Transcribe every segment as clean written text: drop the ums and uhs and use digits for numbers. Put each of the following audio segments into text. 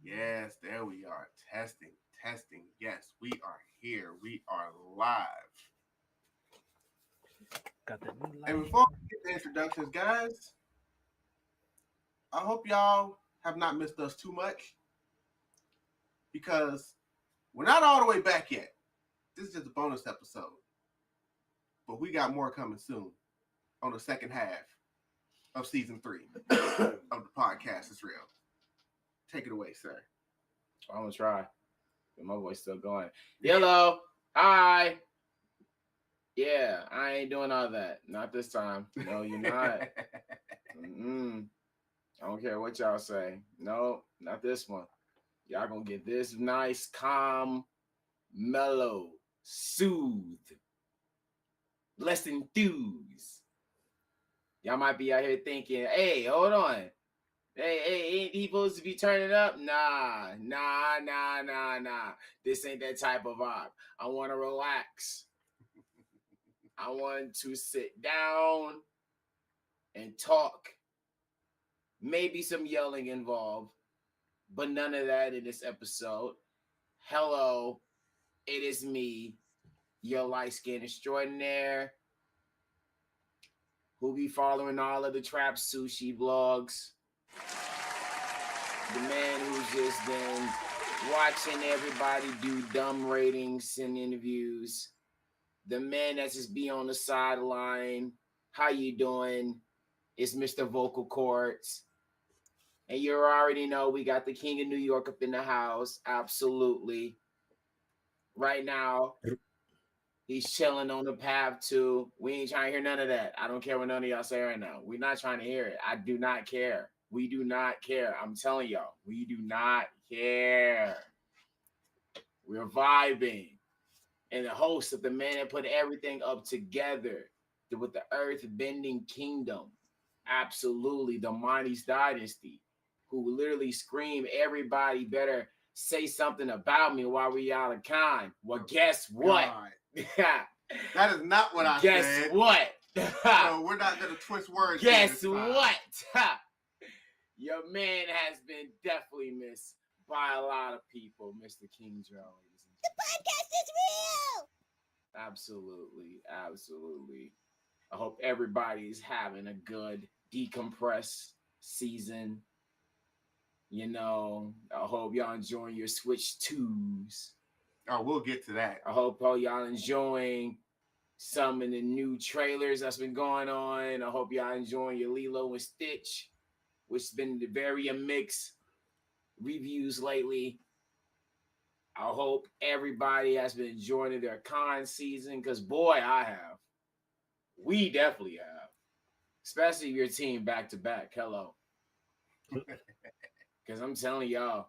Yes, there we are. Testing. Yes, we are here. We are live. Got the new light. And before we get the introductions, guys, I hope y'all have not missed us too much because we're not all the way back yet. This is just a bonus episode. But we got more coming soon on the second half of season 3 of the podcast is real. Take it away, sir. I'm gonna try. My voice still going. Hello. Hi. Yeah, I ain't doing all that. Not this time. No, you're not. I don't care what y'all say. No, not this one. Y'all gonna get this nice, calm, mellow, soothed, less enthused. Y'all might be out here thinking, hey, hold on. Hey, ain't he supposed to be turning up? Nah. This ain't that type of vibe. I want to relax. I want to sit down and talk. Maybe some yelling involved, but none of that in this episode. Hello, it is me, your light-skinned extraordinaire, who be following all of the trap sushi vlogs. The man who's just been watching everybody do dumb ratings and interviews. The man that's just be on the sideline. How you doing? It's Mr. Vocal Cords. And you already know we got the King of New York up in the house. Absolutely. Right now, he's chilling on the path to. We ain't trying to hear none of that. I don't care what none of y'all say right now. We're not trying to hear it. I do not care. We do not care. I'm telling y'all, we do not care. We're vibing. And the host of the man that put everything up together with the earth-bending kingdom. Absolutely. The Monty's Dynasty, who literally scream, everybody better say something about me while we out of kind. Well, guess what? That is not what I said. Guess what? So we're not going to twist words. Guess what? Your man has been definitely missed by a lot of people, Mr. King Drell. The podcast is real! Absolutely. I hope everybody's having a good decompress season. You know, I hope y'all enjoying your Switch 2s. Oh, we'll get to that. I hope y'all enjoying some of the new trailers that's been going on. I hope y'all enjoying your Lilo and Stitch, which has been very mixed reviews lately. I hope everybody has been enjoying their con season, because boy, I have. We definitely have. Especially your team back-to-back. Hello. Because I'm telling y'all,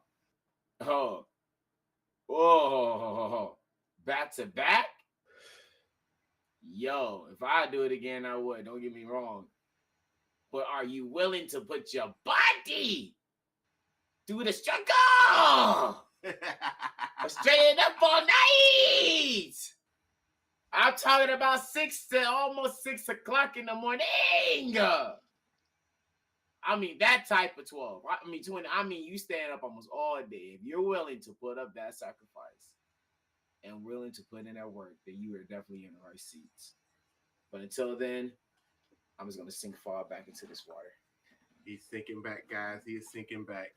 back-to-back? Yo, if I do it again, I would. Don't get me wrong. But are you willing to put your body through the struggle? Straight up all night. I'm talking about 6 to almost 6 o'clock in the morning. I mean, that type of 12. I mean, 20. I mean, you stand up almost all day. If you're willing to put up that sacrifice and willing to put in that work, then you are definitely in the right seats. But until then, I'm just going to sink far back into this water. He's sinking back, guys. He is sinking back.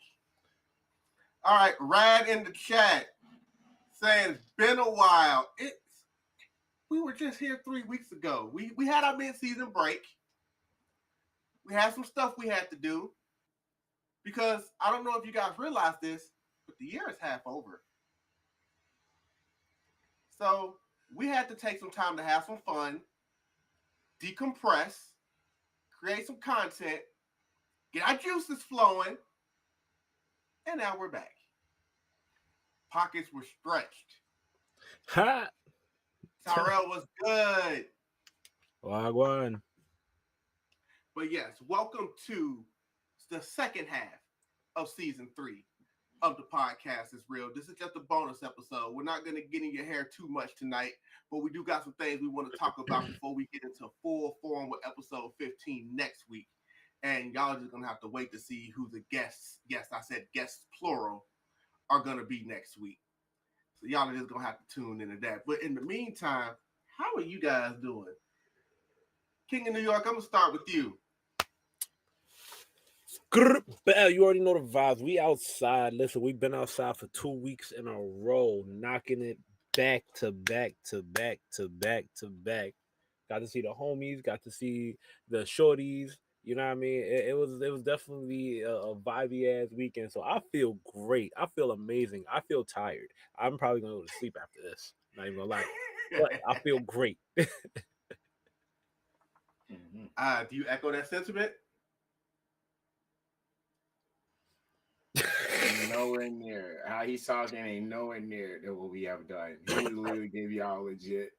All right, Rad in the chat saying it's been a while. We were just here 3 weeks ago. We had our mid-season break. We had some stuff we had to do because I don't know if you guys realize this, but the year is half over. So we had to take some time to have some fun, decompress, create some content, get our juices flowing, and now we're back. Pockets were stretched. Ha! Tyrell was good. Wagwan. But yes, welcome to the second half of season 3 of the podcast is real. This is just a bonus episode. We're not going to get in your hair too much tonight, but we do got some things we want to talk about before we get into full form with episode 15 next week. And y'all just going to have to wait to see who the guests, yes, I said guests plural, are going to be next week. So y'all are just going to have to tune into that. But in the meantime, how are you guys doing? King of New York, I'm going to start with you. Bell, you already know the vibes. We outside. Listen, we've been outside for 2 weeks in a row, knocking it back to back to back to back to back. Got to see the homies, got to see the shorties. You know what I mean? It was definitely a vibey ass weekend. So I feel great. I feel amazing. I feel tired. I'm probably gonna go to sleep after this. Not even gonna lie. But I feel great. Do you echo that sentiment? Nowhere near. How he's talking ain't nowhere near than what we have done. He literally gave y'all legit.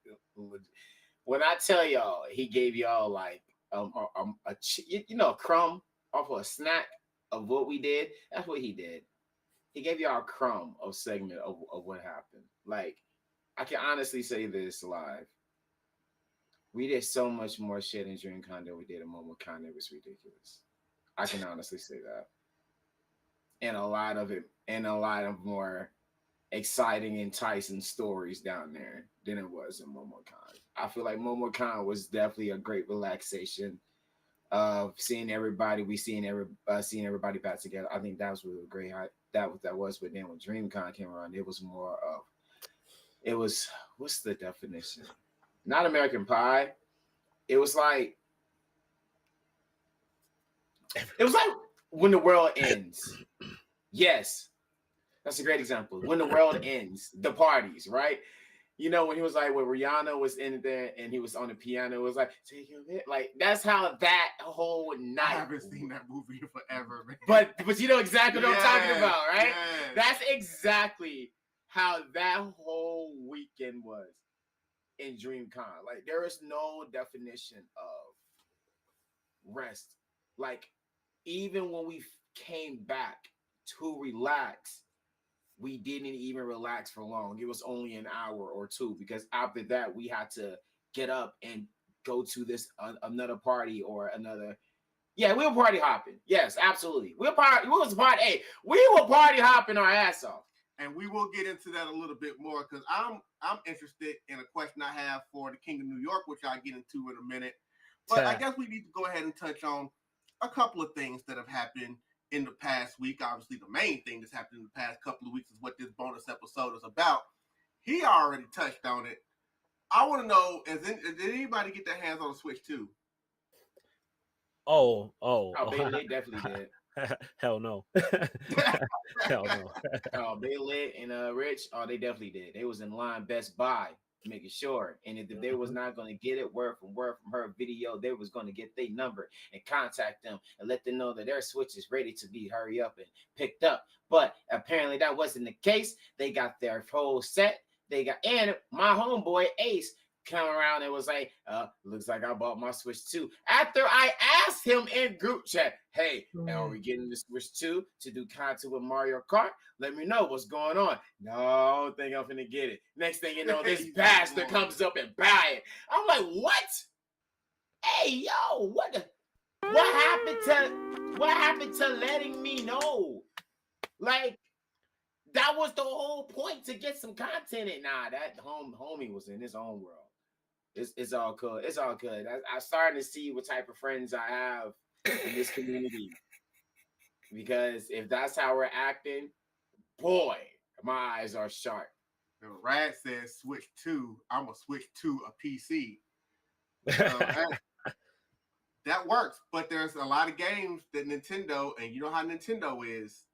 When I tell y'all, he gave y'all like a crumb off of a snack of what we did. That's what he did. He gave y'all a crumb of segment of what happened. Like, I can honestly say this live. We did so much more shit in DreamCon than we did in Momocon. It was ridiculous. I can honestly say that. And a lot of it, and a lot of more exciting, enticing stories down there than it was in Momocon. I feel like Momocon was definitely a great relaxation of seeing everybody. Seeing everybody back together. I think that was really great. That was. But then when DreamCon came around, it was more of. It was, what's the definition? Not American Pie. It was like when the world ends. Yes, that's a great example. When the world ends, the parties, right? You know, when he was like, when Rihanna was in there and he was on the piano, it was like, take your bit. Like, that's how that whole night. I haven't seen that movie in forever, man. But you know exactly what I'm talking about, right? Yes. That's exactly how that whole weekend was in DreamCon. Like, there is no definition of rest. Like, even when we came back to relax, we didn't even relax for long. It was only an hour or two, because after that we had to get up and go to this another party or another. Yeah, we were party hopping. Yes, absolutely. We were party hopping our ass off. And we will get into that a little bit more, because I'm interested in a question I have for the King of New York, which I'll get into in a minute. But I guess we need to go ahead and touch on a couple of things that have happened in the past week. Obviously, the main thing that's happened in the past couple of weeks is what this bonus episode is about. He already touched on it. I want to know, did anybody get their hands on a Switch 2? Oh, Baby, they definitely did. Hell no. Hell no. Baylor and Rich, they definitely did. They was in line Best Buy, making sure. And if they was not going to get it word from her video, they was going to get their number and contact them and let them know that their Switch is ready to be hurry up and picked up. But apparently that wasn't the case. They got their whole set. And my homeboy Ace come around and was like, looks like I bought my Switch 2. After I asked him in group chat, hey, are we getting the Switch 2 to do content with Mario Kart? Let me know what's going on. No, I don't think I'm finna get it. Next thing you know, this bastard comes up and buy it. I'm like, what? Hey, yo, what happened to letting me know? Like, that was the whole point, to get some content in. Nah, that homie was in his own world. It's all good. It's all good. I'm starting to see what type of friends I have in this community. Because if that's how we're acting, boy, my eyes are sharp. Rad says Switch 2. I'm going to switch to a PC. That works. But there's a lot of games that Nintendo, and you know how Nintendo is,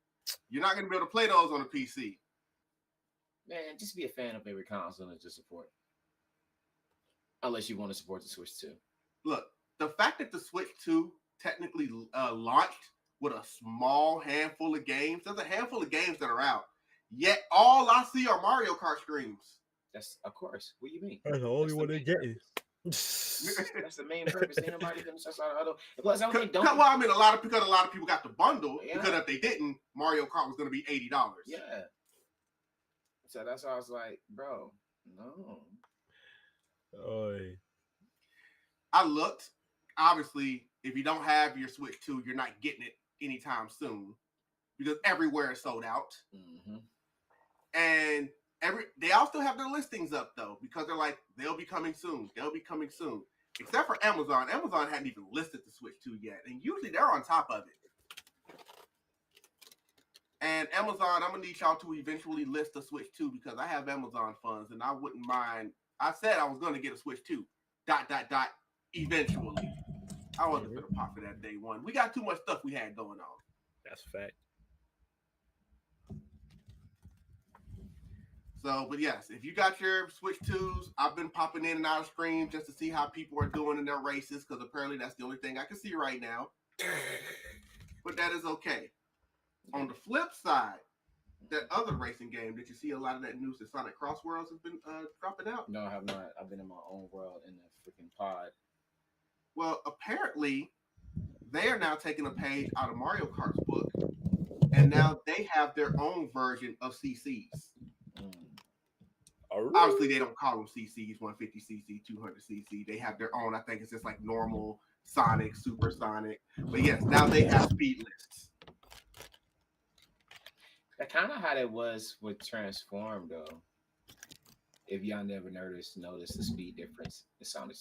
you're not going to be able to play those on a PC. Man, just be a fan of every console and just support. Unless you want to support the Switch 2. Look, the fact that the Switch 2 technically launched with a small handful of games, there's a handful of games that are out. Yet all I see are Mario Kart streams. That's, of course. What do you mean? That's the only one they're getting. That's the main purpose. Ain't nobody gonna suss out other. Plus, I don't. Well, I mean, a lot of people got the bundle. Yeah. Because if they didn't, Mario Kart was going to be $80. Yeah. So that's why I was like, bro, no. Oy. I looked. Obviously, if you don't have your Switch 2, you're not getting it anytime soon, because everywhere is sold out. Mm-hmm. And they all still have their listings up though, because they're like, they'll be coming soon. They'll be coming soon. Except for Amazon. Amazon hadn't even listed the Switch 2 yet. And usually they're on top of it. And Amazon, I'm going to need y'all to eventually list the Switch 2 because I have Amazon funds and I wouldn't mind. I said I was going to get a Switch 2. ... Eventually. I wasn't going to pop for that day one. We got too much stuff we had going on. That's a fact. So, but yes, if you got your Switch 2s, I've been popping in and out of streams just to see how people are doing in their races because apparently that's the only thing I can see right now. But that is okay. On the flip side, that other racing game, did you see a lot of that news that Sonic Cross Worlds has been dropping out? No, I have not. I've been in my own world in the freaking pod. Well, apparently, they are now taking a page out of Mario Kart's book, and now they have their own version of CCs. Obviously, they don't call them CCs, 150cc, 200cc. They have their own. I think it's just like normal Sonic, Supersonic. But yes, now they have speed lists. That kind of how that was with Transform, though. If y'all never noticed the speed difference, the Sonic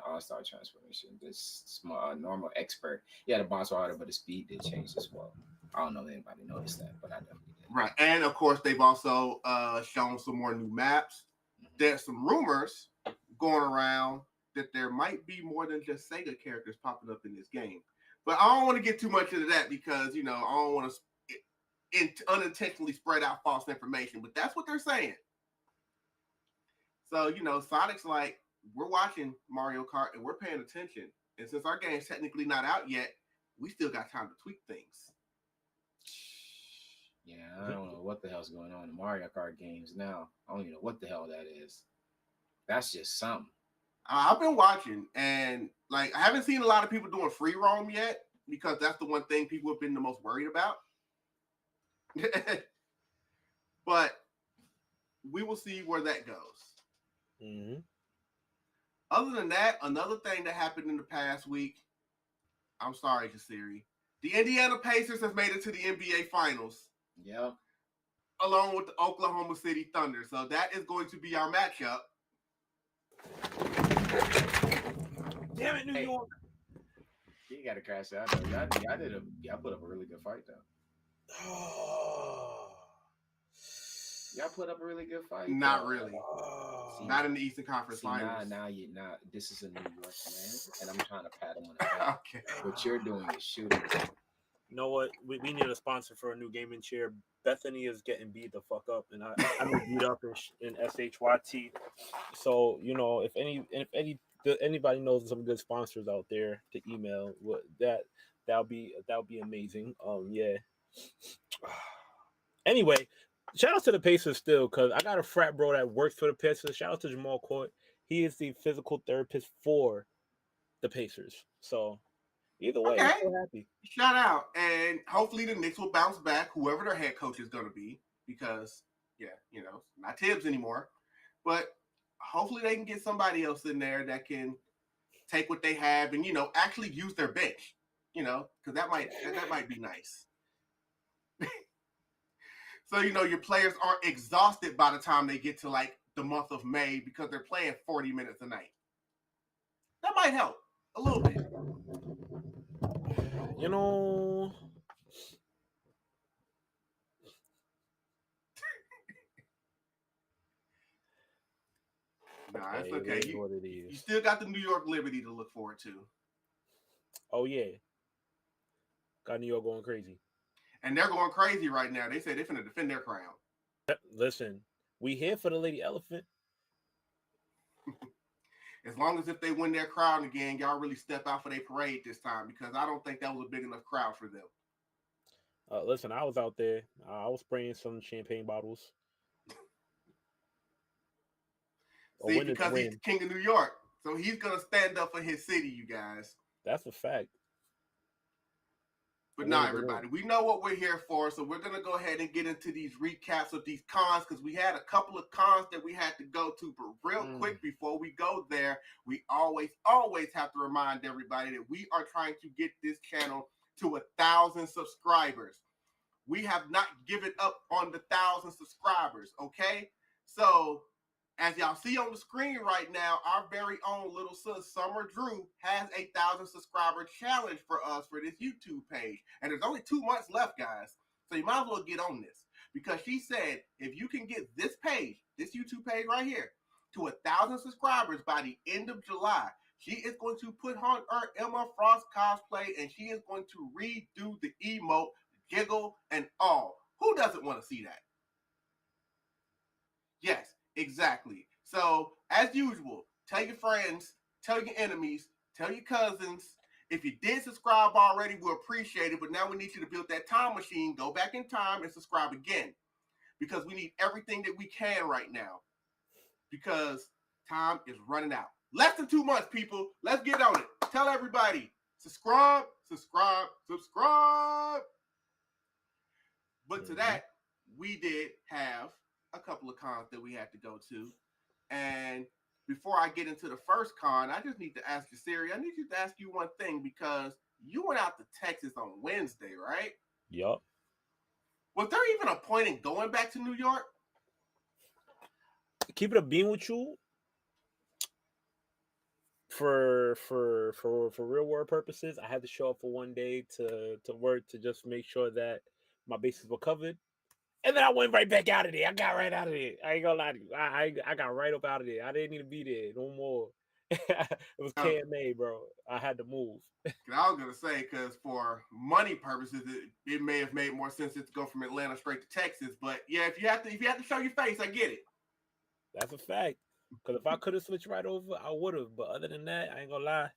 All-Star Transformation. This small normal expert, yeah, the boss order, but the speed did change as well. I don't know if anybody noticed that, but I definitely did. Right, and of course they've also shown some more new maps. There's some rumors going around that there might be more than just Sega characters popping up in this game. But I don't want to get too much into that because, I don't want to unintentionally spread out false information. But that's what they're saying. So, Sonic's like, we're watching Mario Kart and we're paying attention. And since our game's technically not out yet, we still got time to tweak things. Yeah, I don't know what the hell's going on in Mario Kart games now. I don't even know what the hell that is. That's just something. I've been watching, and I haven't seen a lot of people doing free roam yet because that's the one thing people have been the most worried about. But we will see where that goes. Mm-hmm. Other than that, another thing that happened in the past week, I'm sorry, Jasirii, the Indiana Pacers have made it to the NBA Finals. Yep. Along with the Oklahoma City Thunder. So that is going to be our matchup. Damn it, New York. You got to crash out, though. Y'all put up a really good fight, though. Y'all put up a really good fight. Not really. See, not in the Eastern Conference Finals. Now, this is a New York man, and I'm trying to pat him on the back. Okay. What you're doing is shooting. You know what? We need a sponsor for a new gaming chair. Bethany is getting beat the fuck up, and I'm beat up in SHYT. So if anybody knows some good sponsors out there to email, that'll be amazing. Yeah. Anyway, shout out to the Pacers still, because I got a frat bro that works for the Pacers. Shout out to Jamal Court. He is the physical therapist for the Pacers. So either way, I'm so happy. Shout out. And hopefully the Knicks will bounce back, whoever their head coach is going to be, because, not Tibbs anymore. But hopefully they can get somebody else in there that can take what they have and, actually use their bench, because that might be nice. So, your players aren't exhausted by the time they get to, the month of May because they're playing 40 minutes a night. That might help a little bit. Nah, it's okay. You still got the New York Liberty to look forward to. Oh, yeah. Got New York going crazy. And they're going crazy right now. They say they're finna defend their crown. Listen, we here for the Lady Elephant. As long as if they win their crown again, y'all really step out for their parade this time, because I don't think that was a big enough crowd for them. Listen, I was out there. I was spraying some champagne bottles. See, because he's the king of New York. So he's going to stand up for his city, you guys. That's a fact. But now, everybody, we know what we're here for, so we're going to go ahead and get into these recaps of these cons, because we had a couple of cons that we had to go to. But real quick, before we go there, we always have to remind everybody that we are trying to get this channel to 1,000 subscribers. we have not given up on the 1,000 subscribers, okay? So, as y'all see on the screen right now, our very own little sis, Summer Drew, has a 1,000 subscriber challenge for us for this YouTube page. And there's only 2 months left, guys. So you might as well get on this. Because she said, if you can get this page, this YouTube page right here, to 1,000 subscribers by the end of July, she is going to put on her Emma Frost cosplay and she is going to redo the emote, jiggle, and all. Who doesn't want to see that? Yes, exactly. So, as usual, tell your friends, tell your enemies, tell your cousins. If you did subscribe already, we appreciate it. But now we need you to build that time machine, go back in time, and subscribe again. Because we need everything that we can right now. Because time is running out. Less than 2 months, people. Let's get on it. Tell everybody. Subscribe, subscribe, subscribe. But to that, we did have a couple of cons that we had to go to. And before I get into the first con, I just need to ask Jasirii. I need you to ask you one thing because you went out to Texas on Wednesday, right? Yup. Was there even a point in going back to New York? Keep it a beam with you. For real world purposes, I had to show up for one day to work to just make sure that my bases were covered. And then I went right back out of there. I got right out of there. I ain't gonna lie to you. I got right up out of there. I didn't need to be there no more. It was KMA, bro. I had to move. I was gonna say, because for money purposes, it may have made more sense to go from Atlanta straight to Texas. But yeah, if you have to show your face, I get it. That's a fact. Because if I could have switched right over, I would have. But other than that, I ain't gonna lie.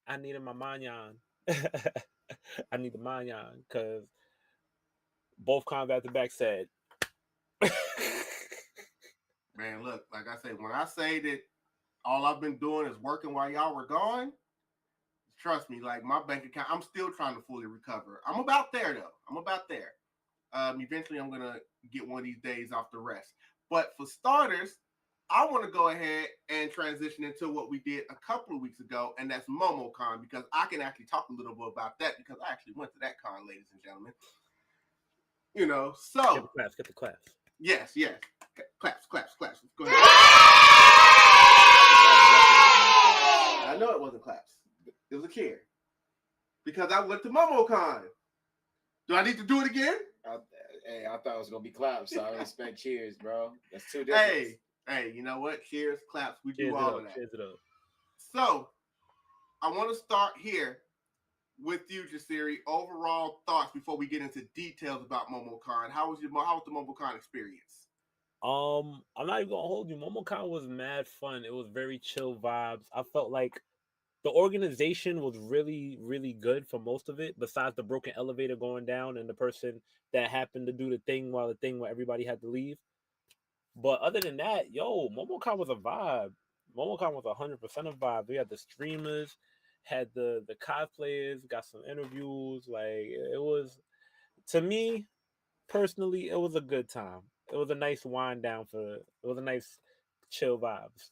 I needed my manyan. I need the manyan because both cons back to back said. Man, look, like I said, when I say that all I've been doing is working while y'all were gone, trust me, like my bank account, I'm still trying to fully recover. I'm about there though. I'm about there. Eventually I'm gonna get one of these days off the rest. But for starters, I want to go ahead and transition into what we did a couple of weeks ago, and that's Momocon, because I can actually talk a little bit about that because I actually went to that con, ladies and gentlemen. You know, so Get the claps. Yes. Claps. Go ahead. I know it wasn't claps. It was a cheer. Because I went to Momocon. Do I need to do it again? Hey, I thought it was gonna be claps, so I don't expect cheers, bro. That's too different. Hey, you know what? Cheers, claps. We Cheers do all of that. Cheers it up. So, I want to start here with you, Jasirii. Overall thoughts before we get into details about Momocon. How was the Momocon experience? I'm not even gonna hold you. Momocon was mad fun. It was very chill vibes. I felt like the organization was really, really good for most of it, besides the broken elevator going down and the person that happened to do the thing while everybody had to leave. But other than that, Momocon was a vibe. Momocon was 100% a vibe. We had the streamers, had the cosplayers, got some interviews. Like, it was, to me personally, it was a good time. It was a nice wind down it was a nice chill vibes.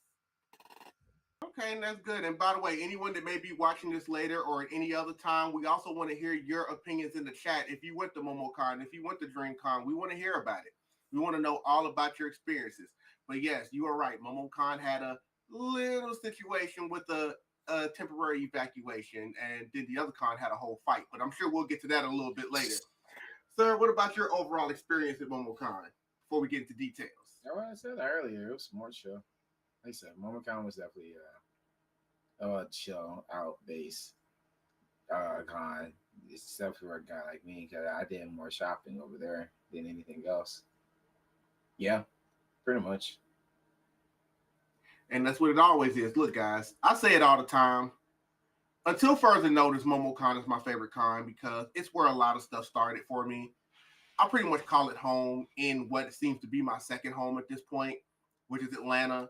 Okay, and that's good. And by the way, anyone that may be watching this later or at any other time, we also want to hear your opinions in the chat. If you went to Momocon, if you went to DreamCon, we want to hear about it. We want to know all about your experiences. But yes, you are right. Momocon had a little situation with a temporary evacuation, and then the other con had a whole fight. But I'm sure we'll get to that a little bit later. Sir, what about your overall experience at Momocon before we get into details? Like I said earlier, it was a smart show. Like I said, Momocon was definitely a chill out base con. Except for a guy like me, because I did more shopping over there than anything else. Yeah, pretty much. And that's what it always is. Look, guys, I say it all the time. Until further notice, Momocon is my favorite con because it's where a lot of stuff started for me. I pretty much call it home in what seems to be my second home at this point, which is Atlanta,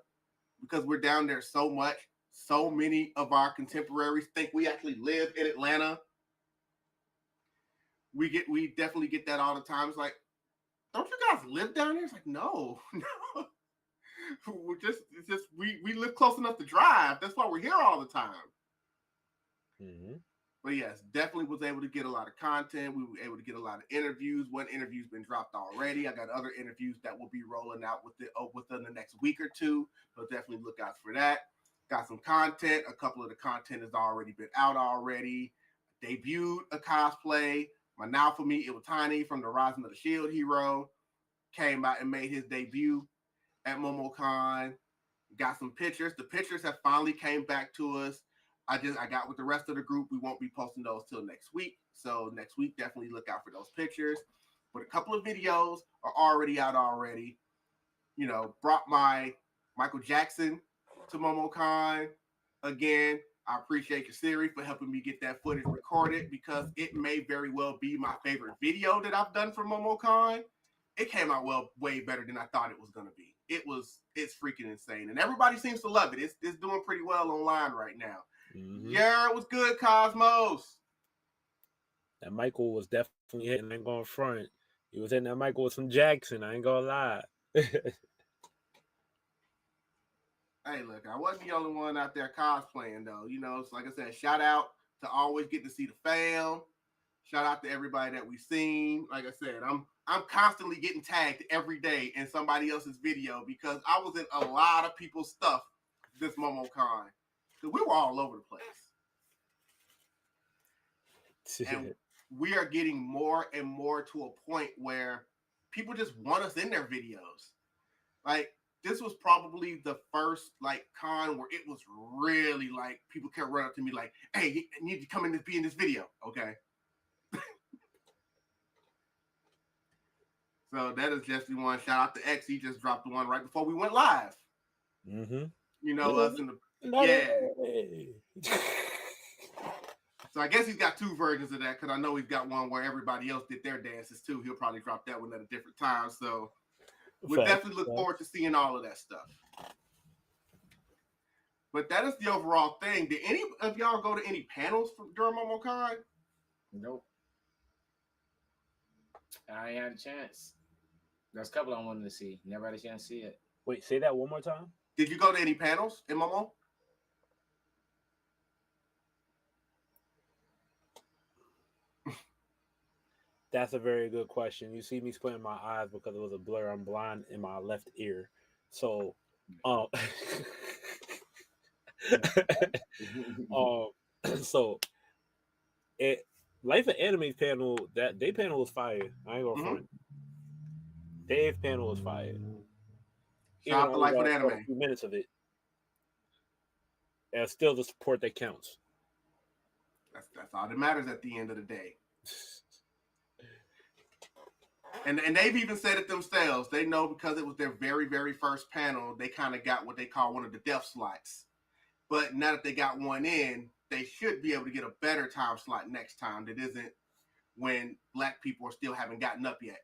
because we're down there so much. So many of our contemporaries think we actually live in Atlanta. We definitely get that all the time. It's like, don't you guys live down here? It's like, no. We live close enough to drive. That's why we're here all the time. Mm-hmm. But yes, definitely was able to get a lot of content. We were able to get a lot of interviews. One interview's been dropped already. I got other interviews that will be rolling out within the next week or two. So definitely look out for that. Got some content. A couple of the content has already been out already. Debuted a cosplay. My Now For Me, It Was Tiny from the Rising of the Shield hero. Came out and made his debut at Momocon. Got some pictures. The pictures have finally came back to us. I got with the rest of the group. We won't be posting those till next week. So next week, definitely look out for those pictures. But a couple of videos are already out already. You know, brought my Michael Jackson to Momocon again. I appreciate Jasirii for helping me get that footage recorded because it may very well be my favorite video that I've done for Momocon. It came out way better than I thought it was going to be. It's freaking insane. And everybody seems to love it. It's doing pretty well online right now. Mm-hmm. Yeah, it was good, Cosmos. That Michael was definitely hitting. I ain't going front. He was hitting that Michael with some Jackson. I ain't gonna lie. Hey, look, I wasn't the only one out there cosplaying, though. You know, it's like I said, shout out to always get to see the fam. Shout out to everybody that we've seen. Like I said, I'm constantly getting tagged every day in somebody else's video because I was in a lot of people's stuff this Momocon. Because we were all over the place. And we are getting more and more to a point where people just want us in their videos. Like, this was probably the first like con where it was really like people kept running up to me like, hey, you need to come in and be in this video. Okay. So that is just the one. Shout out to X. He just dropped the one right before we went live. Mm-hmm. You know, us in the yeah. So I guess he's got two versions of that because I know he's got one where everybody else did their dances too. He'll probably drop that one at a different time. So we'll definitely look forward to seeing all of that stuff. But that is the overall thing. Did any of y'all go to any panels during Momocon? Nope. I ain't had a chance. There's a couple I wanted to see. Never had a chance to see it. Wait, say that one more time. Did you go to any panels in Momo? That's a very good question. You see me squinting my eyes because it was a blur. I'm blind in my left ear. So, so Life of Anime's panel, that they panel was fire. I ain't gonna front. Dave's panel was fire. Shout out to Life of Anime. A few minutes of it. And still the support that counts. That's all that matters at the end of the day. And they've even said it themselves. They know because it was their very, very first panel, they kind of got what they call one of the death slots. But now that they got one in, they should be able to get a better time slot next time that isn't when black people are still haven't gotten up yet.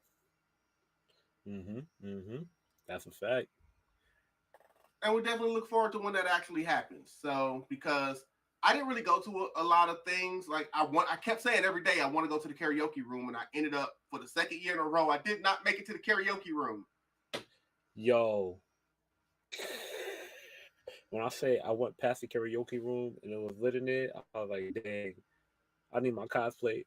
That's a fact. And we definitely look forward to when that actually happens. So, because I didn't really go to a lot of things. Like I kept saying every day I want to go to the karaoke room, and I ended up for the second year in a row I did not make it to the karaoke room. Yo, when I say I went past the karaoke room and it was lit in there, I was like, dang, I need my cosplay.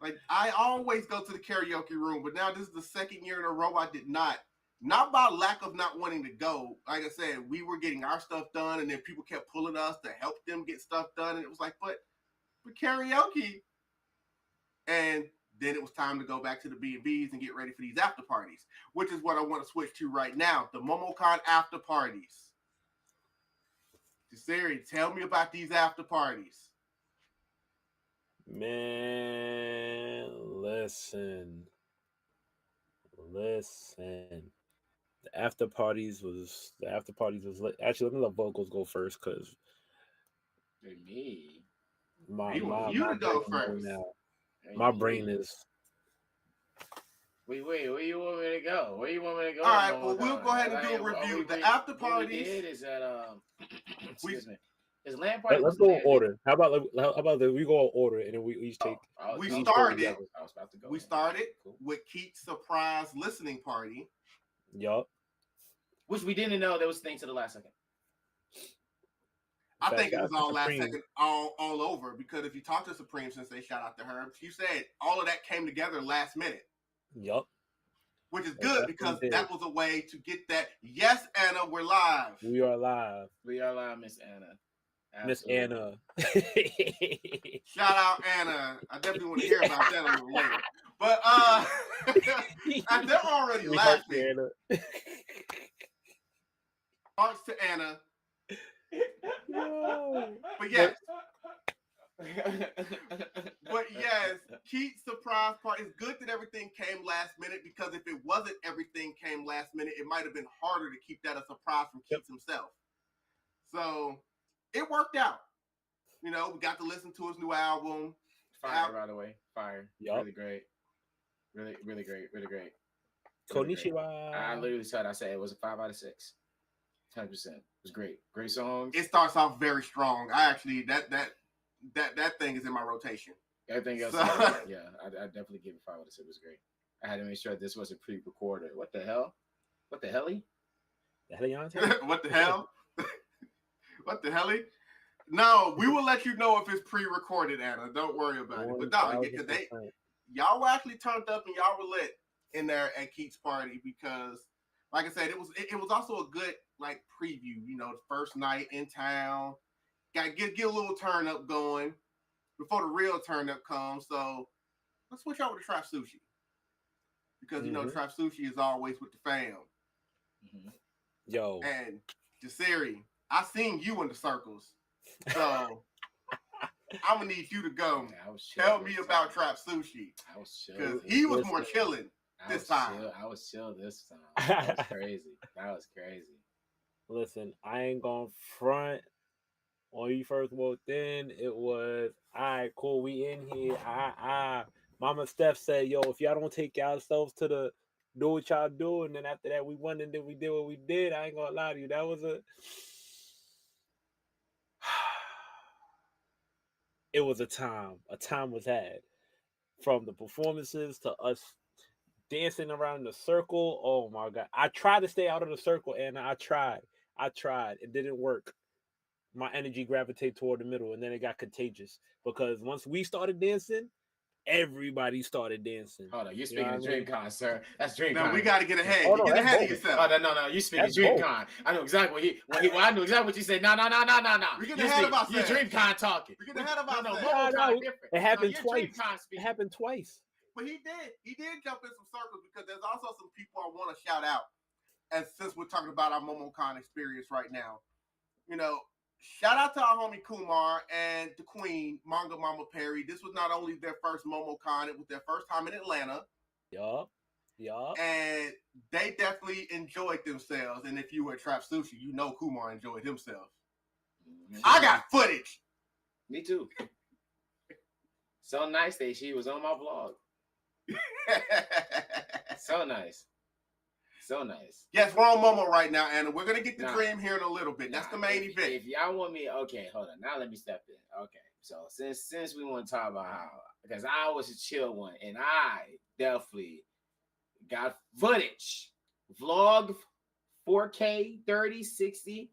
Like I always go to the karaoke room, but now this is the second year in a row I did not. Not by lack of not wanting to go. Like I said, we were getting our stuff done, and then people kept pulling us to help them get stuff done. And it was like, but karaoke. And then it was time to go back to the B&Bs and get ready for these after parties, which is what I want to switch to right now, the Momocon after parties. Jasirii, tell me about these after parties. Man, listen. The after parties was lit. Actually, let me let VoQualz go first because me. You to go first. Now. My brain is. Wait, where you want me to go? Where you want me to go? All right, well, we'll go ahead and do a review. The after parties. Is that excuse me. Is land party? Let's go in order. How about we go in order and then we each take. We started cool. with Keith's surprise listening party. Yup. Which we didn't know there was things to the last second. I fact, think it shout was out to all last Supreme. second, all over. Because if you talk to Supreme since they shout out to her, she said all of that came together last minute. Yup. Which is It good definitely because did. that was a way to get that. Yes, Anna, we're live. We are live. We are live, Miss Anna. Miss Absolutely. Anna. Shout out Anna. I definitely want to hear about that a little later. But they're already We heard you, laughing. Anna. Thanks to Anna. Yo. But yes. But yes, Keith's surprise part. It's good that everything came last minute, because if it wasn't everything came last minute, it might have been harder to keep that a surprise from Keith himself. So it worked out. You know, we got to listen to his new album. Fire, by the way. Fire. Yup. Really great. Really, really great. Really great. Konnichiwa. I literally said, I said it was a 5 out of 6. 100%. It was great. Great songs. It starts off very strong. I actually that thing is in my rotation. Everything else, So- yeah, I definitely give it 5 out of 6. It was great. I had to make sure this wasn't pre-recorded. What the hell? What the hell? The hell you on? What the hell? What the hell? No, we will let you know if it's pre-recorded, Anna. Don't worry about it. But no, because y'all were actually turned up and y'all were lit in there at Keith's party, because, like I said, it was also a good like preview. You know, the first night in town, got to get a little turn up going before the real turn up comes. So let's switch over to Trap Sushi, because you know Trap Sushi is always with the fam. Mm-hmm. Yo. And Jasirii, I seen you in the circles. So I'm gonna need you to go tell me about Trap Sushi, because he was more chilling this time. I was chill this time. That was crazy. That was crazy. Listen, I ain't gonna front. When you first walked in, it was, all right, cool, we in here. Mama Steph said, yo, if y'all don't take yourselves to the do what y'all do, and then after that we went and then we did what we did, I ain't gonna lie to you. That was it was a time. A time was had. From the performances to us dancing around the circle. Oh my God. I tried to stay out of the circle, and I tried. It didn't work. My energy gravitated toward the middle, and then it got contagious, because once we started dancing, everybody started dancing. Hold on, you're speaking of DreamCon, sir. That's DreamCon. No, we got to get ahead. Oh, no, Get ahead of both. yourself. Oh, no, you speaking DreamCon. I know exactly I knew exactly what you said. No. We get ahead of ourselves. You're DreamCon talking. We get ahead of ourselves. No, different. It happened twice. It happened twice. But he did jump in some circles, because there's also some people I want to shout out. And since we're talking about our Momocon experience right now, you know, shout out to our homie Kumar and the Queen, Manga Mama Perry. This was not only their first Momocon, it was their first time in Atlanta. Yup. And they definitely enjoyed themselves. And if you were at Trap Sushi, you know Kumar enjoyed himself. Mm-hmm. I got footage. Me too. So nice that she was on my vlog. So nice. Yes, we're on Momo right now, Anna. We're going to get the dream here in a little bit. That's the main event. If y'all want me, okay, hold on. Now let me step in. Okay, so since we want to talk about how, because I was a chill one, and I definitely got footage. Vlog 4K, 30, 60,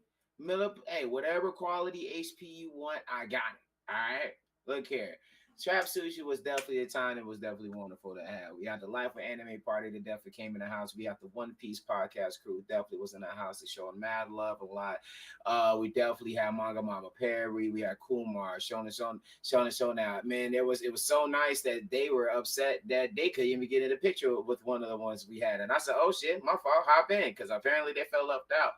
hey, whatever quality HP you want, I got it. All right? Look here. Trap Sushi was definitely a time that was definitely wonderful to have. We had the Life of Anime party that definitely came in the house. We had the One Piece podcast crew definitely was in the house to show mad love a lot. We definitely had Manga Mama Perry. We had Kumar showing now. Man, it was so nice that they were upset that they couldn't even get in a picture with one of the ones we had. And I said, oh shit, my fault, hop in, because apparently they felt left out.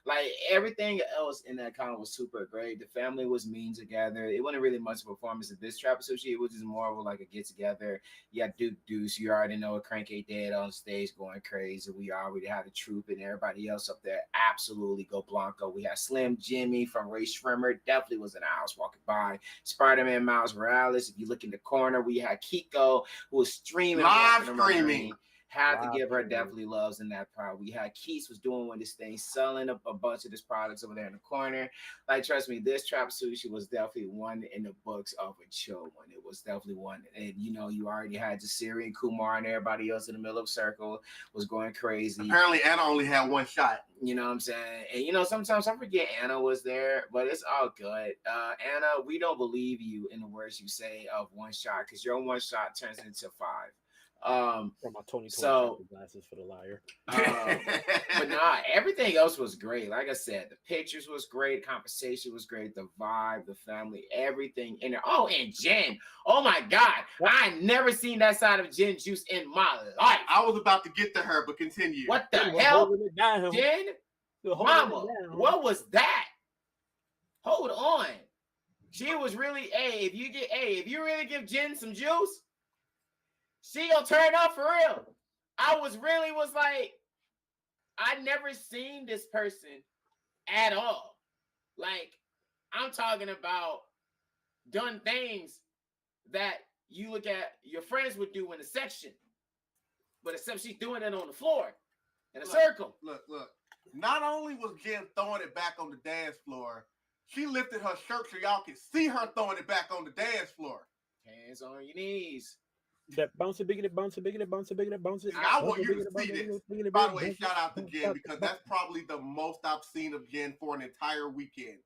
Like, everything else in that con was super great. The family was mean together. It wasn't really much performance of this Trap Sushi. It was just more of like a get together. You got Duke Deuce. You already know Cranky Dead on stage going crazy. We already had the troop and everybody else up there. Absolutely go Blanco. We had Slim Jimmy from Ray Shrimmer. Definitely was in the house walking by. Spider-Man Miles Morales. If you look in the corner, we had Kiko, who was streaming. Live streaming. Had to Wow, give her baby. definitely loves in that part. We had Keith was doing with this thing, selling a bunch of this products over there in the corner. Like, trust me, this trap sushi was definitely one in the books of a chill one. It was definitely one. And you know, you already had Jasirii and Kumar and everybody else in the middle of the circle was going crazy. Apparently, Anna only had one shot. You know what I'm saying? And you know, sometimes I forget Anna was there, but it's all good. Anna, we don't believe you in the words you say of one shot, because your one shot turns into 5. From my Tony So- glasses for the liar. But nah, everything else was great. Like I said, the pictures was great, conversation was great, the vibe, the family, everything in there. Oh, and Jen. Oh my God. I never seen that side of Jen Juice in my life. I was about to get to her, but continue. What the Jen was hell? holding it down. Jen? She was holding it Mama, down. what was that? Hold on. She was really, if you really give Jen some juice, she gonna turn up for real. I was like, I never seen this person at all. Like, I'm talking about done things that you look at your friends would do in a section, but except she's doing it on the floor in a circle. Look. Not only was Jen throwing it back on the dance floor, she lifted her shirt so y'all could see her throwing it back on the dance floor. Hands on your knees. That bounce it, biggity, bounce it, biggity, bounce it, biggity, bounce it. I want you to see this. By the way, shout out to Jen, because that's probably the most I've seen of Jen for an entire weekend.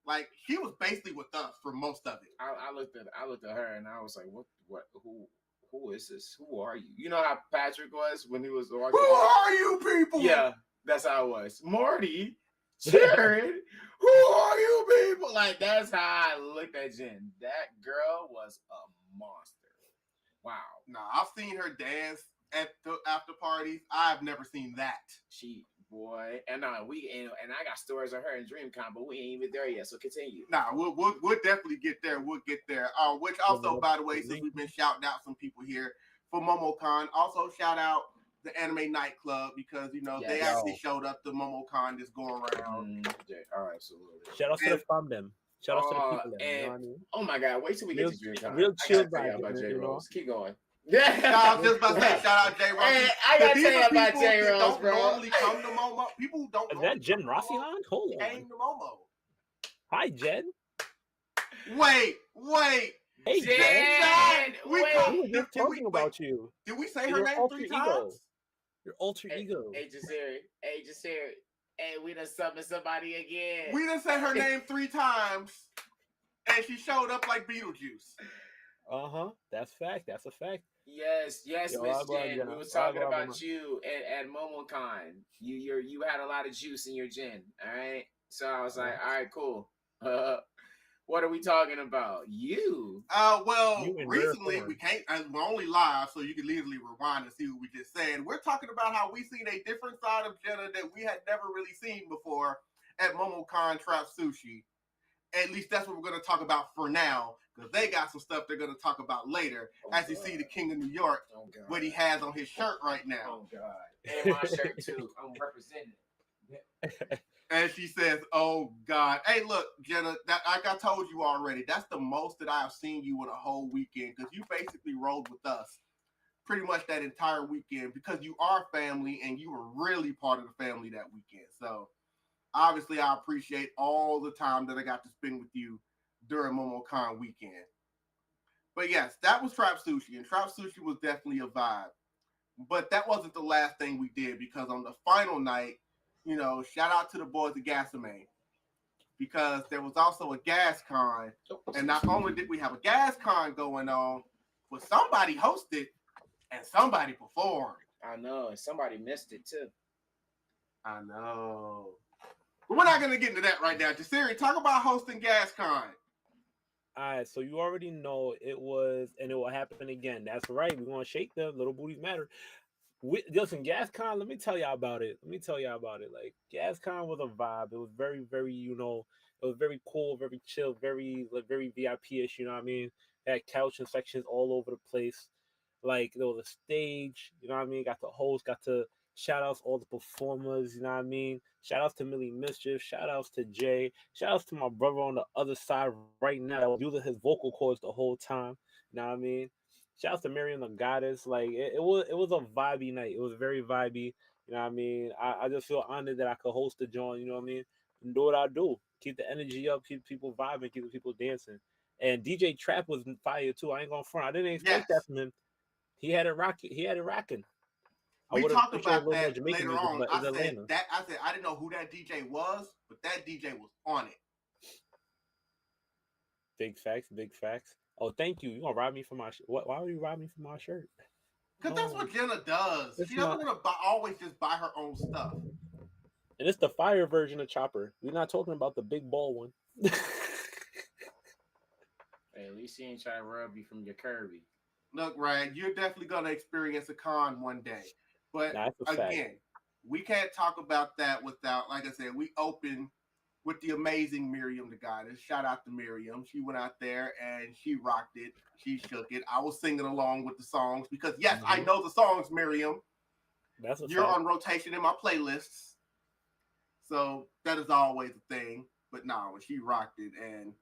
Like, she was basically with us for most of it. I looked at her and I was like, who is this? Who are you? You know how Patrick was when he was walking. Who are you people? Yeah, that's how it was. Marty, Jared, who are you people? Like, that's how I looked at Jen. That girl was a monster. Wow. Nah, I've seen her dance at the after parties. I've never seen that. And I got stories of her in DreamCon, but we ain't even there yet. So continue. Nah, we'll definitely get there. We'll get there. Which also, by the way, since we've been shouting out some people here for Momocon, also shout out the Anime Nightclub, because they actually showed up to Momocon this go around. Oh, absolutely. Shout out to the fandom. Shout out to the people. And, you know what I mean? Oh my God! Wait till we get to DreamCon. Real chill vibe vibe, J you know? Rose. Keep going. I was just about to say, shout out J Rose. Hey, I gotta tell you about J Rose, don't bro. normally come to Momo. People who don't. Is that Jen Rossi on? Hold on. Came to Momo. Hi, Jen. Wait. Hey, Jen, Jen. We wait. We were just talking about you. Did we say Your her name alter 3 ego. times? Your alter ego. Hey, Jasirii. Hey, we done summoned somebody again. We done said her name 3 times, and she showed up like Beetlejuice. That's fact. That's a fact. Yes, Yo, Miss I'll go Jen. on, We was I'll talking go on, about you at Momocon. You had a lot of juice in your gin. All right. So I was like, all right, cool. What are we talking about? You? Well, You and recently Rare we can't. We're only live, so you can easily rewind and see what we just said. We're talking about how we seen a different side of Jenna that we had never really seen before at Momocon Trap Sushi. At least that's what we're going to talk about for now, because they got some stuff they're going to talk about later. As you see, the King of New York, what he has on his shirt right now. Oh God! And my shirt too. I'm representing. And she says, "Oh God, hey, look, Jenna. Like I told you already, that's the most that I've seen you in a whole weekend, because you basically rolled with us pretty much that entire weekend, because you are family and you were really part of the family that weekend. So obviously, I appreciate all the time that I got to spend with you during Momocon weekend. But yes, that was Trap Sushi, and Trap Sushi was definitely a vibe. But that wasn't the last thing we did, because on the final night, shout out to the boys at Jasirii, because there was also a gas con, and not only did we have a gas con going on, but somebody hosted and somebody performed. I know, and somebody missed it too. I know. But we're not going to get into that right now. Jasirii, talk about hosting gas con. All right, so you already know it was, and it will happen again. That's right. We're going to shake them. Little booties matter. Listen, GasCon, let me tell y'all about it. Like, GasCon was a vibe. It was very, very, it was very cool, very chill, very VIP-ish, you know what I mean? It had couch and sections all over the place. Like, there was a stage, you know what I mean? Got to host, got to shout outs all the performers, you know what I mean? Shout outs to Millie Mischief, shout outs to Jay, shout outs to my brother on the other side right now that was using his vocal cords the whole time, you know what I mean? Shout out to Miriam the Goddess. Like it was a vibey night. It was very vibey. You know what I mean? I just feel honored that I could host the joint, you know what I mean? And do what I do. Keep the energy up, keep people vibing, keep people dancing. And DJ Trap was fire too. I ain't gonna front. I didn't expect that from him. He had it rocking. I We would have talked appreciated a about little more that Jamaican later music, on. but it's Atlanta. I said I didn't know who that DJ was, but that DJ was on it. Big facts. Oh, thank you. You gonna rob me for my why would you rob me for my shirt? Because that's what Jenna does. It's She doesn't want to always just buy her own stuff. And it's the fire version of Chopper. We're not talking about the big ball one. Hey, at least he ain't trying to rub you from your Kirby. Look, Ryan, you're definitely going to experience a con one day. But again, we can't talk about that without, like I said, we open with the amazing Miriam the Goddess. Shout out to Miriam. She went out there and she rocked it. She shook it. I was singing along with the songs because, yes, I know the songs, Miriam. You're on rotation in my playlists. So that is always a thing. But no, she rocked it. And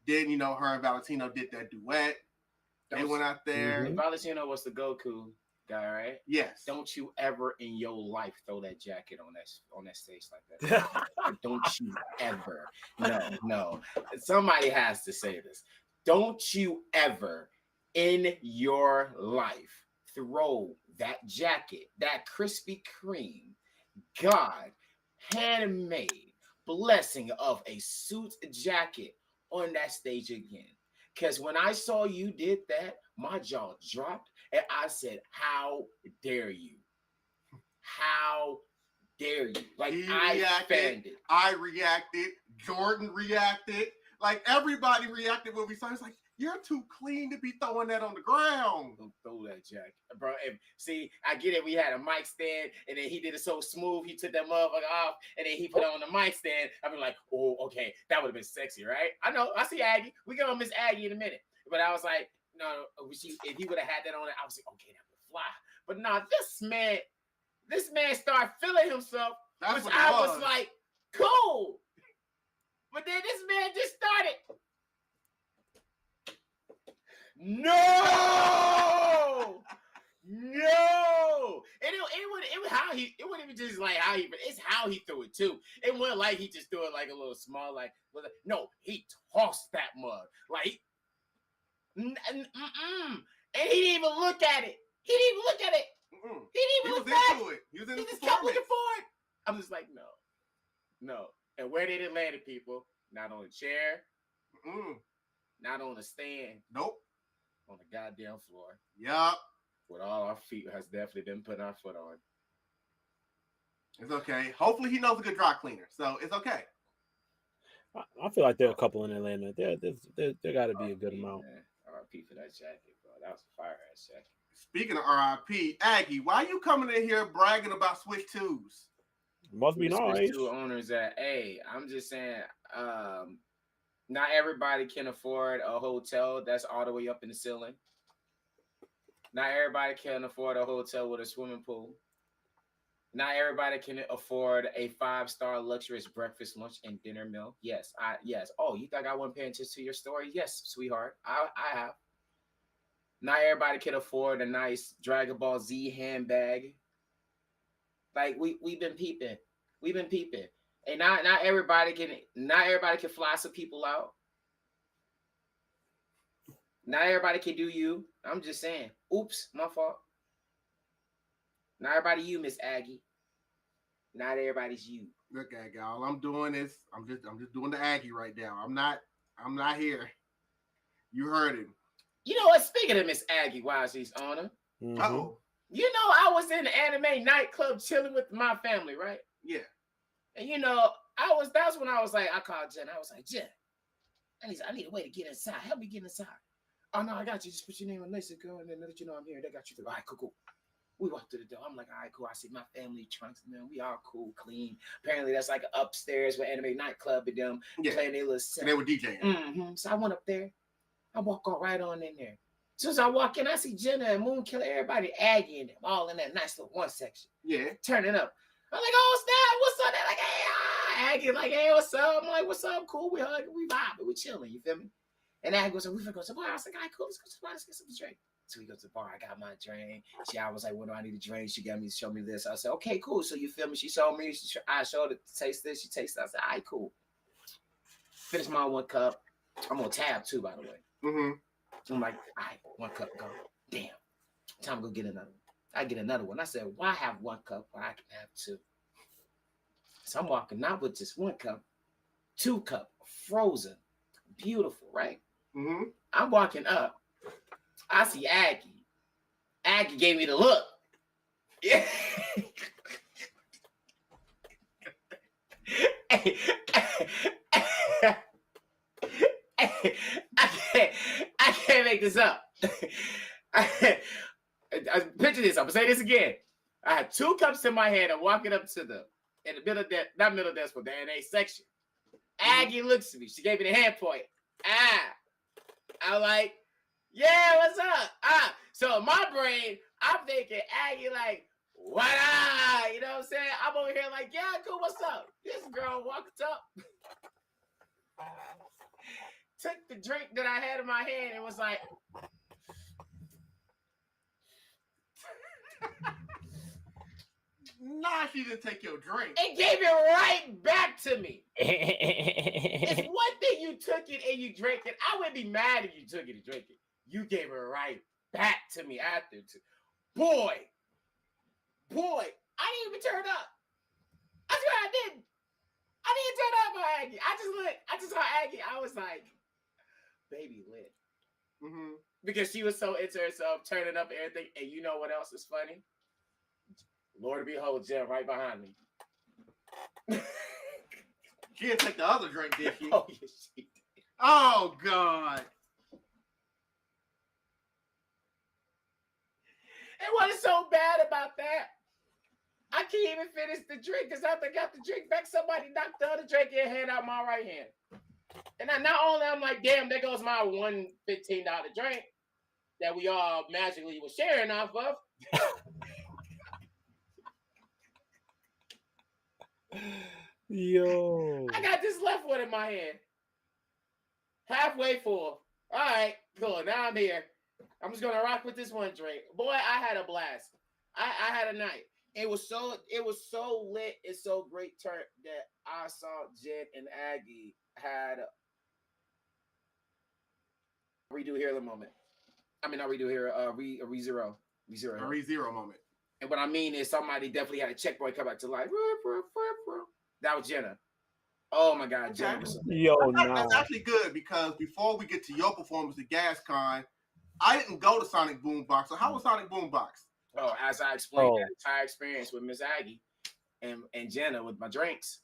then, you know, her and Valentino did that duet. They went out there. Valentino was the Goku guy, right? Yes. Don't you ever in your life throw that jacket on that stage like that. Don't you ever. No. Somebody has to say this. Don't you ever in your life throw that jacket, that Krispy Kreme, God, handmade blessing of a suit jacket on that stage again. Because when I saw you did that, my jaw dropped and I said, how dare you? How dare you? Like, I reacted. Jordan reacted. Like, everybody reacted when we saw it. It's like, you're too clean to be throwing that on the ground. Don't throw that jacket. Bro, see, I get it. We had a mic stand, and then he did it so smooth. He took that motherfucker off, and then he put it on the mic stand. I mean, like, oh, okay, that would have been sexy, right? I know. I see Aggie. We go on Miss Aggie in a minute. But I was like, no, if he would have had that on it, I was like, okay, that would fly. But nah, this man started feeling himself, which I was like, cool. But then this man just started. No. And it wouldn't even just like how it's how he threw it too. It wasn't like he just threw it like a little small, like, no, he tossed that mug. Like, and he didn't even look at it. He didn't even look at it. He didn't even look back. He just kept looking for it. I'm just like, no. And where did it land, people? Not on a chair. Not on a stand. Nope. On the goddamn floor. Yup. With all our feet has definitely been putting our foot on. It's okay. Hopefully he knows a good dry cleaner, so it's okay. I feel like there are a couple in Atlanta. There got to be a good amount. RIP for that jacket, bro. That was a fire ass jacket. Speaking of RIP, Aggie, why are you coming in here bragging about Switch 2s? Must be nice. Switch 2 owners at I'm just saying, not everybody can afford a hotel that's all the way up in the ceiling. Not everybody can afford a hotel with a swimming pool. Not everybody can afford a 5-star luxurious breakfast, lunch, and dinner meal. Yes. Oh, you think I wasn't paying attention to your story? Yes, sweetheart. I have. Not everybody can afford a nice Dragon Ball Z handbag. Like we've been peeping. And not everybody can fly some people out. Not everybody can do you. I'm just saying. Oops, my fault. Not everybody you, Miss Aggie. Not everybody's you. Look, Aggie, all I'm doing is I'm just doing the Aggie right now. I'm not here. You heard him. You know what? Speaking of Miss Aggie, while she's on her. Oh. You know, I was in the anime nightclub chilling with my family, right? Yeah. And you know, that's when I was like, I called Jen. I was like, Jen, I need a way to get inside. Help me get inside. Oh no, I got you. Just put your name on this and go, and then let you know I'm here. They got you. All right, cool. We walked through the door. I'm like, all right, cool. I see my family trunks, man. We all cool, clean. Apparently, that's like upstairs with anime nightclub with them playing their little set. And they were DJing. So I went up there. I walk right on in there. As soon as I walk in, I see Jenna and Moonkiller, everybody Aggie and them, all in that nice little one section. Yeah. Turning up. I'm like, oh, snap, what's up? They're like, hey, Aggie, like, hey, what's up? I'm like, what's up? Cool, we hugging, we vibing, we chilling, you feel me? And Aggie was like, we finna go to the bar. I was like, all right, cool, let's go to the bar, let's get something to drink. So we go to the bar. I got my drink. I was like, what do I need to drink? She got me to show me this. I said, okay, cool. So you feel me? She showed me. I showed her to taste this. She tasted it. I said, all right, cool. Finish my 1 cup. I'm on tab too, by the way. Mm-hmm. I'm like, all right, 1 cup go. Damn. Time to go get another one. I get another one. I said, why have 1 cup when I can have 2? So I'm walking not with just 1 cup, 2 cup, frozen, beautiful, right? Mm-hmm. I'm walking up. I see Aggie. Aggie gave me the look. Yeah. I can't make this up. I picture this. I'm gonna say this again. I had 2 cups in my hand. I'm walking up to in the middle desk, not middle desk, but the NA section. Aggie looks at me. She gave me the hand point. I'm like, yeah, what's up? So in my brain, I'm thinking Aggie like, what up? You know what I'm saying? I'm over here like, yeah, cool, what's up? This girl walked up, took the drink that I had in my hand and was like, Nah, she didn't take your drink. and gave it right back to me. It's one thing you took it and you drank it. I wouldn't be mad if you took it and drank it. You gave it right back to me after. Boy, I didn't even turn up. I swear I didn't. I didn't turn up on Aggie. I just saw Aggie. I was like, baby lit. Mm-hmm. Because she was so into herself, turning up and everything. And you know what else is funny? Lord behold, Jen right behind me. She didn't take the other drink, did she? Oh, yes, she did. Oh, God. And what is so bad about that? I can't even finish the drink because after I got the drink back, somebody knocked the other drink and hand out my right hand. And not only I'm like, damn, there goes my $115 drink that we all magically were sharing off of. Yo. I got this left one in my hand. Halfway full. All right, cool. Now I'm here. I'm just gonna rock with this one drink. Boy, I had a blast. I had a night. It was so lit and so great turn that I saw Jen and Aggie had a redo here in a moment. I mean, not redo here, re-zero. A re-zero moment. And what I mean is somebody definitely had a checkpoint come back to life. That was Jenna. Oh my God, Jenna was so Yo, That's actually good because before we get to your performance at GasCon, I didn't go to Sonic Boombox. So how was Sonic Boombox? Oh, as I explained that entire experience with Miss Aggie and Jenna with my drinks.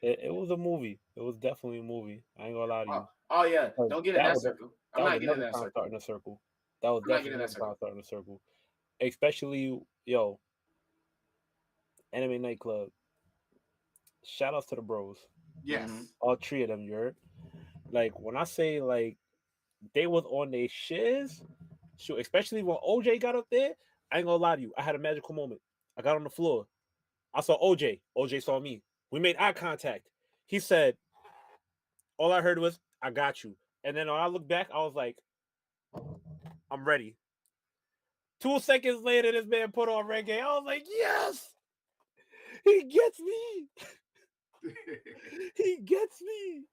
It was a movie. It was definitely a movie. I ain't gonna lie to you. Oh yeah, don't get in that circle. I'm not getting in that circle. Starting a circle. That was definitely starting a circle. Especially, yo, Anime Nightclub. Shout outs to the bros. Yes. All 3 of them, you heard? Like, when I say, like, they was on their shiz, sure, especially when OJ got up there, I ain't gonna lie to you. I had a magical moment. I got on the floor. I saw OJ. OJ saw me. We made eye contact. He said, all I heard was, I got you. And then when I looked back, I was like, I'm ready. 2 seconds later, this man put on reggae. I was like, yes! He gets me! He gets me!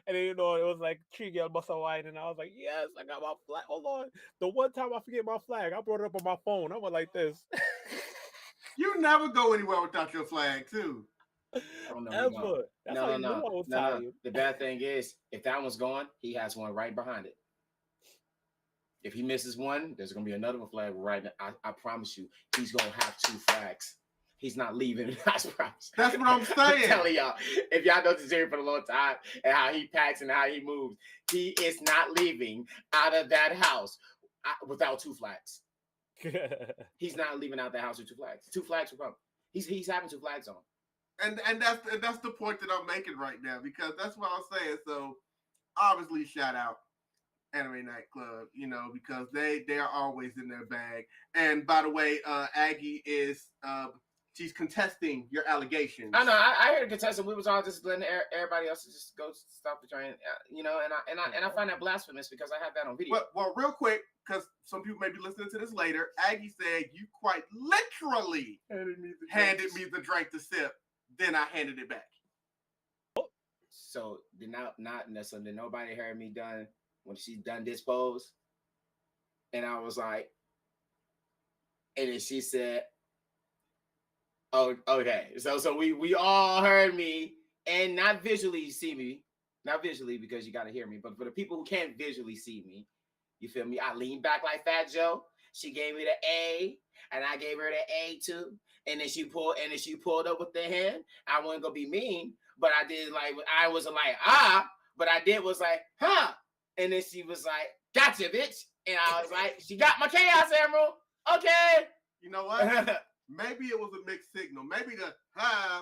And then, you know, it was like Trigger Muscle Wine, and I was like, yes, I got my flag. Hold on. The one time I forget my flag, I brought it up on my phone. I went like this. You never go anywhere without your flag, too. Oh, no, Ever. That's how you know I was tired. The bad thing is, if that one's gone, he has one right behind it. If he misses one, there's going to be another flag right now. I promise you, he's going to have 2 flags. He's not leaving. I promise. That's what I'm saying. I'm telling y'all, if y'all know Jasirii for a long time and how he packs and how he moves, he is not leaving out of that house without 2 flags. He's not leaving out the house with 2 flags. 2 flags will come. He's having 2 flags on. And that's the point that I'm making right now, because that's what I'm saying. So obviously, shout out Anime Nightclub, you know, because they are always in their bag. And by the way, Aggie is she's contesting your allegations. I know. I heard contestant. We was all just letting everybody else just go stop the train, you know. And I find that blasphemous because I have that on video. Well, real quick, because some people may be listening to this later. Aggie said you quite literally handed me the drink to sip. Then I handed it back. So did nobody heard me done when she done this pose, and I was like, and then she said, "Oh, okay." So we all heard me, and not visually see me, not visually because you got to hear me, but for the people who can't visually see me, you feel me? I leaned back like Fat Joe. She gave me the A, and I gave her the A too. And then she pulled up with the hand. I wasn't gonna be mean, but I did like I wasn't like but I did was like and then she was like, "Gotcha, bitch," and I was like, "She got my chaos emerald." Okay. You know what? Maybe it was a mixed signal. Maybe the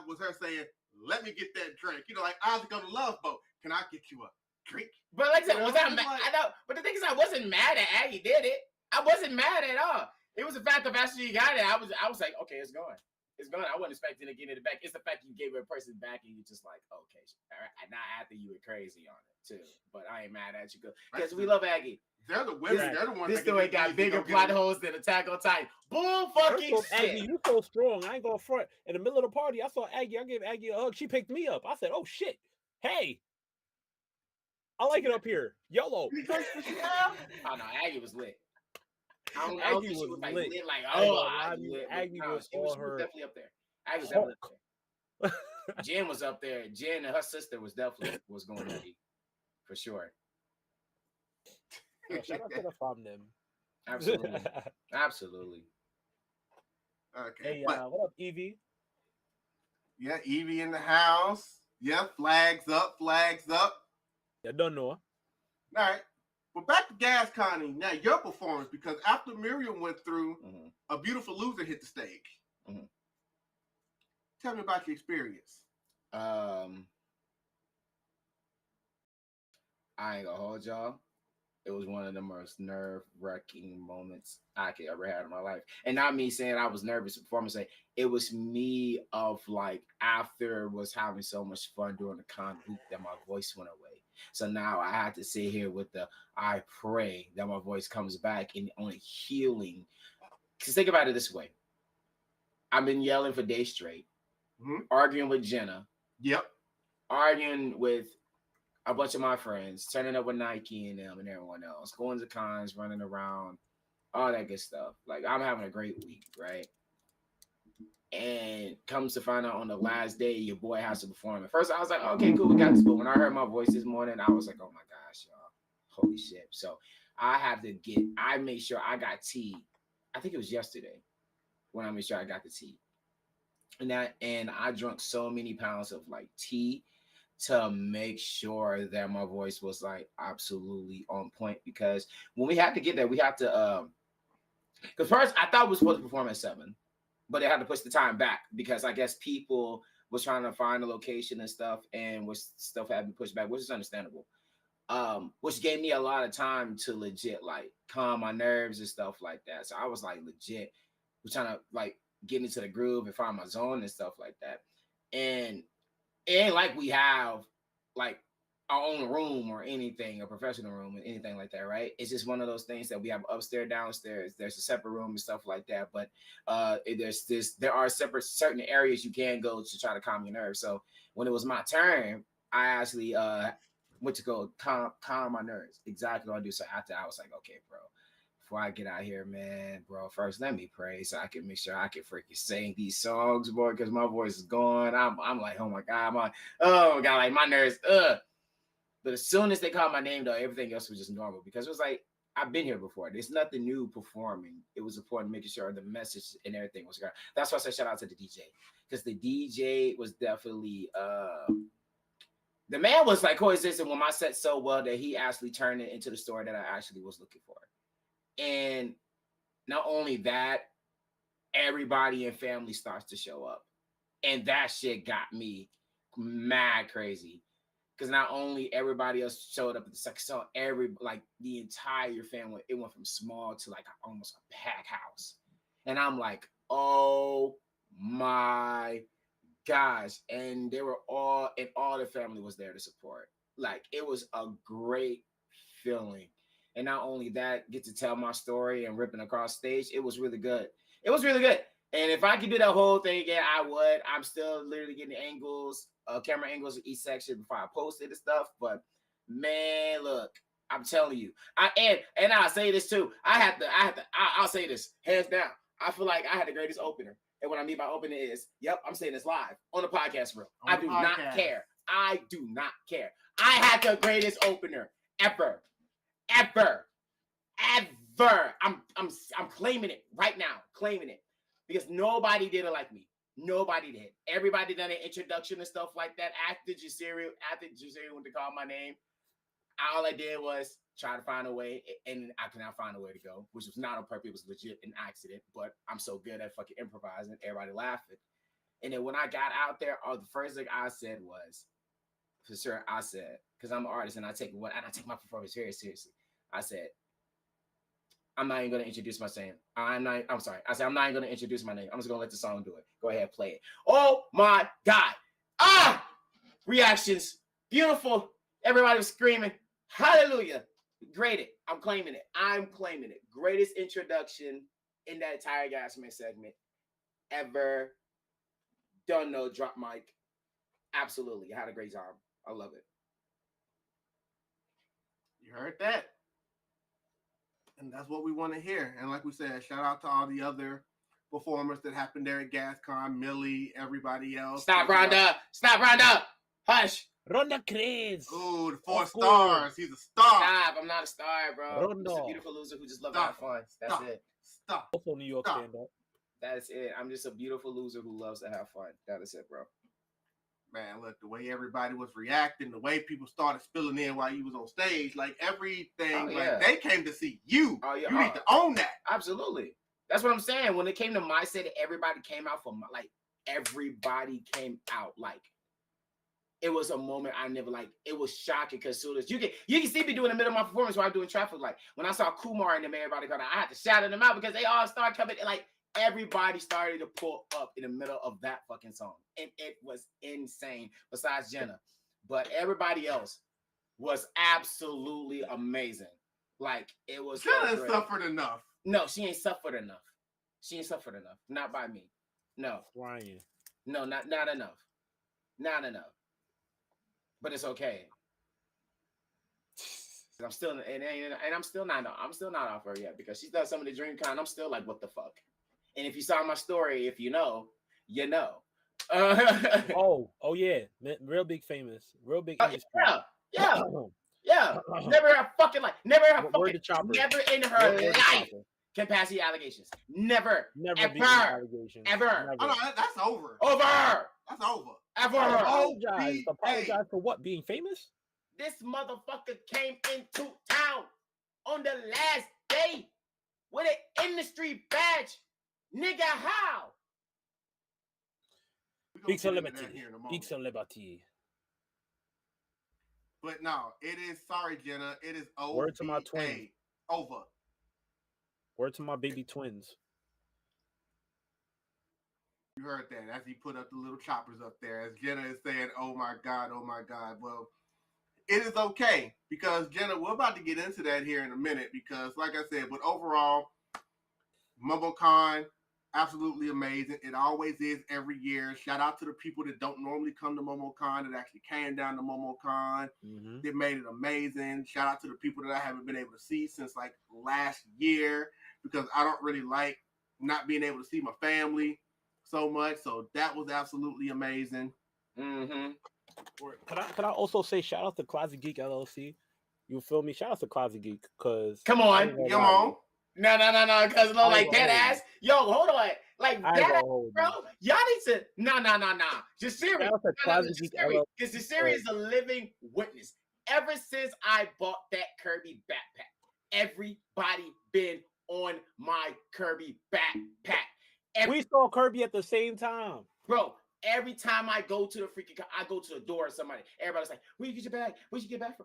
was her saying, "Let me get that drink." You know, like Isaac on the Love Boat. Can I get you a drink? But like I said, was I mad? I know, but the thing is, I wasn't mad at Aggie did it. I wasn't mad at all. It was the fact of after you got it, I was like, okay, it's going. It's going. I wasn't expecting to get it back. It's the fact you gave it a person back and you just like, okay. Not after you were crazy on it too. But I ain't mad at you because we love Aggie. They're the women. They're the ones. This story got bigger plot holes than Attack on Titan. Bull fucking shit. Aggie, you so strong. I ain't gonna front. In the middle of the party, I saw Aggie. I gave Aggie a hug. She picked me up. I said, "Oh shit, hey, I like it up here, YOLO." Oh no, Aggie was lit. I don't Aggie think she was like lit. lit, like Aggie was she was her definitely up there. Aggie was definitely up there. Jen was up there. Jen and her sister was definitely going to be for sure. Shout out to the fam them. Absolutely, absolutely. Okay. Hey, what up, Evie? Yeah, Evie in the house. Yeah, flags up, flags up. Yeah, don't know. All right. But back to Gas Connie. Now, your performance, because after Miriam went through, A Beautiful Loser hit the stage. Tell me about your experience. I ain't gonna hold y'all. It was one of the most nerve-wracking moments I could ever have in my life. And not me saying I was nervous before, I'm saying it was me of like after was having so much fun during the con week that my voice went away. So now I had to sit here with I pray that my voice comes back and only healing. Because think about it this way. I've been yelling for days straight, arguing with Jenna. Yep. Arguing with a bunch of my friends, turning up with Nike and them and everyone else, going to cons, running around, all that good stuff. Like, I'm having a great week, right? And comes to find out on the last day, your boy has to perform. At first, I was like, okay, cool, we got this. But when I heard my voice this morning, I was like, oh my gosh, y'all, holy shit. So I made sure I got tea. I think it was yesterday when I made sure I got the tea. And I drank so many pounds of like tea to make sure that my voice was like absolutely on point, because when we had to get there, we had to because first I thought we were supposed to perform at 7, but they had to push the time back because I guess people was trying to find a location and stuff, and stuff had to be pushed back, which is understandable. Which gave me a lot of time to legit like calm my nerves and stuff like that. So I was like legit, we're trying to like get into the groove and find my zone and stuff like that. And it ain't like we have like our own room or anything, a professional room or anything like that, right? It's just one of those things that we have upstairs, downstairs. There's a separate room and stuff like that. But there are certain areas you can go to try to calm your nerves. So when it was my turn, I actually went to go calm my nerves. Exactly what I do. So after I was like, okay, bro, before I get out here, man, bro, first let me pray so I can make sure I can freaking sing these songs, boy, because my voice is gone. I'm like, oh my God, like my nerves, But as soon as they called my name, though, everything else was just normal, because it was like, I've been here before. There's nothing new performing. It was important making sure the message and everything was good. That's why I said shout out to the DJ, because the DJ was definitely, the man was like coexisting with my set so well that he actually turned it into the story that I actually was looking for. And not only that, everybody in family starts to show up. And that shit got me mad crazy. Because not only everybody else showed up at the second, so the entire family, it went from small to like almost a packed house. And I'm like, oh my gosh. And they were all the family was there to support. Like, it was a great feeling. And not only that, get to tell my story and ripping across stage. It was really good. It was really good. And if I could do that whole thing again, I would. I'm still literally getting angles, camera angles of each section before I post it and stuff. But man, look, I'm telling you, and I'll say this too. I'll say this hands down. I feel like I had the greatest opener. And what I mean by opening is, yep, I'm saying this live on the podcast reel. I do not care. I do not care. I had the greatest opener ever. I'm claiming it right now. Claiming it. Because nobody did it like me. Nobody did. Everybody done an introduction and stuff like that. After Jasirii went to call my name, all I did was try to find a way, and I could not find a way to go, which was not on purpose. It was legit an accident, but I'm so good at fucking improvising, everybody laughing. And then when I got out there, the first thing I said was, for sure, I said, because I'm an artist and I take my performance very seriously. I said, I'm not even going to introduce my name. I said, I'm not even going to introduce my name. I'm just going to let the song do it. Go ahead, play it. Oh my God. Reactions. Beautiful. Everybody was screaming. Hallelujah. Graded. I'm claiming it. Greatest introduction in that entire Gasman segment ever. Don't know. Drop mic. Absolutely. I had a great time. I love it. You heard that? And that's what we want to hear. And like we said, shout out to all the other performers that happened there at GasCon, Millie, everybody else. Stop, Rhonda. Hush. Rhonda Craze. Ooh, the 4 stars. He's a star. Stop. I'm not a star, bro. Rondo. I'm just a beautiful loser who just loves to have fun. That's it. Stop. Also New York stand-up. That's it. I'm just a beautiful loser who loves to have fun. That is it, bro. Man, look, the way everybody was reacting, the way people started spilling in while you was on stage, like everything, like they came to see you. Oh, yeah. You need to own that. Absolutely. That's what I'm saying. When it came to my set, everybody came out for everybody came out. Like, it was a moment I never, it was shocking because soon as you can see me doing the middle of my performance while I'm doing traffic. Like, when I saw Kumar and them, everybody got out, I had to shout them out because they all started coming, everybody started to pull up in the middle of that fucking song. And it was insane, besides Jenna. But everybody else was absolutely amazing. It was Jenna suffered enough. No, she ain't suffered enough. Not by me. No. Ryan. No, not enough. Not enough. But it's okay. I'm still not off her yet because she's done some of the DreamCon. I'm still like, what the fuck? And if you saw my story, if you know, you know. Oh yeah, real big famous, real big industry. Yeah. Never in her fucking life. Never in her life can pass the allegations. Never. Ever. Oh, no, that's over. That's over. Ever. Apologize for what? Being famous? This motherfucker came into town on the last day with an industry badge. Nigga, how? Big celebrity. But no, it is, sorry, Jenna. It is over. Word to my twins. Over. Word to my baby twins. You heard that as he put up the little choppers up there. As Jenna is saying, oh my God. Well, it is okay because, Jenna, we're about to get into that here in a minute because, like I said, but overall, Momocon, absolutely amazing. It always is every year. Shout out to the people that don't normally come to Momocon that actually came down to Momocon. Mm-hmm. They made it amazing. Shout out to the people that I haven't been able to see since last year because I don't really like not being able to see my family so much. So that was absolutely amazing. Mm-hmm. Can I also say shout out to Closet Geek LLC? You feel me? Shout out to Closet Geek because come on. No, because that ass. Yo, hold on. That ass, bro. Y'all need to. No. Jasirii. Because Jasirii is a living witness. Ever since I bought that Kirby backpack, everybody been on my Kirby backpack. We saw Kirby at the same time. Bro, every time I go to the door of somebody, everybody's like, where you get your bag? Where'd you get back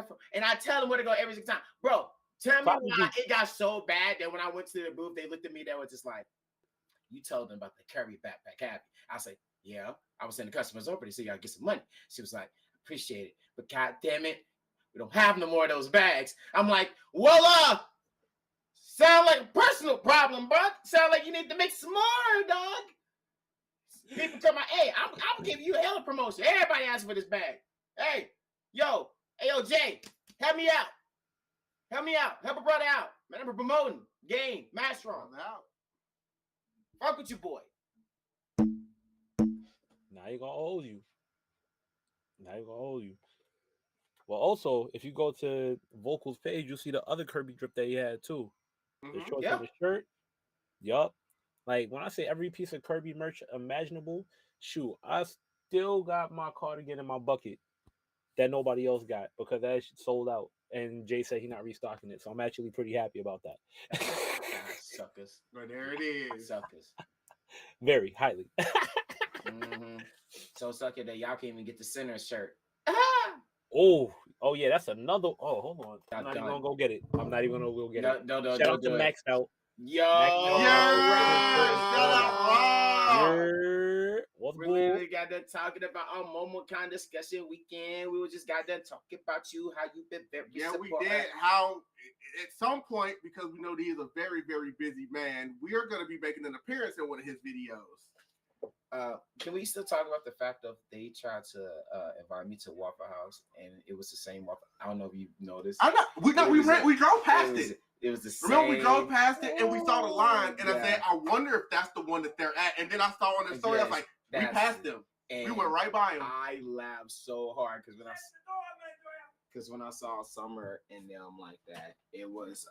from? And I tell them where to go every single time. Bro, tell me why it got so bad that when I went to the booth, they looked at me, they were just like, you told them about the Kirby backpack happy. I was like, yeah, I was sending customers over to see y'all get some money. She was like, appreciate it, but god damn it, we don't have no more of those bags. I'm like, well, sound like a personal problem, bro. Sound like you need to make some more, dog. People come out, hey, I'm giving you a hell of promotion. Everybody asks for this bag. Hey, yo, Jay, help me out. Help me out. Help a brother out. Man, I'm promoting. Game. Master on. Out. Fuck with you, boy. Now you're gonna hold you. Well, also, if you go to VoQualz page, you'll see the other Kirby drip that he had too. The shorts and the shirt. Yup. Like when I say every piece of Kirby merch imaginable, shoot, I still got my cardigan in my bucket that nobody else got because that shit sold out. And Jay said he's not restocking it, so I'm actually pretty happy about that. Suckers. But there it is. Suckers. Very highly. So sucker that y'all can't even get the center shirt. Oh yeah, that's another. Oh, hold on. I'm not even gonna go get it. I'm not even gonna go get it. No, Shout out to Max out. Yo, Shout out Rob. What's we good? literally got done talking about our Momocon discussion weekend. We just got done talking about you, how you been very we did. How at some point, because we know he is a very, very busy man, we are going to be making an appearance in one of his videos. Can we still talk about the fact of they tried to invite me to Waffle House and it was the same Waffle? I don't know if you noticed. We drove past it. It was the same. Remember, we drove past it and we saw the line, and I said, I wonder if that's the one that they're at. And then I saw on the story, I was like, we passed them. We went right by him. I laughed so hard because when I saw Summer and them like that, it was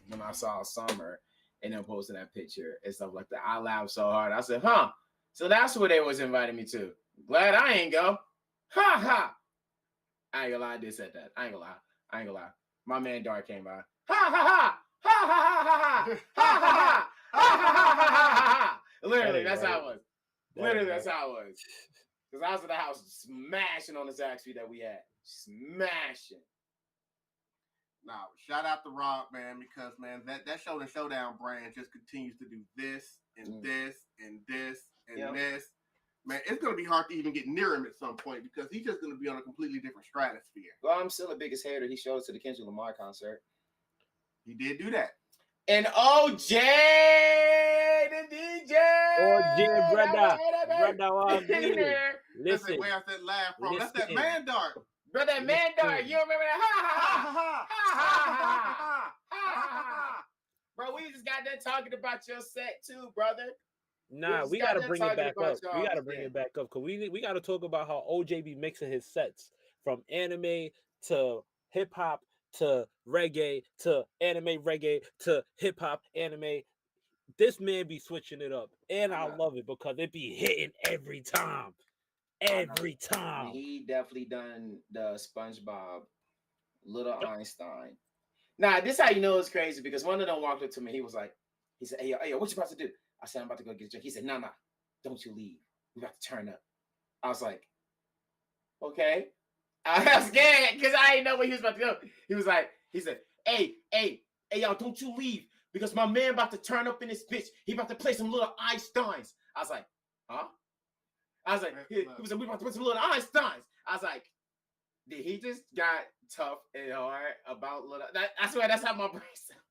when I saw Summer and them posting that picture and stuff like that. I laughed so hard. I said, huh? So that's where they was inviting me to. Glad I ain't go. Ha ha. I ain't gonna lie, I did say that. I ain't gonna lie. My man Dark came by. Ha ha ha! Ha ha ha ha ha! Ha ha ha! Ha ha ha ha! Literally, that's how it was. Literally, that's how it was. Because I was in the house smashing on the Zaxby feed that we had. Smashing. Nah, shout out to Rob, man, because man, that Show and Showdown brand just continues to do this and this and this and this. Man, it's gonna be hard to even get near him at some point because he's just gonna be on a completely different stratosphere. Well, I'm still the biggest hater. He showed us to the Kendrick Lamar concert. He did do that. And OJ, the DJ. OJ, brother. Listen, where I said laugh from. That's that man dart. Brother, that man dart. You remember that? Ha ha ha. Ha ha ha. Bro, we just got done talking about your set too, brother. Nah, we gotta bring it back up. We gotta bring it back up because we gotta talk about how OJ be mixing his sets from anime to hip hop to reggae to anime reggae to hip hop anime. This man be switching it up, and I love it because it be hitting every time. Every time. He definitely done the SpongeBob, Little Einstein. Nah, this how you know it's crazy because one of them walked up to me. He said, "Hey, yo, what you about to do?" I said, "I'm about to go get a drink." He said, "Nah, don't you leave. We got to turn up." I was like, "Okay." I was scared because I didn't know where he was about to go. He said, "Hey, y'all, don't you leave because my man about to turn up in this bitch. He about to play some Little Einsteins." I was like, "Huh?" I was like, he was like, "We about to play some Little Einsteins." I was like, did he just got tough and hard about Little? I swear that's how my brain sounds.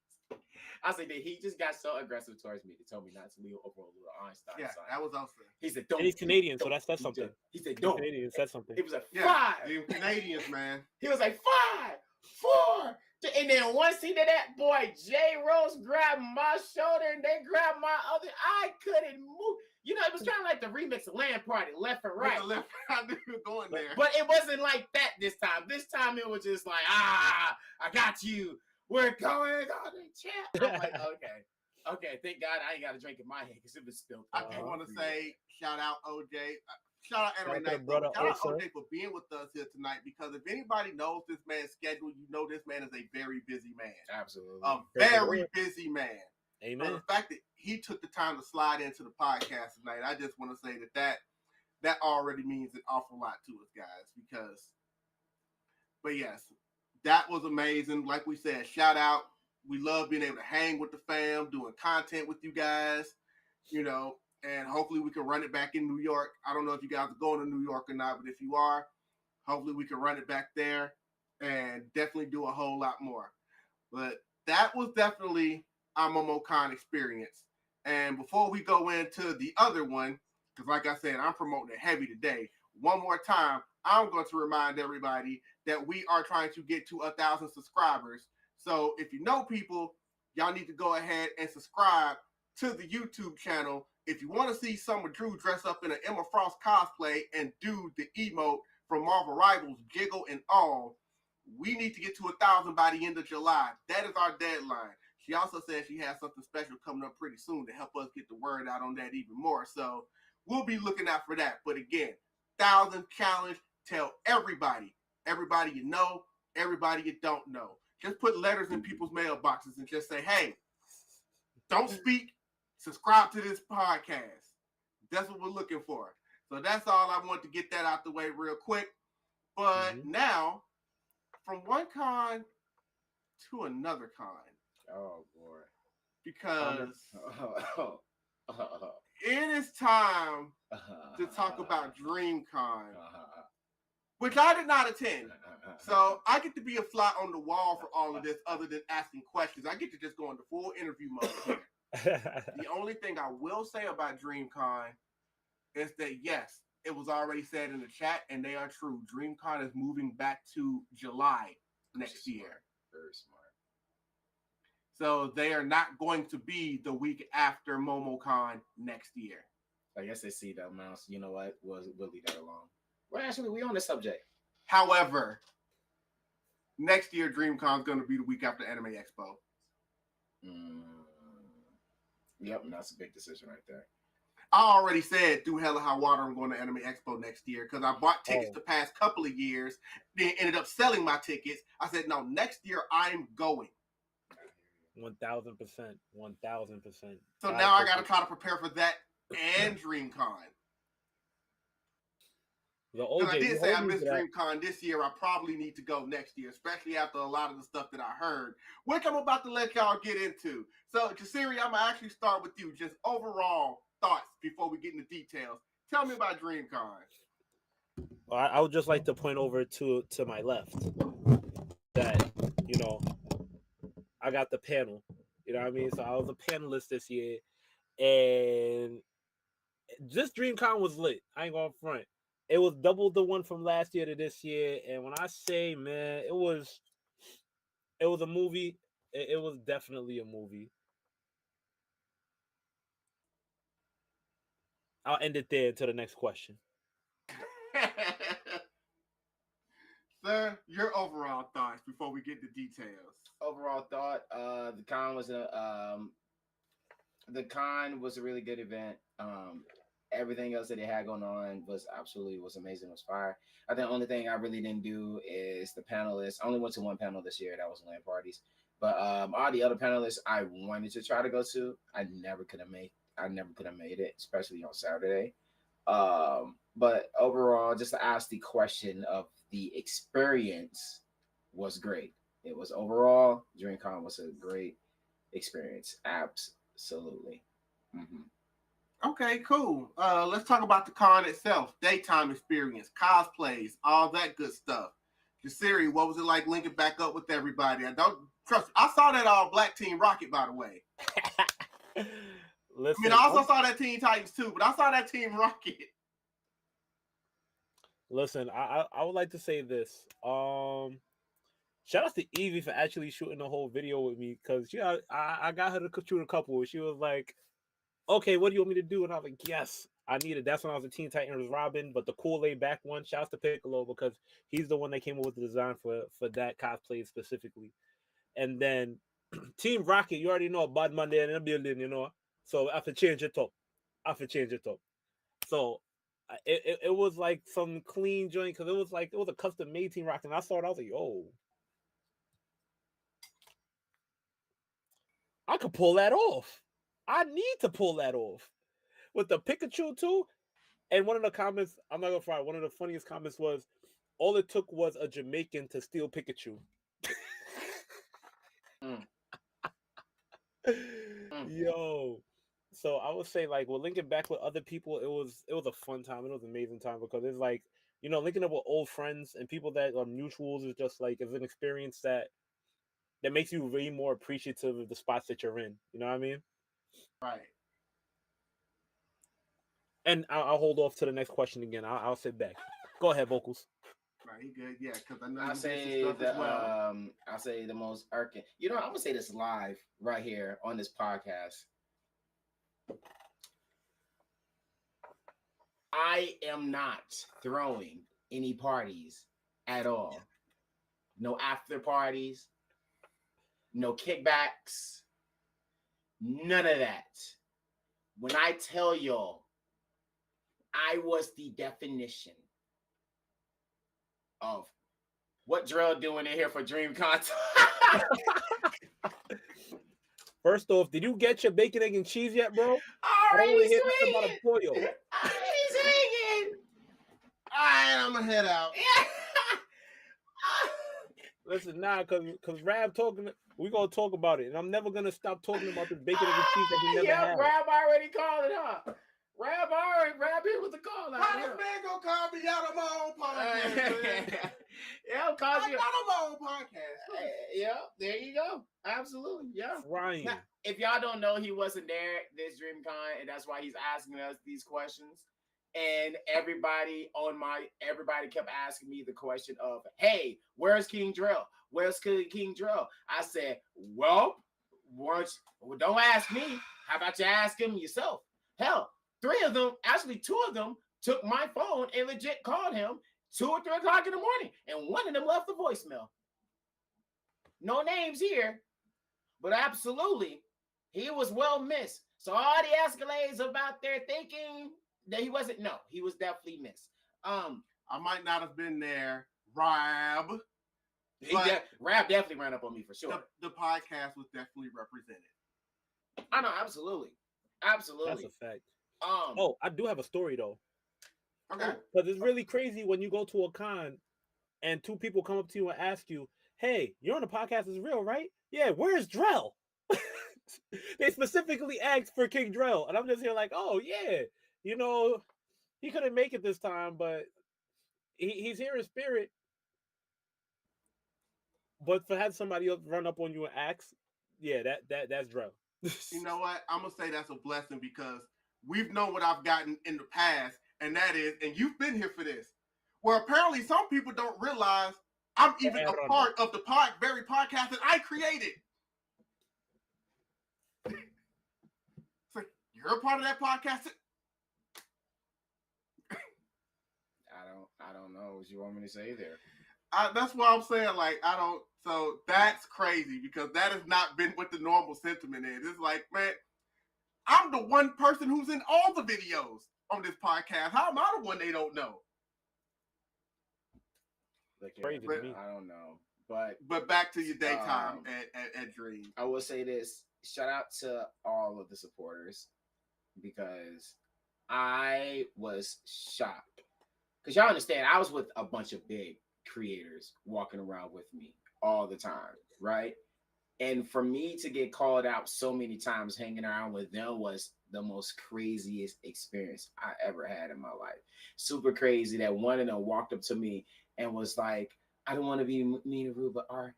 I was like, he just got so aggressive towards me. He told me not to leave over a Little Einstein. Yeah, that was awesome. He said, "Don't." And he's Canadian, so that says something. He said, "Don't." Canadian said something. It was like 5. Yeah, Canadians, man. He was like 5, 4. And then once he did that, boy, J Rose grabbed my shoulder and they grabbed my other. I couldn't move. You know, it was kind of like the remix of Land Party, left and right. I knew you were going there. But it wasn't like that this time. This time it was just like, I got you. We're going on the champ. I'm like, okay. Thank God I ain't got a drink in my hand because it was spilled. I just want to say, shout out OJ. Shout out Anime Night. Brother, shout out OJ for being with us here tonight because if anybody knows this man's schedule, you know this man is a very busy man. Absolutely. A very busy man. Amen. The fact that he took the time to slide into the podcast tonight, I just want to say that already means an awful lot to us, guys, but yes, that was amazing. Like we said, shout out We love being able to hang with the fam, doing content with you guys, you know, and hopefully we can run it back in New York. I don't know if you guys are going to New York or not, but if you are, hopefully we can run it back there and definitely do a whole lot more. But that was definitely our Momocon experience. And before we go into the other one, because like I said, I'm promoting it heavy today. One more time, I'm going to remind everybody that we are trying to get to 1,000 subscribers. So if you know people, y'all need to go ahead and subscribe to the YouTube channel. If you want to see Summer Drew dress up in an Emma Frost cosplay and do the emote from Marvel Rivals, Jiggle and all, we need to get to 1,000 by the end of July. That is our deadline. She also said she has something special coming up pretty soon to help us get the word out on that even more. So we'll be looking out for that. But again, 1,000 challenge. Tell everybody you know, everybody you don't know. Just put letters in people's mailboxes and just say, hey, don't speak, subscribe to this podcast. That's what we're looking for. So that's all. I want to get that out the way real quick. But now, from one con to another con. Oh, boy. Because it is time to talk about DreamCon, which I did not attend. So I get to be a fly on the wall for all of this other than asking questions. I get to just go into full interview mode here. The only thing I will say about DreamCon is that, yes, it was already said in the chat, and they are true. DreamCon is moving back to July next year. Very smart. So they are not going to be the week after Momocon next year. I guess they see the amounts. You know what? We'll leave that alone. Well, actually, we on the subject. However, next year DreamCon is going to be the week after Anime Expo. Yep, and that's a big decision right there. I already said through hell or high water I'm going to Anime Expo next year because I bought tickets the past couple of years, then ended up selling my tickets. I said, no, next year I'm going. 1,000%. 1,000%. So now I got to try to prepare for that and DreamCon. Because I did say I missed DreamCon this year. I probably need to go next year, especially after a lot of the stuff that I heard, which I'm about to let y'all get into. So, Jasirii, I'm going to actually start with you. Just overall thoughts before we get into details. Tell me about DreamCon. I would just like to point over to my left that, you know, I got the panel. You know what I mean? So I was a panelist this year, and just DreamCon was lit. I ain't going front. It was double the one from last year to this year, and when I say, man, it was a movie. It was definitely a movie. I'll end it there until the next question. Sir, your overall thoughts before we get to details. Overall thought, the con was a really good event. Everything else that they had going on was amazing. It was fire. I think the only thing I really didn't do is the panelists. I only went to one panel this year. That was LAN parties. But all the other panelists I wanted to try to go to, I never could have made it, especially on Saturday. But overall, just to ask the question of the experience was great. It was overall, DreamCon was a great experience. Absolutely. Okay, cool. Let's talk about the con itself. Daytime experience, cosplays, all that good stuff. Jasirii, what was it like linking back up with everybody? I don't trust. I saw that all Black Team Rocket, by the way. Listen, I mean, I also saw that Teen Titans too, but I saw that Team Rocket. Listen, I would like to say this. Shout out to Evie for actually shooting the whole video with me, because I got her to shoot a couple. She was like, okay, what do you want me to do? And I was like, yes, I need it. That's when I was a Teen Titans Robin, but the cool laid back one. Shout out to Piccolo, because he's the one that came up with the design for that cosplay specifically. And then Team Rocket, you already know about Monday in the building, you know. So I have to change it up. So it was like some clean joint, because it was a custom made Team Rocket. And I saw it, I was like, yo, I could pull that off. I need to pull that off with the Pikachu too. And one of the comments, I'm not gonna fry, one of the funniest comments was, all it took was a Jamaican to steal Pikachu. Yo. So I would say, like, well, linking back with other people, it was a fun time. It was an amazing time because it's like, linking up with old friends and people that are mutuals is just like it's an experience that makes you way more appreciative of the spots that you're in. You know what I mean? Right. And I'll hold off to the next question again. I'll sit back. Go ahead, VoQualz. Right, he good. Yeah, because I know I'll you say did some stuff as well. I'll say the most irking. I'm gonna say this live right here on this podcast. I am not throwing any parties at all. No after parties, no kickbacks, none of that. When I tell y'all, I was the definition of what Drell doing in here for DreamCon. First off, did you get your bacon, egg, and cheese yet, bro? I don't want to hear nothing about a pollo. Already singing. All right, I'm gonna head out. Listen, because Rab talking, we're gonna talk about it, and I'm never gonna stop talking about this bacon, egg, and cheese that he never had. Rab already called it up. Rab hit with the call out. How this man gonna call me out on my own podcast? Yeah, cause I'm not on my own podcast. Yeah, there you go. Absolutely, yeah. Ryan. Now, if y'all don't know, he wasn't there this DreamCon, and that's why he's asking us these questions. And everybody kept asking me the question of, "Hey, where's King Drell? Where's King Drell?" I said, "Well, don't ask me. How about you ask him yourself?" Hell, 3 of them, actually 2 of them, took my phone and legit called him 2 or 3 o'clock in the morning, and 1 of them left a voicemail. No names here, but absolutely, he was well missed. So all the escalades about their thinking that he wasn't, no, he was definitely missed. I might not have been there, Rab. Rab definitely ran up on me for sure. The podcast was definitely represented. I know, absolutely. Absolutely. That's a fact. Oh, I do have a story though. Okay. Because it's really crazy when you go to a con and 2 people come up to you and ask you, "Hey, you're on the podcast is real, right? Yeah, where's Drell?" They specifically asked for King Drell, and I'm just here like, "Oh yeah, he couldn't make it this time, but he's here in spirit." But for had somebody else run up on you and ask, yeah, that's Drell. You know what? I'm gonna say that's a blessing because we've known what I've gotten in the past, and that is, and you've been here for this, where apparently some people don't realize I'm even a part of the very podcast that I created. It's like, you're a part of that podcast. I don't know what you want me to say there. That's what I'm saying. Like, I don't. So that's crazy because that has not been what the normal sentiment is. It's like, man, I'm the one person who's in all the videos on this podcast. How am I the one they don't know? Crazy to me. I don't know. But back to your daytime at Dream. I will say this. Shout out to all of the supporters because I was shocked. Because y'all understand, I was with a bunch of big creators walking around with me all the time, right? And for me to get called out so many times hanging around with them was the most craziest experience I ever had in my life. Super crazy that one of them walked up to me and was like, "I don't want to be mean or rude, but are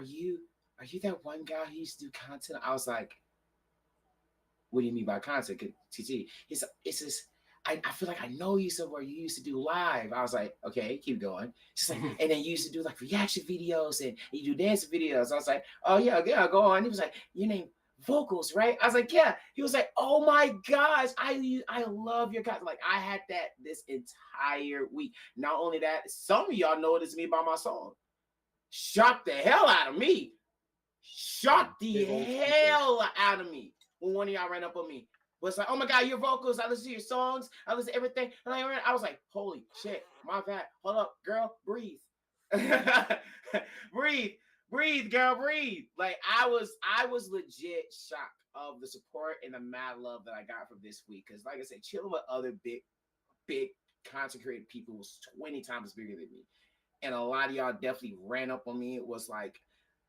you that one guy who used to do content?" I was like, "What do you mean by content, TT?" It's just, I feel like I know you somewhere. You used to do live. I was like, "Okay, keep going." She's like, "And then you used to do like reaction videos and you do dance videos." I was like, "Oh yeah, go on." He was like, "Your name VoQualz, right?" I was like, "Yeah." He was like, "Oh my gosh, I love your guys." Like I had that this entire week. Not only that, some of y'all noticed me by my song. Shocked the hell out of me. Shocked the hell out of me when one of y'all ran up on me. Was like, "Oh my God, your VoQualz. I listen to your songs. I listen to everything." And I was like, "Holy shit, my bad. Hold up, girl, breathe." breathe, girl, breathe. Like I was legit shocked of the support and the mad love that I got from this week. Because like I said, chilling with other big concentrated people was 20 times bigger than me. And a lot of y'all definitely ran up on me. It was like,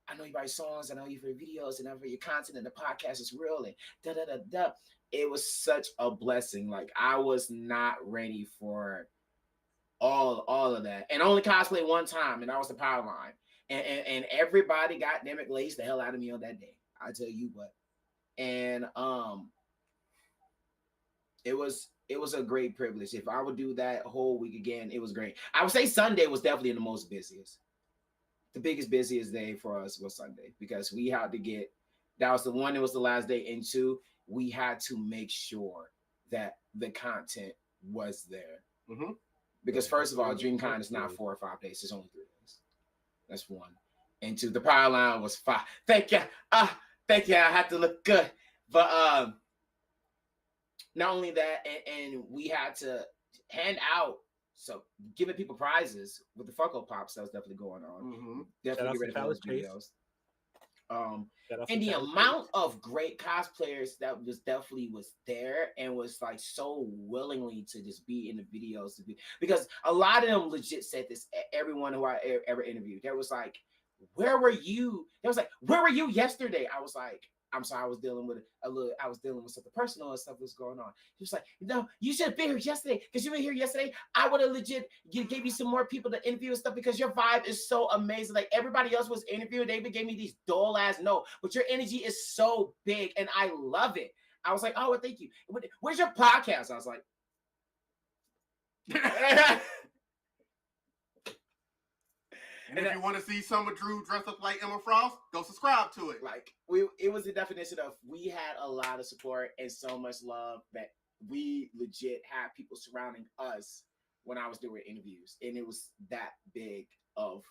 I know you write songs, I know you for videos, and I know for your content, and the podcast is real, and da da da da. It was such a blessing. Like I was not ready for all of that, and I only cosplayed one time, and that was the Power Line, and everybody got damn it laced the hell out of me on that day. I tell you what, and it was a great privilege. If I would do that whole week again, it was great. I would say Sunday was definitely the most busiest. The busiest day for us was Sunday because we had to get, that was the one, it was the last day, and two, we had to make sure that the content was there. Mm-hmm. Because first of all, DreamCon is not 4 or 5 days, it's only 3 days. That's one. And two, the Power Line was 5. Thank you. Thank you. I have to look good. But not only that, and we had to hand out, so giving people prizes with the Funko Pops that was definitely going on. Mm-hmm. Definitely get ready for those videos. And the Challenge amount of great cosplayers that was definitely was there and was like so willingly to just be in the videos to be, because a lot of them legit said this. Everyone who I ever interviewed, there was like, where were you? There was like, where were you yesterday? I was like, I'm sorry, I was dealing with something personal and stuff was going on. He was like, no, you should have been here yesterday because you were here yesterday. I would have legit gave you some more people to interview and stuff because your vibe is so amazing. Like everybody else was interviewing, they even gave me these dull ass no, but your energy is so big and I love it. I was like, oh, well, thank you. Where's your podcast? I was like, And if you want to see some of Drew dressed up like Emma Frost, go subscribe to it. Like it was the definition of, we had a lot of support and so much love that we legit had people surrounding us when I was doing interviews, and it was that big of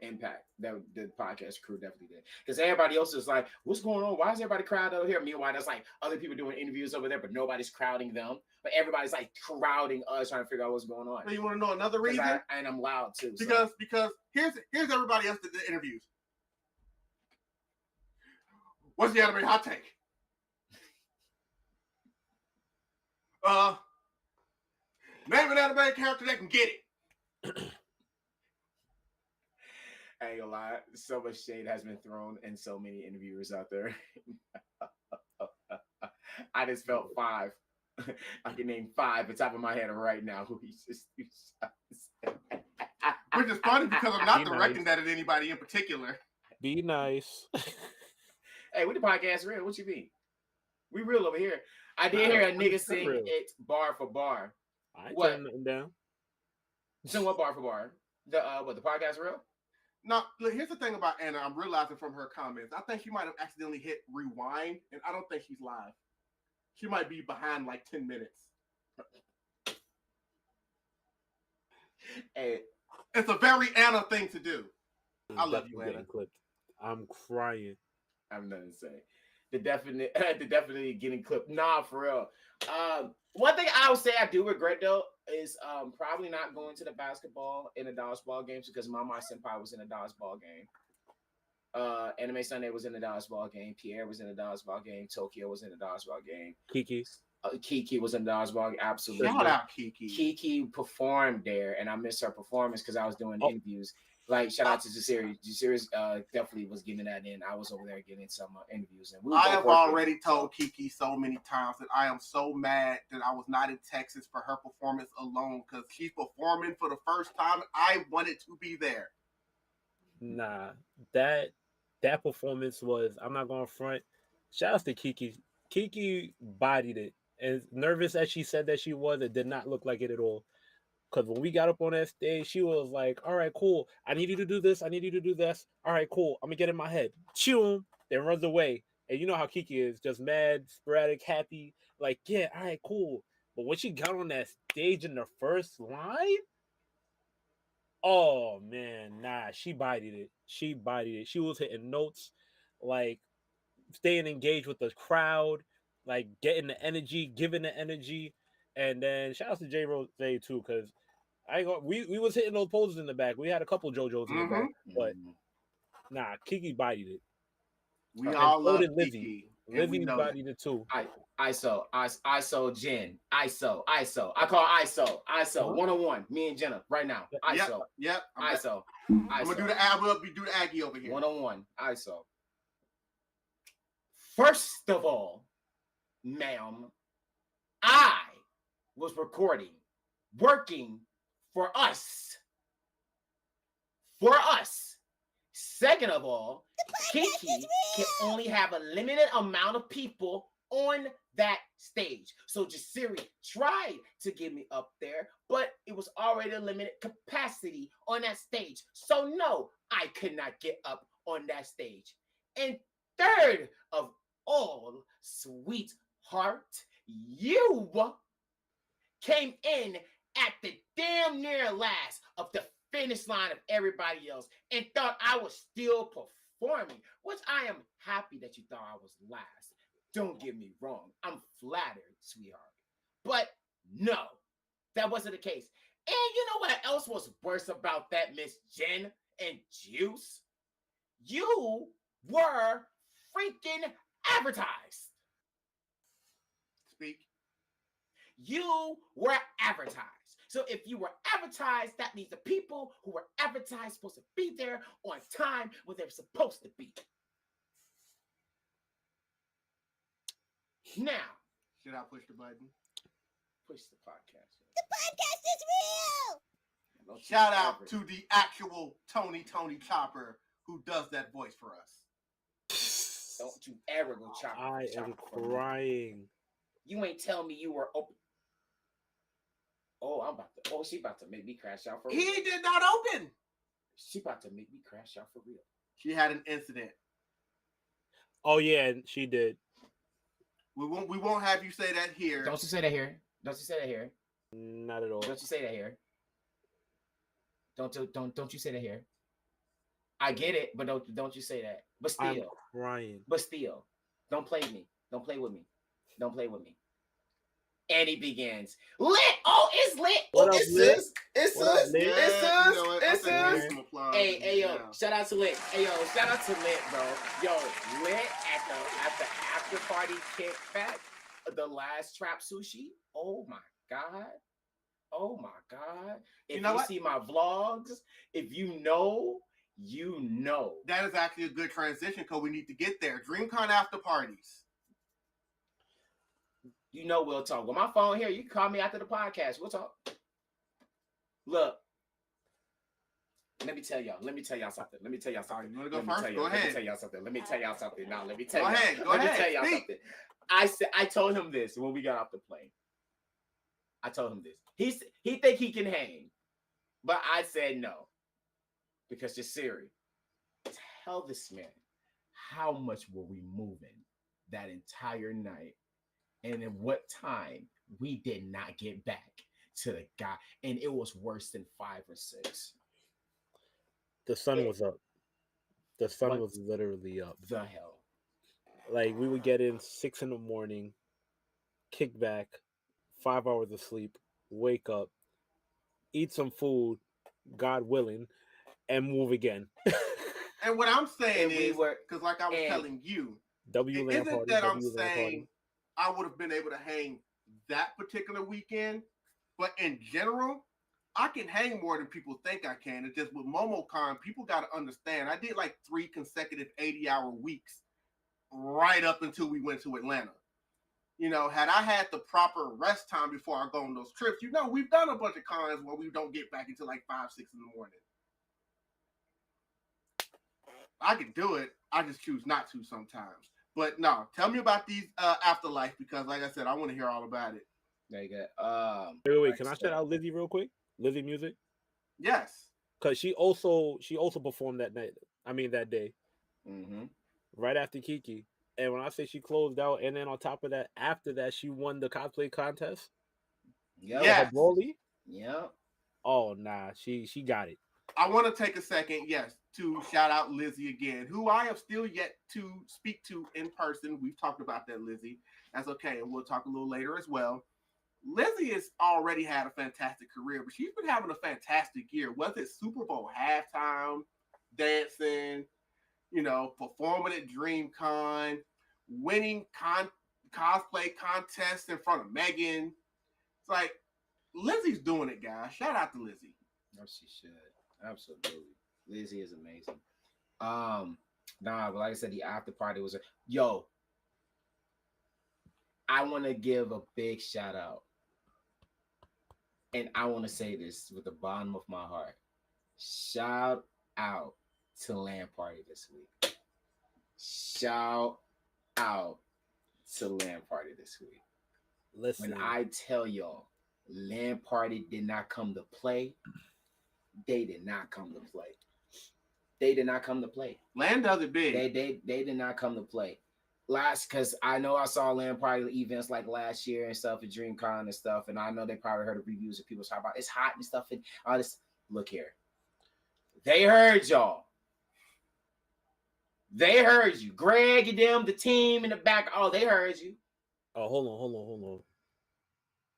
impact that the podcast crew definitely did. Because everybody else is like, what's going on? Why is everybody crowded over here? Meanwhile, there's like other people doing interviews over there, but nobody's crowding them. But everybody's like crowding us, trying to figure out what's going on. You want to know another reason? And I'm loud too. Because here's everybody else that did interviews. What's the anime hot take? Name an anime character that can get it. I ain't gonna lie, so much shade has been thrown and so many interviewers out there. I just felt 5. I can name 5 on top of my head right now. Which is funny because I'm not directing that at anybody in particular. Be nice. Hey, we the podcast real. What you mean? We real over here. I did hear a nigga sing it bar for bar. I ain't turning nothing down. So what bar for bar? The podcast real? No, look, here's the thing about Anna. I'm realizing from her comments, I think she might have accidentally hit rewind, and I don't think she's live. She might be behind like 10 minutes. Hey, it's a very Anna thing to do. I love you, Anna. Clipped. I'm crying. I have nothing to say. The definitely getting clipped. Nah, for real. One thing I would say I do regret though is probably not going to the basketball and the dodgeball games because Mama Senpai was in a dodgeball game. Anime Sunday was in the dodgeball game. Pierre was in the dodgeball game. Tokyo was in the dodgeball game. Kiki was in the dodgeball game. Absolutely. Shout out Kiki. Kiki performed there, and I missed her performance because I was doing interviews. Like, shout out to Jasirii. Jasirii definitely was getting that in. I was over there getting some interviews. And I have already told Kiki so many times that I am so mad that I was not in Texas for her performance alone because she's performing for the first time. I wanted to be there. Nah, that performance was, I'm not going to front. Shout out to Kiki. Kiki bodied it. As nervous as she said that she was, it did not look like it at all. Because when we got up on that stage, she was like, all right, cool. I need you to do this. I need you to do this. All right, cool. I'm going to get in my head. Choom. Then runs away. And you know how Kiki is. Just mad, sporadic, happy. Like, yeah, all right, cool. But when she got on that stage in the first line, oh, man, nah, she bodied it. She was hitting notes, like staying engaged with the crowd, like getting the energy, giving the energy. And then shout out to J Rose too, because we was hitting those poses in the back. We had a couple JoJo's in the back, but nah, Kiki bodied it. We all love Lizzie. Lizzie bodied it too. ISO Jen. ISO. I call ISO. 101. Me and Jenna right now. ISO. Yep. ISO. I'm gonna do the Aggie. We'll do the Aggie over here. 1-on-1. I saw. First of all, ma'am, I was recording, working for us. For us. Second of all, Kiki can only have a limited amount of people on that stage. So Jasirii tried to get me up there, but it was already a limited capacity on that stage. So no, I could not get up on that stage. And third of all, sweetheart, you came in at the damn near last of the finish line of everybody else and thought I was still performing, which I am happy that you thought I was last. Don't get me wrong. I'm flattered, sweetheart. But no, that wasn't the case. And you know what else was worse about that, Miss Jen and Juice? You were freaking advertised. Speak. You were advertised. So if you were advertised, that means the people who were advertised supposed to be there on time when they're supposed to be. Now, should I push the button? Push the podcast. The podcast is real. Shout out to the actual Tony Chopper who does that voice for us. Don't you ever go chop. I am crying. You ain't tell me you were open. Oh, she about to make me crash out for real. He did not open. She about to make me crash out for real. She had an incident. Oh yeah, she did. We won't have you say that here. Don't you say that here. Don't you say that here. Not at all. Don't you say that here. Don't you say that here. I get it, but don't you say that. But still. I'm crying. But still. Don't play me. Don't play with me. Don't play with me. And he begins. Lit! Oh, it's lit! What Oh, up, it's Lit? sis! It's What up, sis! Lit? It's Yeah, sis! you know what? It's I think sis! some applause. Hey, yo, Yeah. shout out to Lit. Hey, yo, shout out to Lit, bro. Yo, Lit at the after party kickback, the last trap sushi. Oh my God. Oh my God. If you see my vlogs, if you know, you know. That is actually a good transition because we need to get there. DreamCon after parties. You know we'll talk. With my phone here, you can call me after the podcast. We'll talk. Look. Let me tell y'all something. Let me tell y'all something. You want to go first? Go ahead. Let me tell y'all something. Let me tell y'all something. Now, let me tell Go y'all. ahead. Go Let me ahead. tell y'all Speak. something. I told him this when we got off the plane. I told him this. He think he can hang. But I said no. Because Jasirii, tell this man how much were we moving that entire night and at what time we did not get back to the guy. And it was worse than 5 or 6. The sun was up. The sun was literally up. The hell. Like we would get in 6 a.m, kick back, 5 hours of sleep, wake up, eat some food, God willing, and move again. And what I'm saying And we is, were- because like I was telling you, W it land isn't party, that W I'm land saying party. I would have been able to hang that particular weekend, but in general, I can hang more than people think I can. It's just with Momocon, people got to understand. I did like 3 consecutive 80-hour weeks right up until we went to Atlanta. You know, had I had the proper rest time before I go on those trips, you know, we've done a bunch of cons where we don't get back until like 5, 6 in the morning. I can do it. I just choose not to sometimes. But no, tell me about these afterlife because, like I said, I want to hear all about it. There you go. Wait. Can I shout out Lizzie real quick? Lizzie Music, Yes, because she also performed that night. I mean that day, right after Kiki. And when I say she closed out, and then on top of that, after that, she won the cosplay contest. Yes. Yeah. Oh nah, she got it. I want to take a second, to shout out Lizzie again, who I have still yet to speak to in person. We've talked about that, Lizzie. That's okay, and we'll talk a little later as well. Lizzie has already had a fantastic career, but she's been having a fantastic year. Whether it's Super Bowl halftime, dancing, you know, performing at DreamCon, winning cosplay contests in front of Megan. It's like, Lizzie's doing it, guys. Shout out to Lizzie. No, she should. Absolutely. Lizzie is amazing. Nah, but like I said, the after party was yo. I want to give a big shout out, and I want to say this with the bottom of my heart. Shout out to Land Party this week. Shout out to Land Party this week. Listen, When I tell y'all, Land Party did not come to play. They did not come to play. They did not come to play. Land does it big. They did not come to play. Because I know I saw Land Party events like last year and stuff at DreamCon and stuff, and I know they probably heard the reviews of people talking about it's hot and stuff and all this. Look here. They heard y'all. They heard you. Greg and them, the team in the back. Oh, they heard you. Oh, hold on.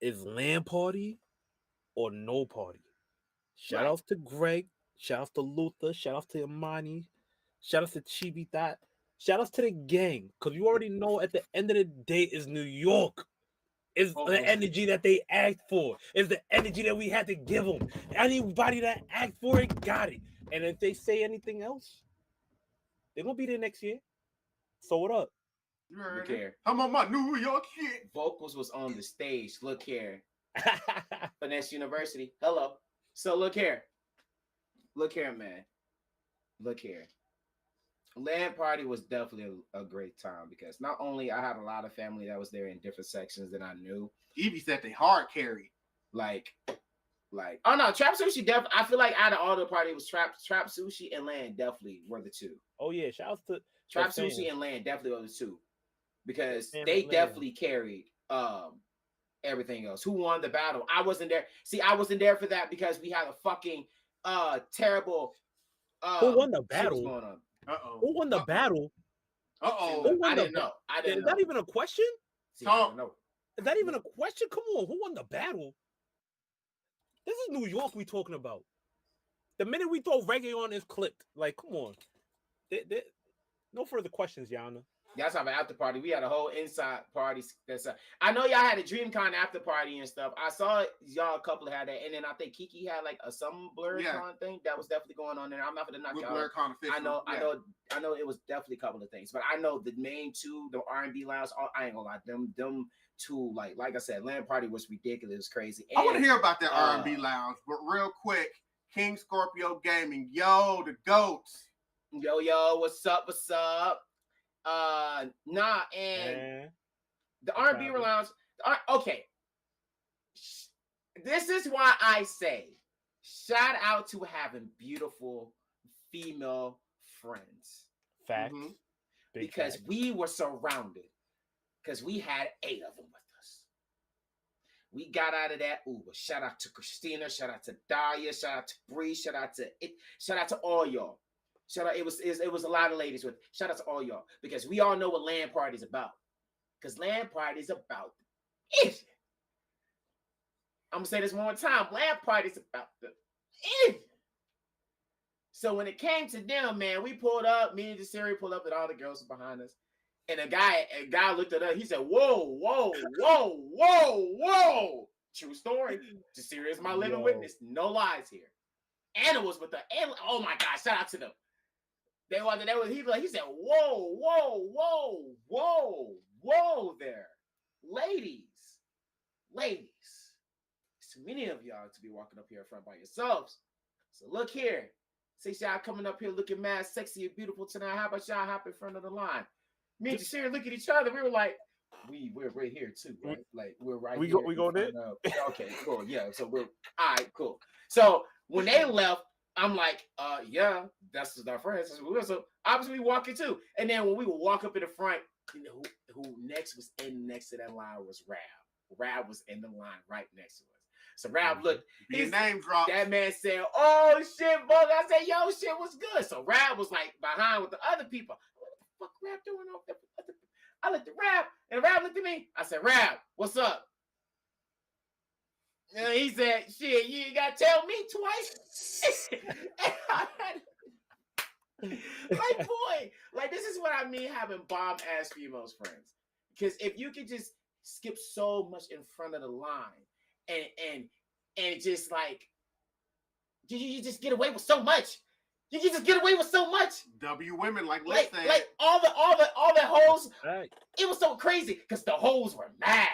Is Land Party or no party? Shout Right. outs to Greg. Shout outs to Luther. Shout outs to Imani. Shout outs to Chibi Thought. Shout outs to the gang. Because you already know at the end of the day is New York. It's the energy that they asked for. It's the energy that we had to give them. Anybody that asked for it got it. And if they say anything else, they're going to be there next year. So what up? You heard Look it. here. I'm on my New York shit. VoQualz was on the stage. Look here. Finesse University. Hello. So look here. Look here, man. Look here. Land Party was definitely a great time because not only I had a lot of family that was there in different sections that I knew. Evie said they hard carry. Like oh no, Trap Sushi definitely. I feel like out of all the party, it was Trap Sushi and Land definitely were the two. Oh, yeah. Shout outs to Trap the fans. Sushi and Land definitely were the two because Damn it, they Land. definitely carried everything else. Who won the battle? I wasn't there. See, I wasn't there for that because we had a fucking terrible Who won the shit was battle? going on. Uh-oh. Who won the battle? Uh-oh. Who won I the didn't know. I Is didn't know. that even a question? See, I don't know. Is that even a question? Come on. Who won the battle? This is New York we talking about. The minute we throw reggae on, it's clipped. Like, come on. No further questions, Yana. That's how an after party. We had a whole inside party. I know y'all had a DreamCon after party and stuff. I saw y'all a couple had that, and then I think Kiki had like some blurred con thing that was definitely going on there. I'm not gonna knock y'all. I know it was definitely a couple of things, but I know the main two, the R&B lounge. I ain't gonna lie, them two, like I said, Land Party was ridiculous, it was crazy. And, I want to hear about that R&B lounge, but real quick, King Scorpio Gaming, yo, the goats. Yo, what's up? And the R&B lounge. Okay, this is why I say shout out to having beautiful female friends. Facts. Mm-hmm. Because facts. we were surrounded. Because we had 8 of them with us. We got out of that Uber. Shout out to Christina. Shout out to Dahlia. Shout out to Bree. Shout out to all y'all. Shout out. It was a lot of ladies with. Shout out to all y'all because we all know what Land Party's about. Because Land Party's about it. I'm gonna say this one more time. Land Party's about the it. So when it came to them, man, we pulled up. Me and Jasirii pulled up, and all the girls were behind us. And a guy looked at us. He said, "Whoa. True story. Jasirii is my living witness. No lies here. Anna was with the. Oh my God! Shout out to them. He said, whoa there. Ladies. So many of y'all to be walking up here in front by yourselves. So look here. See y'all coming up here looking mad sexy and beautiful tonight. How about y'all hop in front of the line? Me and Jasirii look at each other. We were like, we're here too, right? Like we're right here. We going in? Okay, cool. Yeah, so we're all right, cool. So when they left, I'm like, yeah, that's just our friends. So obviously we walking too. And then when we would walk up in the front, you know who next was in next to that line was Rab. Rab was in the line right next to us. So Rab looked, his name dropped. That man said, "Oh shit, bug." I said, "Yo, shit was good." So Rab was like behind with the other people. What the fuck Rab doing over there? I looked at Rab, and Rab looked at me. I said, "Rab, what's up?" And he said, "Shit, you gotta tell me twice." Like, boy, like this is what I mean having bomb ass females friends. Because if you could just skip so much in front of the line and just like you just get away with so much. You can just get away with so much. W women, like Like, let's say. like all the hoes. Right. It was so crazy because the hoes were mad.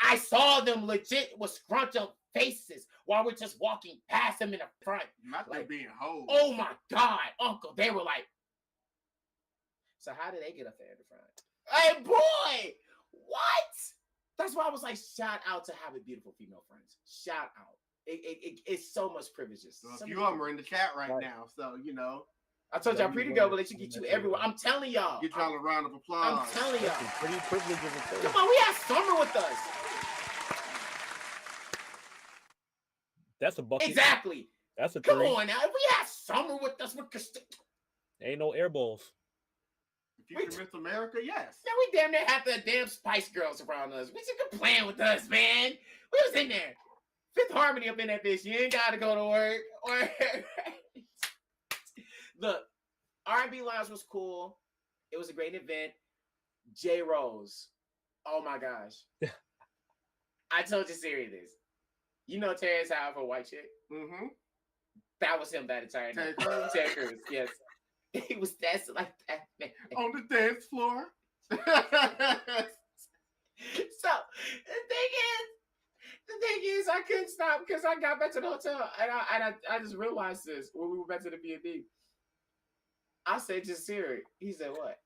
I saw them legit with scrunch up faces while we're just walking past them in the front. Not like, them being hoes. Oh my God, Uncle. They were like, so how did they get up there in the front? Hey, boy, what? That's why I was like, shout out to having beautiful female friends. Shout out. It's so much privileges. So a So few much of them are in the chat right Right. now, so you know. I told y'all, Pretty Girl will let you get you everywhere. I'm telling y'all. Get y'all a round of I'm applause. telling y'all. That's a pretty privileged of a thing. Come on, we have Summer with us. That's a bucket. Exactly. That's a Come three. on now. If we have Summer with us, Ain't no air balls. Future Miss America, yes. now we damn near have the damn Spice Girls around us. We should be playing with us, man. We was in there. Fifth Harmony up in that bitch. You ain't gotta go to work. Or look, R&B Lounge was cool. It was a great event. J Rose. Oh my gosh. I told Jasirii this. You know Terrence Howard for White Chick? Mm-hmm. That was him that entire night. Terry Crews. Terry Crews, yes. He was dancing like that, man. On the dance floor. So the thing is, I couldn't stop because I got back to the hotel and I just realized this when we went back to the B&B. I said, Jasirii. He said, what?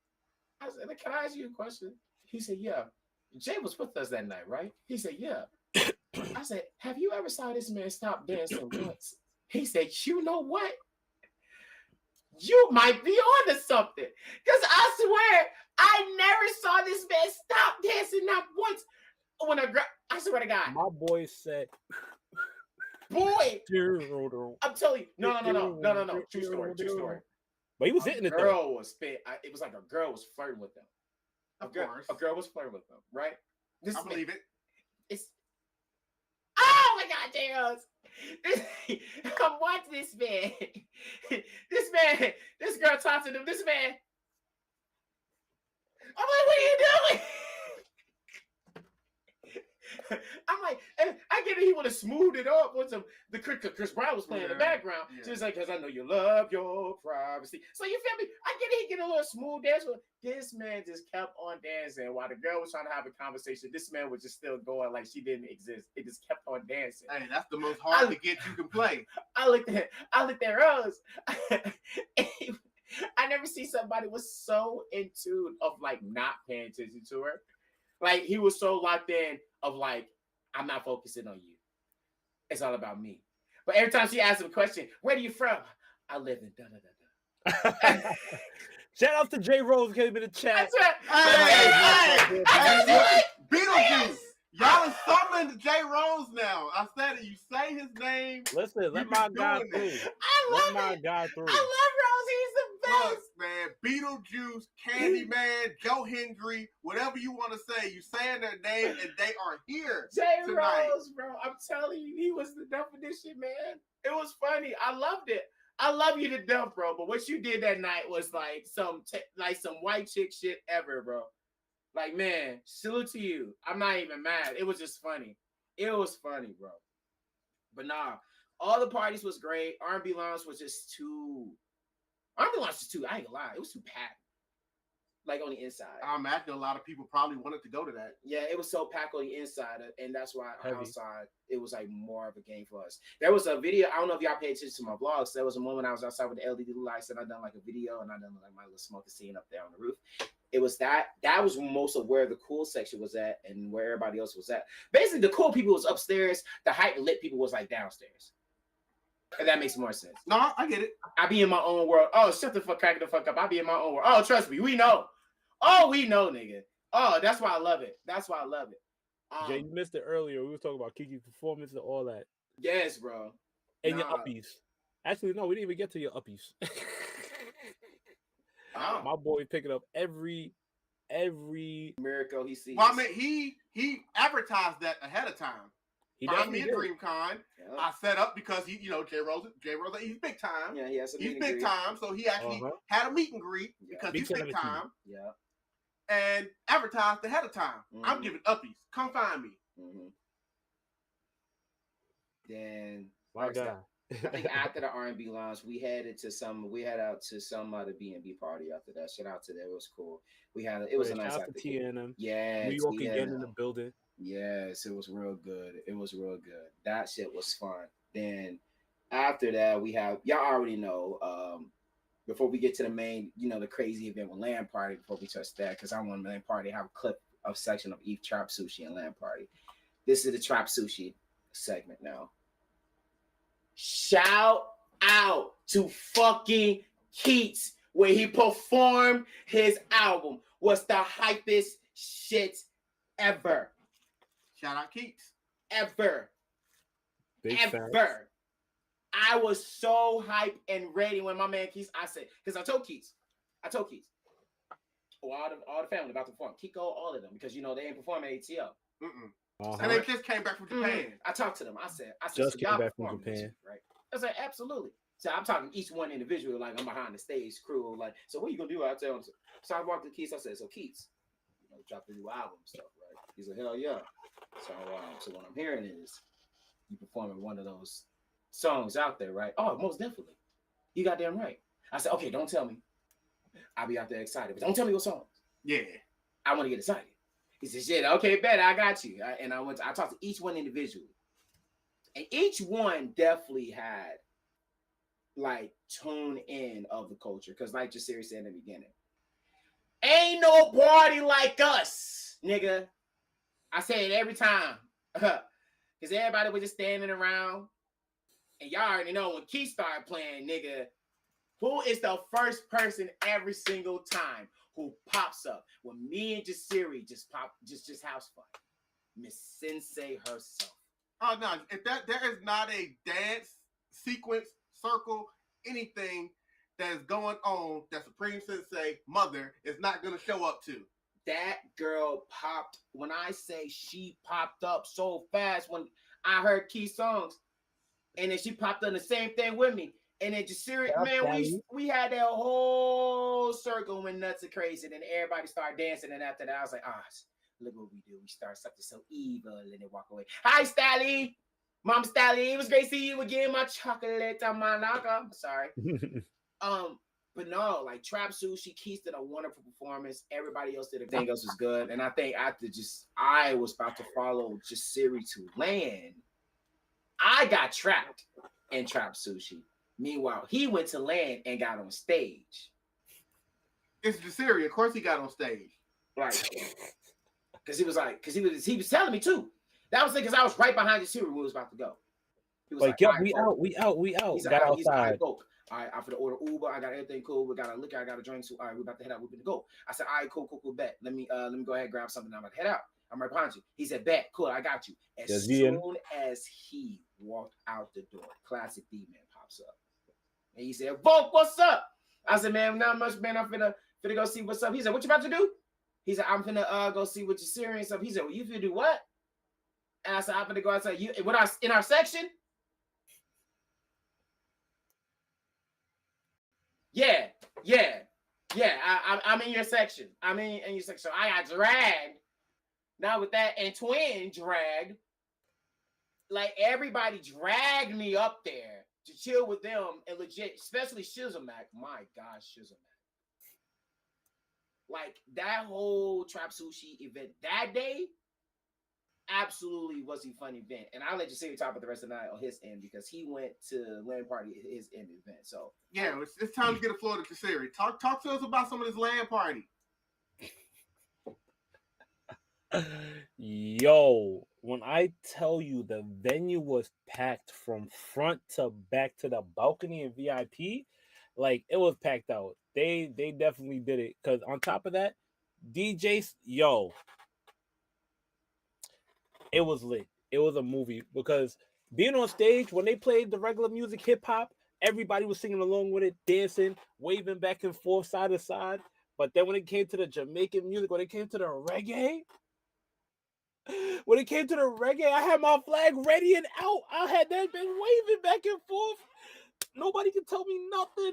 I said, can I ask you a question? He said, yeah. Jay was with us that night, right? He said, yeah. I said, have you ever saw this man stop dancing once? He said, you know what? You might be on to something. Because I swear, I never saw this man stop dancing not once. When a girl, I swear to God. My boy said, Boy, "But I'm telling you. No. True story. he was hitting it though. Girl was spit. It was like a girl was flirting with him. Of course. A girl was flirting with him, right? This I believe it. It's oh my God, J Rose. I'm watching this man. This girl talks to him. This man. I'm like, what are you doing? I'm like, I get it. He would have smoothed it up with some. The Chris Brown was playing in the background. Yeah. Just like, because I know you love your privacy. So you feel me? I get it. He get a little smooth dance. This man just kept on dancing while the girl was trying to have a conversation. This man was just still going like she didn't exist. It just kept on dancing. Hey, that's the most hard to get you can play. I looked at Rose. I never see somebody was so in tune of like not paying attention to her. Like he was so locked in of like, I'm not focusing on you. It's all about me. But every time she asks him a question, where are you from? I live in da-da-da-da. Shout out to J Rose came in the chat. Hey, I Beetlejuice. Y'all are summoning J Rose now. I said it. You say his name. Listen, let You my been guy doing through. it. love Let my it. guy through. I love Rose. He's the Look, best. man, Beetlejuice, Candyman, Joe Hendry, whatever you want to say, you saying their name and they are here J tonight. Rose, bro. I'm telling you, he was the definition, man. It was funny. I loved it. I love you to death, bro. But what you did that night was like some white chick shit ever, bro. Like, man, salute to you. I'm not even mad. It was just funny. It was funny, bro. But nah, all the parties was great. R&B Lounge was just too. R&B Lounge was too. I ain't gonna lie. It was too packed. Like on the inside. I imagine a lot of people probably wanted to go to that. Yeah, it was so packed on the inside, and that's why Heavy. outside it was like more of a game for us. There was a video. I don't know if y'all paid attention to my vlogs. There was a moment I was outside with the LED lights, and I done like a video, and I done like my little smoking scene up there on the roof. It was that was most of where the cool section was at, and where everybody else was at. Basically, the cool people was upstairs. The hype lit people was like downstairs. If that makes more sense. No, I get it. I be in my own world. Oh, shut the fuck, crack the fuck up. I be in my own world. Oh, trust me, we know. Oh, we know, nigga. Oh, that's why I love it. That's why I love it. Jay, you missed it earlier. We were talking about Kiki's performance and all that. Yes, bro. And your uppies. Actually, no, we didn't even get to your uppies. Oh. My boy picking up every miracle he sees. Well, I mean, he advertised that ahead of time. he Find me definitely at did. DreamCon. Yeah. I set up because J Rose, he's big time. Yeah, he has a He's meet and big greet. time, so he actually Uh-huh. had a meet and greet Yeah. because Big he's big 17. time Yeah. and advertised ahead of time. I'm Mhm. giving uppies. Come find me. Mm-hmm. Then My first God. up, I think after the R&B lounge, we head out to some other B&B party after that. Shout out to that. It was cool. It was a nice Shout out to afternoon. TNM. Yeah, New York TNM. again in the building. Yes, it was real good. It was real good. That shit was fun. Then after that, we have, y'all already know, before we get to the main, the crazy event with Land Party, before we touch that, because I want Land Party to have a clip of section of Eve Trap Sushi and Land Party. This is the Trap Sushi segment now. Shout out to fucking Keats, where he performed his album. Was the hypest shit ever. Shout out Keats. Ever. Big Ever. facts. I was so hyped and ready when my man Keats, I said, because I told Keats, all the family about to perform. Kiko, all of them, because they ain't performing at ATL. And they just came back from Japan. I talked to them. I said, Just so came y'all back from performing this Japan. week, right? I said, absolutely. So I'm talking each one individual, like I'm behind the stage crew, like, so what are you gonna do? I tell him. So I walked to Keats. I said, so Keats, drop the new album stuff, right? He's like, hell yeah. So what I'm hearing is you performing one of those songs out there, right? Oh, most definitely. You goddamn right. I said, okay, don't tell me. I'll be out there excited, but don't tell me what songs. Yeah. I want to get excited. He said, shit, okay, bet, I got you. I talked to each one individually. And each one definitely had like tune in of the culture. Because like Jasirii said in the beginning, ain't no party like us, nigga. I say it every time. Because everybody was just standing around. And y'all already know when Keith started playing, nigga, who is the first person every single time who pops up when me and Jasirii just house fun? Miss Sensei herself. Oh no! If there is not a dance sequence, circle, anything that is going on that Supreme Sensei Mother is not going to show up to. That girl popped. When I say she popped up so fast when I heard Key songs, and then she popped on the same thing with me. And then Jasirii, man, we had that whole circle went nuts and crazy. And then everybody started dancing. And after that, I was like, look what we do. We start something so evil and then walk away. Hi, Stally. Mom Stally. It was great seeing you again. My chocolate on my knockoff. Sorry. But no, like Trap Sushi, Keith did a wonderful performance. Everybody else did. Everything else was good. And I think after I was about to follow Jasirii to land, I got trapped in Trap Sushi. Meanwhile, he went to land and got on stage. It's Jasirii. Of course he got on stage. Right. Because he was telling me too. That was because I was right behind Jasirii when we was about to go. He was like, yep, we out. He's got outside. All right, I'm for the order Uber. I got everything cool. We got a liquor. I got a drink. So all right, we're about to head out. We're gonna go. I said, all right, cool, bet. Let me go ahead and grab something. I'm about to head out. I'm right behind you. He said, bet, cool, I got you. As soon as he walked out the door, Classic D-Man pops up. And he said, Volk, what's up? I said, man, not much, man. I'm finna go see what's up. He said, what you about to do? He said, I'm finna go see what Jasirii and stuff. He said, well, you finna do what? And I said, I'm finna go outside. You in our section? Yeah. I'm in your section. I'm in your section. So I got dragged. Now with that, and Twin dragged. Like everybody dragged me up there to chill with them and legit, especially Shizumak. My gosh, Shizumak. Like that whole Trap Sushi event that day absolutely was a fun event. And I'll let Jasirii talk about the rest of the night on his end because he went to Land Party at his end event. So yeah, it's time to get a floor to Jasirii. Talk to us about some of this Land Party. Yo, when I tell you the venue was packed from front to back to the balcony and VIP, like it was packed out. They definitely did it. Cause on top of that, DJs, yo, it was lit. It was a movie because being on stage when they played the regular music, hip hop, everybody was singing along with it, dancing, waving back and forth, side to side. But then when it came to the Jamaican music, when it came to the reggae, I had my flag ready and out. I had that been waving back and forth. Nobody could tell me nothing.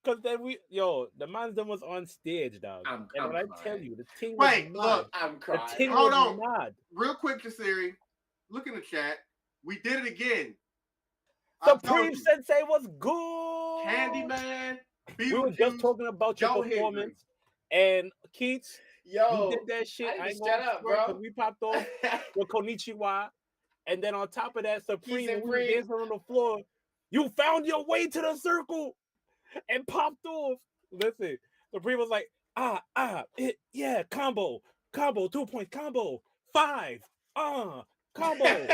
Cause then the man's them was on stage, dog. I'm and when I tell crying. you, the ting Wait, was look. mad. I'm The crying. ting Hold was on. mad. Real quick, Jasirii, look in the chat. We did it again. I told Supreme you. Sensei was good. Candyman, We were just Beetlejuice, talking about your Joe performance, and Keats, you Yo, did that shit. I I need ain't to shut gonna up, front bro. because we popped off with Konichiwa, and then on top of that, Supreme, when we were Supreme. dancing on the floor, you found your way to the circle and popped off. Listen, Supreme was like, yeah, combo, 2 point combo, 5, combo.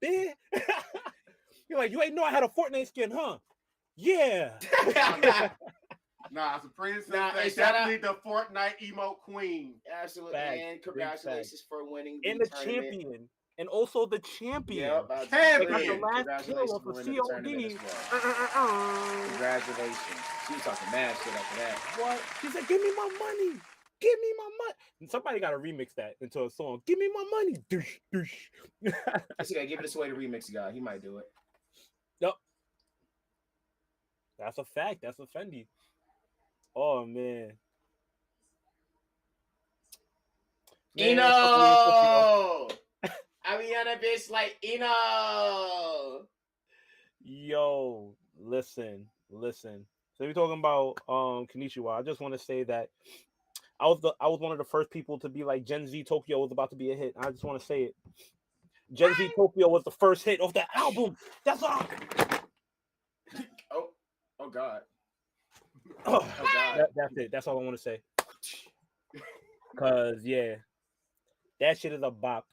Yeah. You're like, you ain't know I had a Fortnite skin, huh? Yeah. Nah, Supreme Nah, Sensei, hey, shout definitely the Fortnite emote queen. Absolutely. Facts, And big congratulations for winning And the the tournament. champion. And also the champion. Yep, They got Champion. the last Congratulations kill off for of winning the tournament COD. as well. Congratulations. She was talking mad shit after that. What? She said, give me my money. Give me my money. And somebody got to remix that into a song. Give me my money. Doosh, doosh. She gotta give it a sway to remix guy. He might do it. Yep. That's a fact. That's a Fendi. Oh, man. Eno! I be on a bitch like Eno! Yo, listen. So we're talking about Konnichiwa. I just want to say that I was one of the first people to be like Gen Z Tokyo was about to be a hit. I just want to say it. Gen Z Tokyo was the first hit of the album. That's all. Oh God. Oh, God. That's it. That's all I want to say. Cause yeah, that shit is a bop.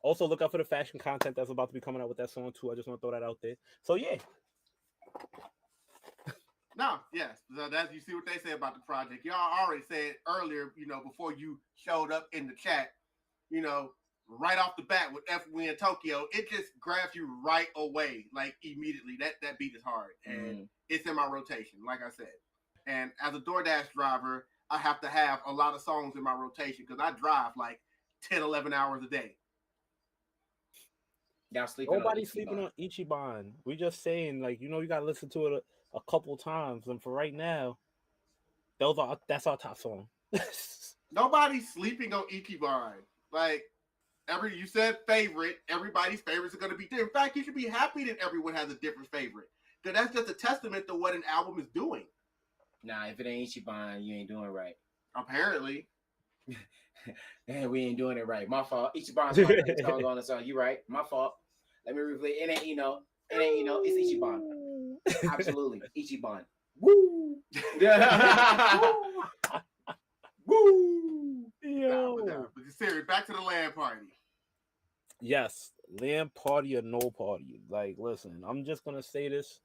Also, look out for the fashion content that's about to be coming out with that song too. I just want to throw that out there. So yeah. No, yes. So that's, you see what they say about the project. Y'all already said earlier, before you showed up in the chat, right off the bat with F-Win Tokyo, it just grabs you right away, like immediately. That beat is hard, and it's in my rotation, like I said. And as a DoorDash driver, I have to have a lot of songs in my rotation because I drive like 10, 11 hours a day. Y'all sleeping Nobody's sleeping on Ichiban. We just saying, like, you gotta listen to it a couple times. And for right now, that's our top song. Nobody's sleeping on Ichiban. Like, you said favorite. Everybody's favorites are going to be different. In fact, you should be happy that everyone has a different favorite. Because that's just a testament to what an album is doing. Nah, if it ain't Ichiban, you ain't doing it right. Apparently. We ain't doing it right. My fault. Ichiban's my favorite song on the song. You right. My fault. Let me replay. It ain't Eno. It's Ichiban. Absolutely. Ichiban. Woo! Woo! Yo. But seriously, back to the LAN party. Yes, LAN party or no party. Like, listen, I'm just gonna say this.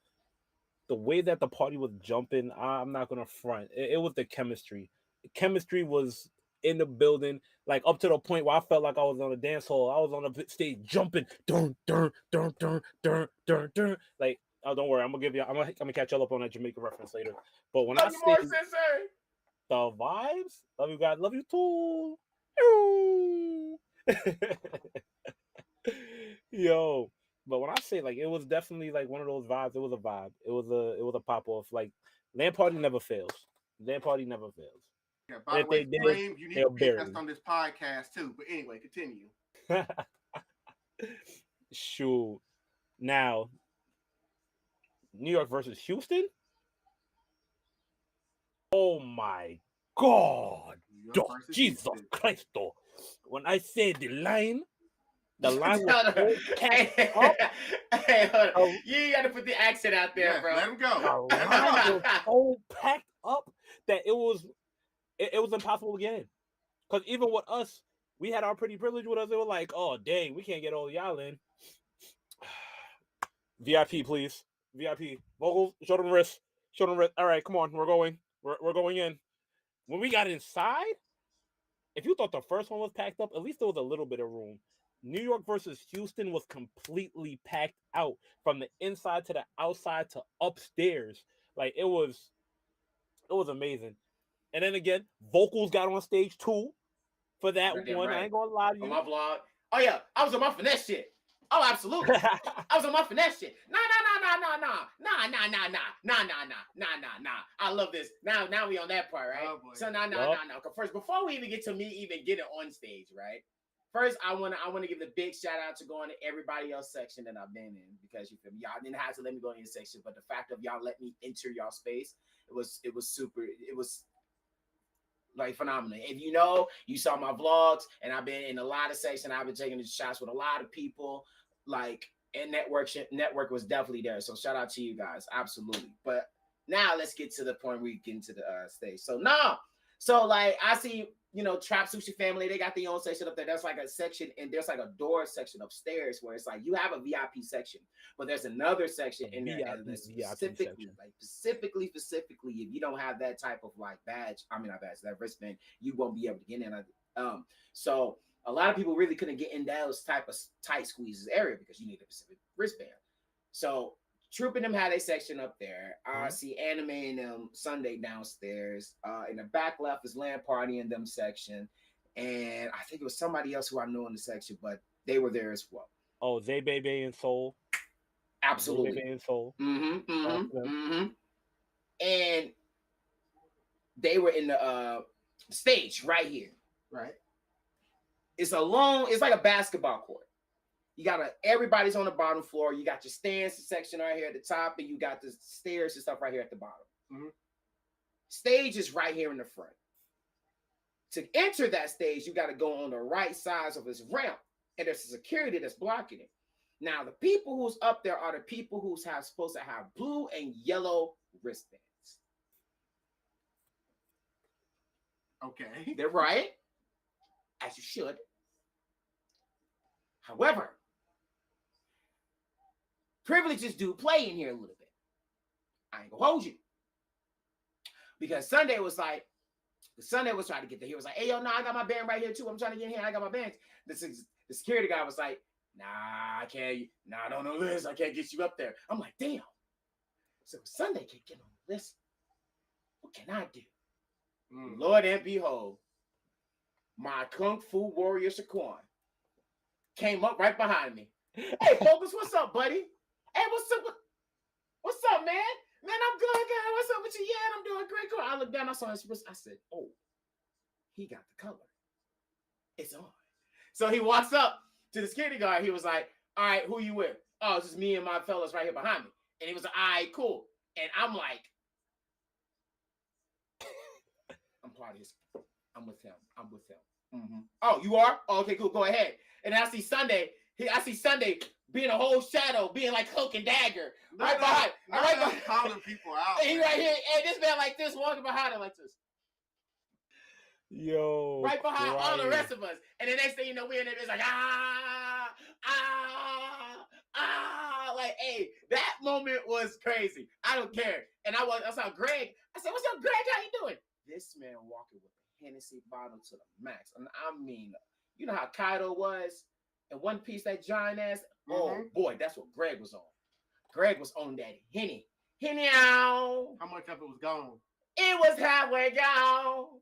The way that the party was jumping, I'm not gonna front. It was the chemistry. The chemistry was in the building, like up to the point where I felt like I was on a dance hall. I was on the stage jumping, dun dun dun dun dun dun dun. Like, oh, don't worry, I'm gonna catch y'all up on that Jamaica reference later. But when I say the vibes, love you guys, love you too. Yo, but when I say like it was definitely like one of those vibes, it was a vibe. It was a pop off. Like LAN party never fails. LAN party never fails. Yeah, by the way, Dream, you need to be a guest on this podcast too. But anyway, continue. Shoot. Now, New York versus Houston. Oh my God. Jesus Christ. When I say the line was so packed up. Hey, hold on. You got to put the accent out there, bro. Let him go. The line was so packed up that it was impossible to get in. Because even with us, we had our pretty privilege with us. They were like, oh, dang, we can't get all y'all in. VIP, please. VIP. VoQualz, show them wrist. All right, come on. We're going. We're going in. When we got inside, if you thought the first one was packed up, at least there was a little bit of room. New York versus Houston was completely packed out from the inside to the outside to upstairs. Like, it was amazing. And then again, VoQualz got on stage too for that one. Right. I ain't gonna lie to you. On my vlog. Oh yeah, I was on my finesse shit. Oh, absolutely. I was on my finesse shit. Nah. I love this. Now we on that part, right? Oh, boy. So nah. First, before we even get to me even getting on stage, right? First, I wanna give a big shout out to going to everybody else section that I've been in, because you feel me, y'all didn't have to let me go in your section, but the fact of y'all let me enter y'all space, it was like phenomenal. If you know, you saw my vlogs, and I've been in a lot of sections. I've been taking the shots with a lot of people, like, and network was definitely there. So shout out to you guys, absolutely. But now let's get to the point where we get into the stage. So like I see, Trap Sushi Family, they got their own section up there. That's like a section, and there's like a door section upstairs where it's like you have a VIP section, but there's another section in there that's specifically, if you don't have that type of like badge, that wristband, you won't be able to get in. So a lot of people really couldn't get in those type of tight squeezes area because you need a specific wristband. So Troop and them had a section up there. I see Anime and them Sunday downstairs. In the back left is Land Party and them section. And I think it was somebody else who I know in the section, but they were there as well. Oh, Zay Baby and Soul. Absolutely. Zay Baby and Soul. And they were in the stage right here. Right. It's like a basketball court. You got everybody's on the bottom floor. You got your stands section right here at the top, and you got the stairs and stuff right here at the bottom. Stage is right here in the front. To enter that stage, you got to go on the right side of this ramp, and there's a security that's blocking it. Now, the people who's up there are the people who's supposed to have blue and yellow wristbands. Okay. They're right, as you should. However, privileges do play in here a little bit. I ain't gonna hold you. Because Sunday was trying to get there. He was like, hey, yo, I got my band right here too. I'm trying to get in here. I got my bands. The security guy was like, nah, I can't. Nah, I don't know this. I can't get you up there. I'm like, damn. So Sunday can't get on the list. What can I do? Lord and behold, my Kung Fu warrior Shaquan came up right behind me. Hey, Focus, what's up, buddy? Hey, what's up? What's up, man? Man, I'm good, guy. What's up with you? Yeah, I'm doing great. Cool. I looked down, I saw his wrist. I said, oh, he got the color. It's on. So he walks up to the security guard. He was like, all right, who you with? Oh, it's just me and my fellas right here behind me. And he was like, all right, cool. And I'm like, I'm part of his. I'm with him. Oh, you are? Oh, okay, cool. Go ahead. And I see Sunday being a whole shadow, being like Cloak and Dagger. Right behind. Calling people out. And he right here. And this man like this, walking behind him like this. Yo. Right behind all the rest of us. And the next thing you know, we're in there, it's like, like, hey, that moment was crazy. I don't care. And I saw Greg. I said, what's up, Greg? How you doing? This man walking with a Hennessy bottle to the max. And I mean, you know how Kaido was? And One Piece, that giant ass. Oh boy, that's what Greg was on. Greg was on that Henny. How much of it was gone? It was halfway gone.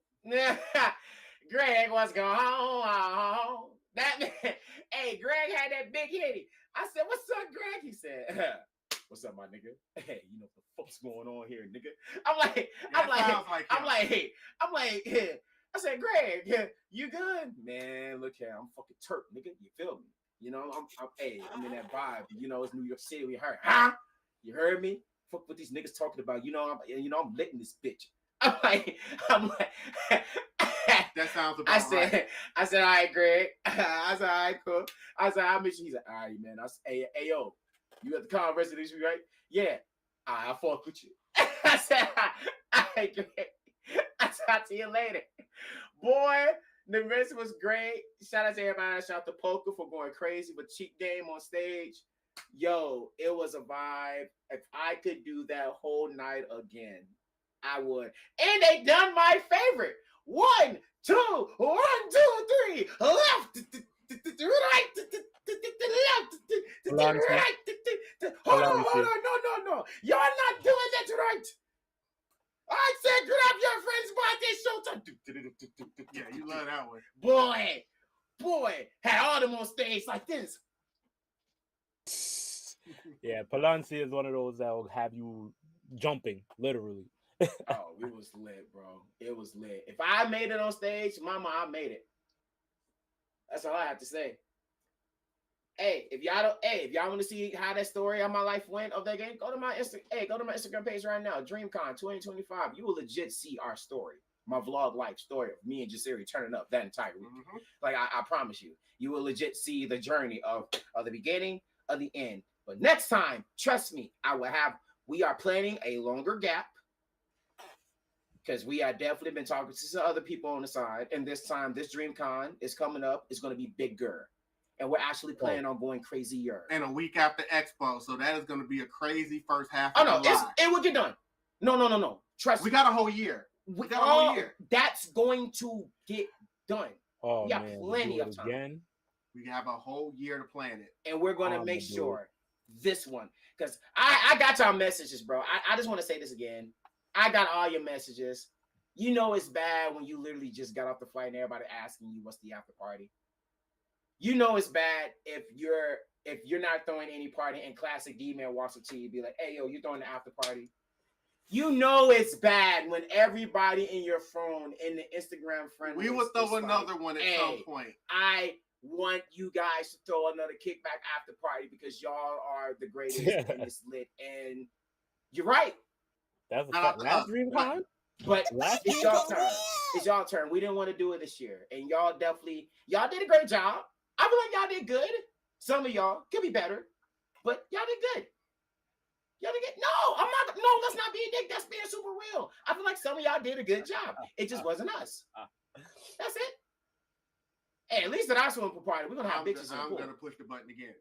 Greg was gone. That man, hey, Greg had that big Henny. I said, what's up, Greg? He said, what's up, my nigga? Hey, you know what the fuck's going on here, nigga? I said, Greg, you good? Man, look here, I'm fucking Turk, nigga. You feel me? You know, I'm in that vibe. You know, it's New York City. We heard, huh? You heard me? Fuck what these niggas talking about. You know, I'm licking this bitch. I'm like, that sounds about right. I said, all right, Greg. I said, all right, cool. I said, I'll meet you. He said, all right, man. I said, hey, yo, you at the conference this week, right? Yeah. I'll fuck with you. I said, all right, Greg. I'll talk to you later. Boy, the rest was great. Shout out to everybody. Shout out to Poker for going crazy with Cheat Game on stage. Yo, it was a vibe. If I could do that whole night again, I would. And they done my favorite. 1, 2, 1, 2, 3. Left, right, left, hold on. No. Y'all not doing that right. I said, grab your friend's body, showtime. Yeah, you love that one. Boy, had all them on stage like this. Yeah, Palancia is one of those that will have you jumping, literally. Oh, it was lit, bro. It was lit. If I made it on stage, mama, I made it. That's all I have to say. Hey, if y'all want to see how that story of my life went of that game, go to my Instagram page right now, DreamCon 2025. You will legit see our story, my vlog life story of me and Jasirii turning up that entire week. Mm-hmm. Like I promise you, you will legit see the journey of the beginning of the end. But next time, trust me, we are planning a longer gap because we have definitely been talking to some other people on the side, and this time, this DreamCon is coming up. It's going to be bigger. And we're actually planning on going crazier. And a week after Expo, so that is going to be a crazy first half. Oh no, it will get done. No. Trust me. We got a whole year. We got a whole year. That's going to get done. Oh, we have man, plenty of time. Again? We have a whole year to plan it. And we're going to make sure this one, because I got y'all messages, bro. I just want to say this again. I got all your messages. You know it's bad when you literally just got off the flight and everybody asking you what's the after party. You know it's bad if you're not throwing any party and classic D-Man walks up to you and be like, hey, yo, you throwing the after party. You know it's bad when everybody in your phone, in the Instagram friend we will throw another one at some point. I want you guys to throw another kickback after party because y'all are the greatest and it's lit. And you're right. That's a fact. Last DreamCon? But it's y'all turn. It's y'all turn. We didn't want to do it this year. And y'all did a great job. I feel like y'all did good. Some of y'all could be better, but y'all did good. Y'all did good. No, let's not be a dick. That's being super real. I feel like some of y'all did a good job. It just wasn't us. That's it. Hey, at least at our swimming pool party, we're gonna have bitches in the pool. I'm gonna push the button again.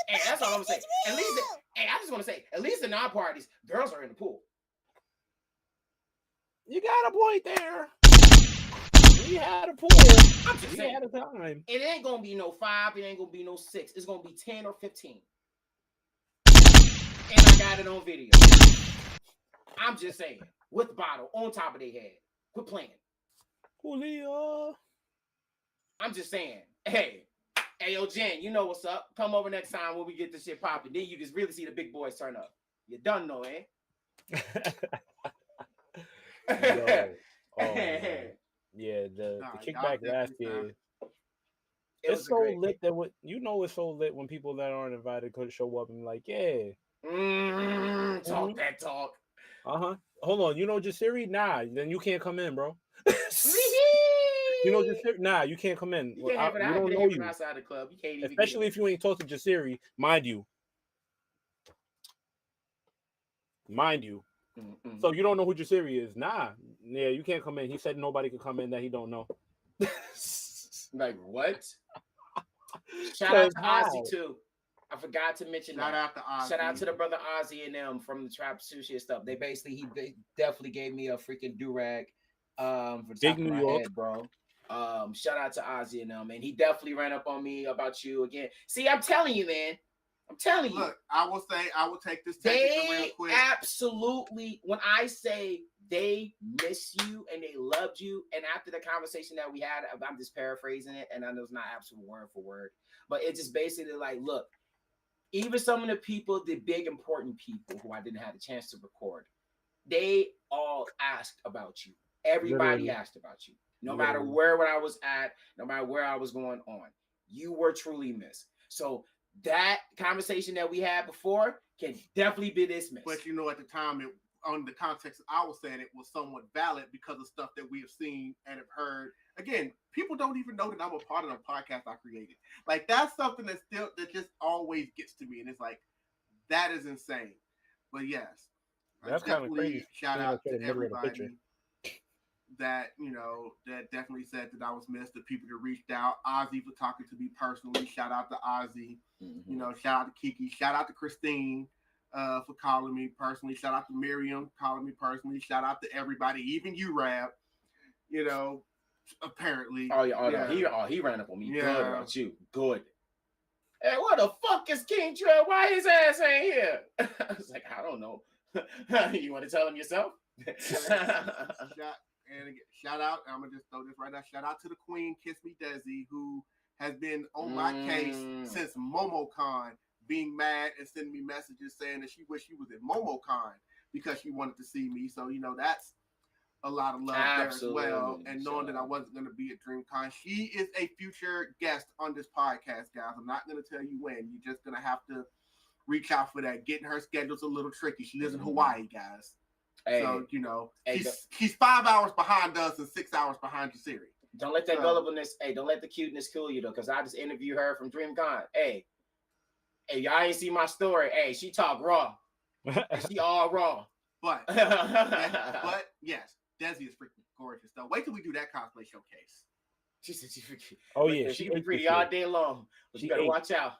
Hey, that's all I'm gonna say. At least, I just want to say, at least in our parties, girls are in the pool. You got a point there. We had a pool. I'm just saying. Had a time. It ain't gonna be no 5. It ain't gonna be no 6. It's gonna be 10 or 15. And I got it on video. I'm just saying, with the bottle on top of their head. Quit playing. Julio. I'm just saying. Hey, yo, Jen, you know what's up. Come over next time when we get this shit popping. Then you just really see the big boys turn up. You done know, eh? Yo. Oh, yeah, the kickback last year. It's so lit that it's so lit when people that aren't invited could show up and be like, yeah. Talk that talk. Hold on. You know Jasirii? Nah, then you can't come in, bro. You know Jasirii? Nah, you can't come in. You can't we don't know you outside the club. You can't even. Especially if you ain't talked to Jasirii, mind you. Mm-mm. So you don't know who Jasirii is? Nah, yeah, you can't come in. He said nobody could come in that he don't know. Like what? Shout out to Ozzy too. I forgot to mention Shout out to Ozzy. Shout out to the brother Ozzy and them from the Trap Sushi and stuff. They definitely gave me a freaking do-rag for the top of my head, bro. Shout out to Ozzy and them, and he definitely ran up on me about you again. See, I'm telling you, man. I'm telling you. Look, I will take this real quick. Absolutely, when I say they miss you and they loved you, and after the conversation that we had, I'm just paraphrasing it, and I know it's not absolute word for word, but it's just basically like, look, even some of the people, the big important people who I didn't have a chance to record, they all asked about you. Everybody asked about you. No matter where I was at, no matter where I was going on, you were truly missed. So that conversation that we had before can definitely be dismissed. But you know, at the time, on the context I was saying, it was somewhat valid because of stuff that we have seen and have heard. Again, people don't even know that I'm a part of the podcast I created. Like, that's something that just always gets to me, and it's like, that is insane. But yes, that's kind of crazy. Shout out to everybody that that definitely said that I was missed. The people that reached out, Ozzy for talking to me personally. Shout out to Ozzy. Shout out to Kiki. Shout out to Christine for calling me personally. Shout out to Miriam calling me personally. Shout out to everybody, even you, Rab. Apparently. He ran up on me. Yeah. Good about you. Good. Hey, what the fuck is King Drell? Why his ass ain't here? I was like, I don't know. You want to tell him yourself? Shout out, I'm going to just throw this right now. Shout out to the Queen, Kiss Me Desi, who has been on my case since Momocon being mad and sending me messages saying that she wished she was at Momocon because she wanted to see me. So, that's a lot of love there as well. And knowing that I wasn't going to be at DreamCon. She is a future guest on this podcast, guys. I'm not going to tell you when. You're just going to have to reach out for that. Getting her schedule's a little tricky. She lives in Hawaii, guys. Hey, so, she's 5 hours behind us and 6 hours behind Jasirii. Don't let that gullibleness, don't let the cuteness cool you, though, because I just interviewed her from DreamCon. Hey, y'all ain't see my story. Hey, she talk raw. She all raw. But yes, Desi is freaking gorgeous, though. Wait till we do that cosplay showcase. She said she's freaking. Oh, yeah. She can be pretty all day long. But you better watch out.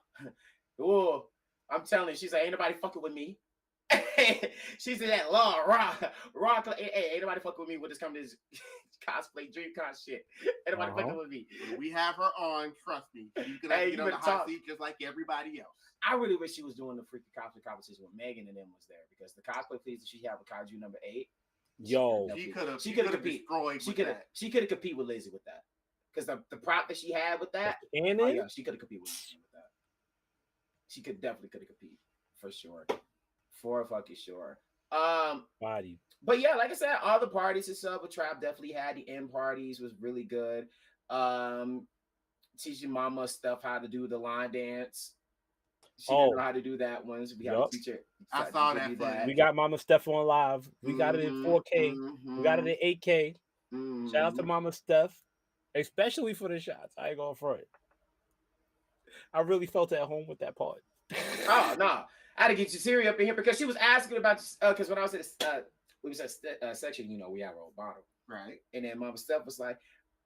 Oh, I'm telling you, she's like, ain't nobody fucking with me. She said that raw. Hey, ain't nobody fucking with me with this coming this cosplay DreamCon shit. Ain't nobody fucking with me. We have her on, trust me. You can get on the hot seat just like everybody else. I really wish she was doing the freaking cosplay conversation with Megan and them was there, because the cosplay please that she had with Kaiju number 8. Yo, she could have destroyed. She could have competed with Lizzie with that, because the prop that she had with that, she could have competed with Lizzie with that. She definitely could have competed for sure. For fucking sure. Body. But yeah, like I said, all the parties and stuff with Trap definitely had. The end parties was really good. Teaching Mama stuff how to do the line dance. She didn't know how to do that one. So we have to teach her. I saw that. We got Mama Steph on live. We got it in 4K. We got it in 8K. Shout out to Mama Steph, especially for the shots. I ain't going for it. I really felt at home with that part. Oh no. I had to get Jasirii up in here because she was asking about because when I was at we was at section, we have our bottom, right? And then Mama Steph was like,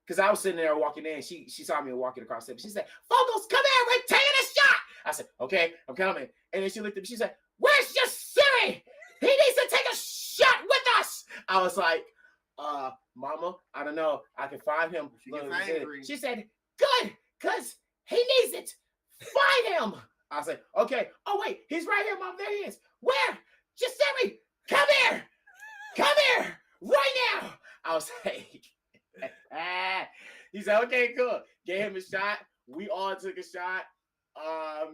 because I was sitting there walking in, she saw me walking across the table. She said, "VoQualz, come here, we're taking a shot." I said, "Okay, I'm coming." And then she looked at me. She said, "Where's Jasirii? He needs to take a shot with us." I was like, "Mama, I don't know. I can find him." She said, "Good, cause he needs it. Find him." I said, "Okay. Oh, wait, he's right here, Mom. There he is. Where? Jasirii, come here. Come here right now." I was like, he said, "Okay, cool." Gave him a shot. We all took a shot.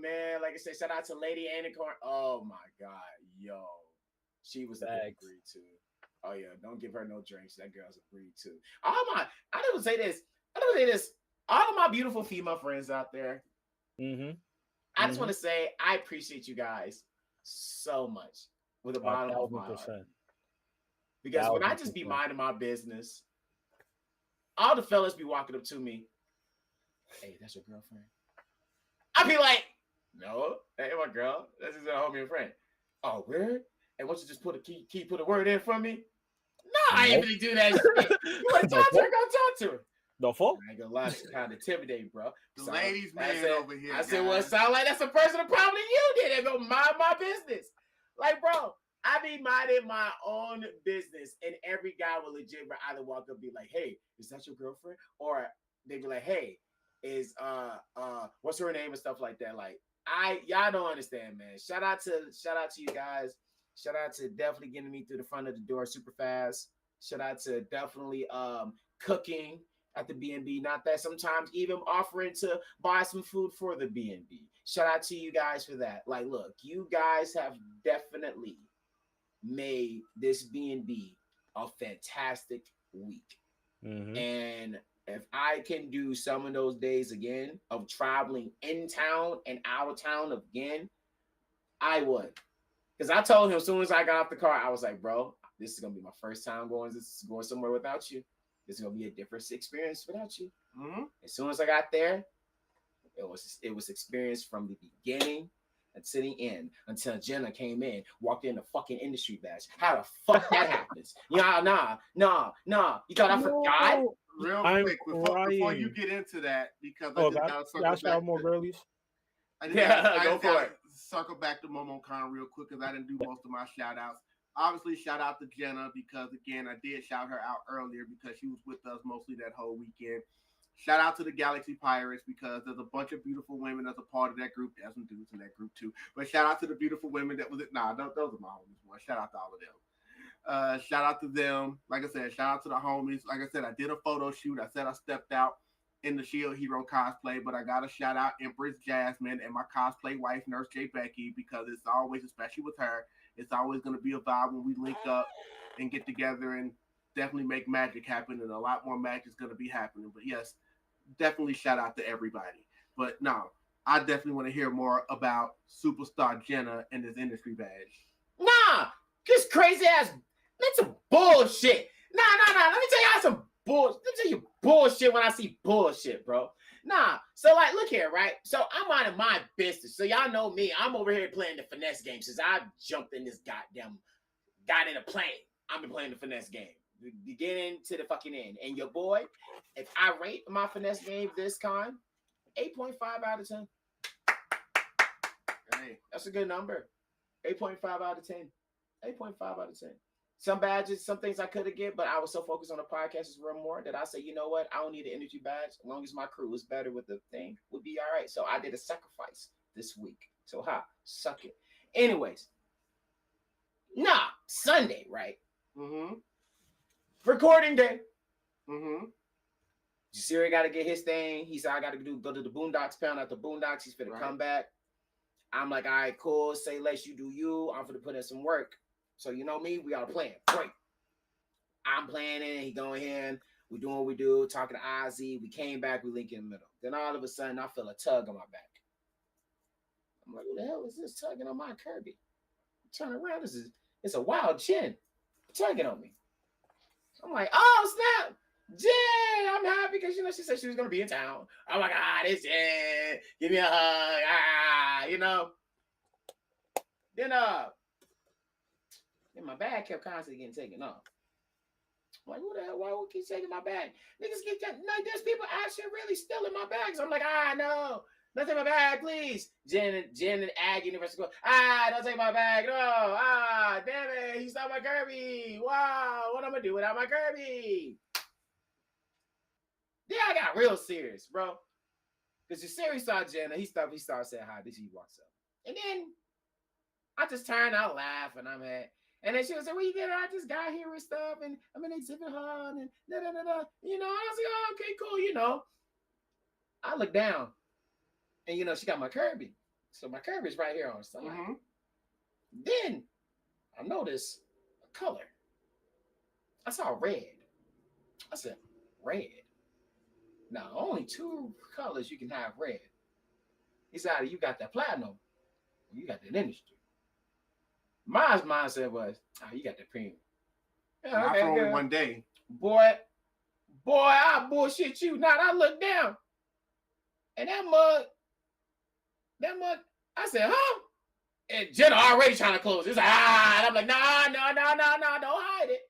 Man, like I said, shout out to Lady Anicorn. Oh, my God. Yo, she was a breed, too. Oh, yeah, don't give her no drinks. That girl's a breed, too. I didn't say this. All of my beautiful female friends out there, I just want to say I appreciate you guys so much with the bottom of my heart. Because when I just be minding my business, all the fellas be walking up to me, "Hey, that's your girlfriend?" I be like, "No, that ain't my girl. That's just a homie and friend." "Oh, weird? And won't you just put a word in for me?" No, I ain't really do that shit. You want to talk to her? Go talk to her. No fault. I ain't gonna lie, it's kind of intimidating, bro. The ladies' man over here. I said, "Well, it sound like that's a personal problem you did. And go mind my business." Like, bro, I be minding my own business, and every guy will legit either walk up and be like, "Hey, is that your girlfriend?" Or they be like, "Hey, is what's her name?" and stuff like that. Like, y'all don't understand, man. Shout out to you guys. Shout out to definitely getting me through the front of the door super fast. Shout out to definitely cooking at the B&B. Not that, sometimes even offering to buy some food for the B&B. Shout out to you guys for that. Like, look, you guys have definitely made this B&B a fantastic week. And if I can do some of those days again of traveling in town and out of town again, I would. Because I told him as soon as I got off the car, I was like, "Bro, this is going to be my first time going somewhere without you. This is gonna be a different experience without you." As soon as I got there, it was experience from the beginning until the end. Until Jenna came in, walked in the fucking industry badge. How the fuck that happens? Nah. You thought I forgot? Real quick, before you get into that, because I just gotta circle back. More girlies. Go for it. Circle back to Momocon real quick because I didn't do most of my shout outs. Obviously, shout out to Jenna because, again, I did shout her out earlier because she was with us mostly that whole weekend. Shout out to the Galaxy Pirates because there's a bunch of beautiful women that's a part of that group. There's some dudes in that group, too. But shout out to the beautiful women that was it. Nah, those are my homies, boy. Shout out to all of them. Shout out to them. Like I said, shout out to the homies. Like I said, I did a photo shoot. I said I stepped out. in the Shield Hero cosplay, but I gotta shout out Empress Jasmine and my cosplay wife, Nurse J Becky, because it's always, especially with her, it's always gonna be a vibe when we link up and get together and definitely make magic happen, and a lot more magic is gonna be happening. But yes, definitely shout out to everybody. But no, I definitely want to hear more about Superstar Jenna and this industry badge. Nah, this crazy ass. That's some bullshit. Nah. Let me tell y'all some bullshit. Let me tell you bullshit when I see bullshit, bro. Nah. So like, look here, right? So I'm out of my business. So y'all know me. I'm over here playing the finesse game since I jumped in this got in a plane. I've been playing the finesse game. The beginning to the fucking end. And your boy, if I rate my finesse game this con, 8.5 out of 10. Hey, that's a good number. 8.5 out of 10. 8.5 out of 10. Some badges, some things I could have get, but I was so focused on the podcast is real more that I said, you know what? I don't need an energy badge. As long as my crew is better with the thing, would be all right. So I did a sacrifice this week. So suck it. Anyways, Sunday, right? Mm-hmm. Recording day. Mm-hmm. Jasirii got to get his thing. He said, I got to go to the Boondocks, pound out the Boondocks. He's finna come back. I'm like, all right, cool. Say less, you do you. I'm finna put in some work. So you know me, we all playing. Great. I'm playing it. He going in. We doing what we do. Talking to Ozzy. We came back. We link in the middle. Then all of a sudden, I feel a tug on my back. I'm like, who the hell is this tugging on my Kirby? Turn around. It's a wild chin tugging on me. I'm like, oh, snap. Jen, I'm happy because, she said she was going to be in town. I'm like, this Jen. Give me a hug. Then my bag kept constantly getting taken off. I'm like, who the hell? Why would keep taking my bag? Niggas there's people actually really stealing my bags. I'm like, no. Don't take my bag, please. Jen and Aggie University. Don't take my bag. No. Damn it. He stole my Kirby. Wow. What I'm going to do without my Kirby? Yeah, I got real serious, bro. Because Jasirii saw Jenna. He started saying hi. This he walks up. And then I just turned out laughing. I'm at. And then she was like, well, you get I just got here and stuff. And I'm in exhibit hall. And I was like, oh, okay, cool, I look down. And, she got my Kirby. So my Kirby's right here on the side. Mm-hmm. Then I noticed a color. I saw red. I said, red. Now, only 2 colors you can have red. It's either you got that platinum or you got that industry. My mindset was, you got the premium. Yeah, not for only one day. Boy, I bullshit you. Now I look down. And that mug, I said, huh? And Jenna already trying to close. It's like, and I'm like, no, don't hide it.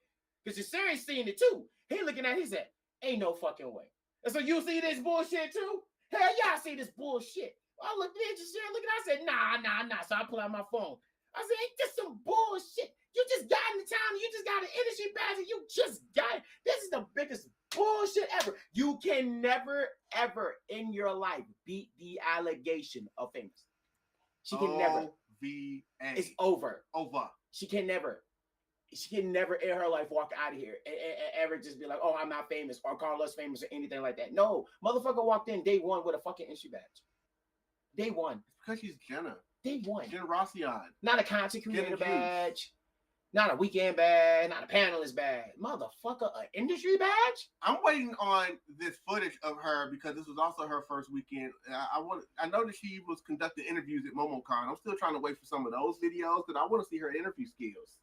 Because Jasirii seen it too. He looking at it, he said, ain't no fucking way. And so you see this bullshit too? Hell yeah, I see this bullshit. I looked at Jasirii, looking at it, I said, nah. So I pull out my phone. I said, ain't this some bullshit? You just got in the town, you just got an industry badge, and you just got it. This is the biggest bullshit ever. You can never, ever in your life beat the allegation of famous. She can never. O-V-A. It's over. Over. She can never in her life walk out of here and ever just be like, oh, I'm not famous or call us famous or anything like that. No, motherfucker walked in day one with a fucking industry badge. Day one. It's because she's Jenna. Day one. Jenna Rossian. Not a content creator badge. Not a weekend badge. Not a panelist badge. Motherfucker, an industry badge? I'm waiting on this footage of her because this was also her first weekend. I know that she was conducting interviews at Momocon. I'm still trying to wait for some of those videos because I want to see her interview skills.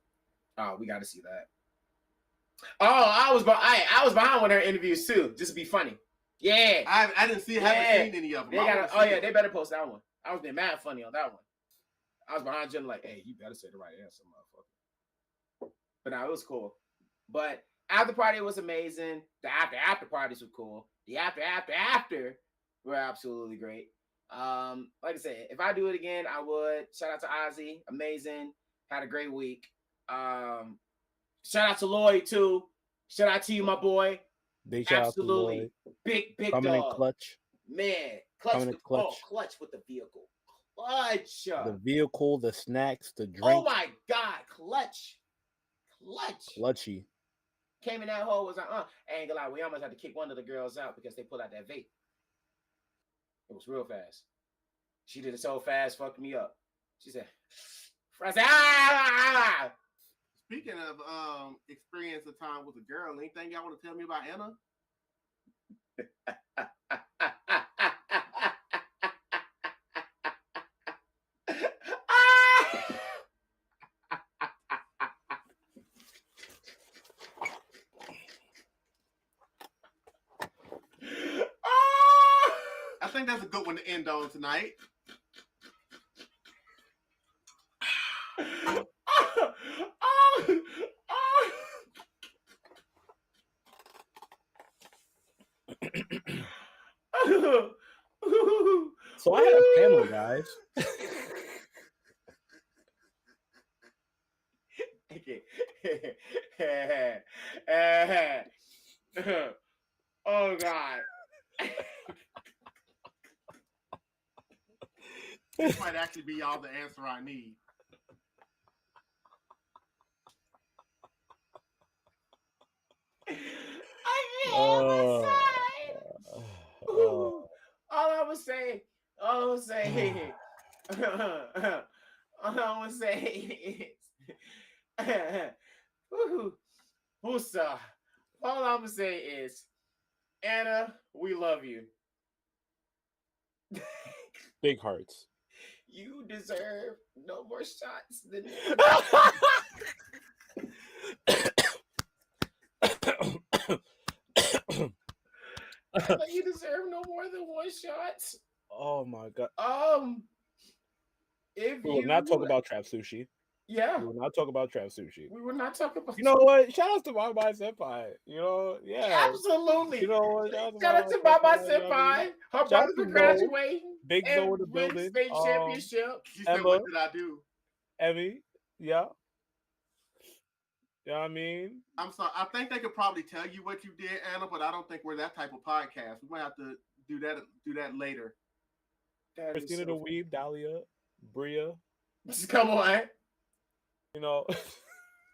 Oh, we got to see that. Oh, I was behind with her interviews too, just to be funny. Yeah, I didn't see. Haven't seen any of them. They better post that one. I was being mad funny on that one. I was behind Jen like, hey, you better say the right answer, motherfucker. But no, it was cool. But after party was amazing. The after parties were cool. The after were absolutely great. Like I said, if I do it again, I would. Shout out to Ozzy, amazing. Had a great week. Shout out to Lloyd too. Shout out to you, my boy. Big shout absolutely out to Lloyd. Big coming dog. in clutch. Man, clutch with the vehicle. Clutch. The vehicle, the snacks, the drink. Oh my God, clutch. Clutchy. Came in that hole, was like, I ain't gonna lie, we almost had to kick one of the girls out because they pulled out that vape. It was real fast. She did it so fast, fucked me up. She said, I said, ah! Speaking of experience of time with a girl, anything y'all want to tell me about Anna? I think that's a good one to end on tonight. So I had a panel, guys. Oh God. This might actually be all the answer I need. All I would say, all I'm gonna say is, Anna, we love you. Big hearts. You deserve no more shots than you deserve no more than one shot. Oh my God. If We will not talk about trap sushi. Yeah. We will not talk about trap sushi. We will not talk about. You know what? Shout out to my senpai. You know, yeah. Absolutely. You know what? Shout out to Baba Senpai. Her brothers are graduating. Big Zo in the win building. State championship. She said, "What did I do?" Emmy, yeah. You know what I mean? I'm sorry. I think they could probably tell you what you did, Anna, but I don't think we're that type of podcast. We might have to do that later. Christina the Weeb, Dahlia, Bria. Come on. You know.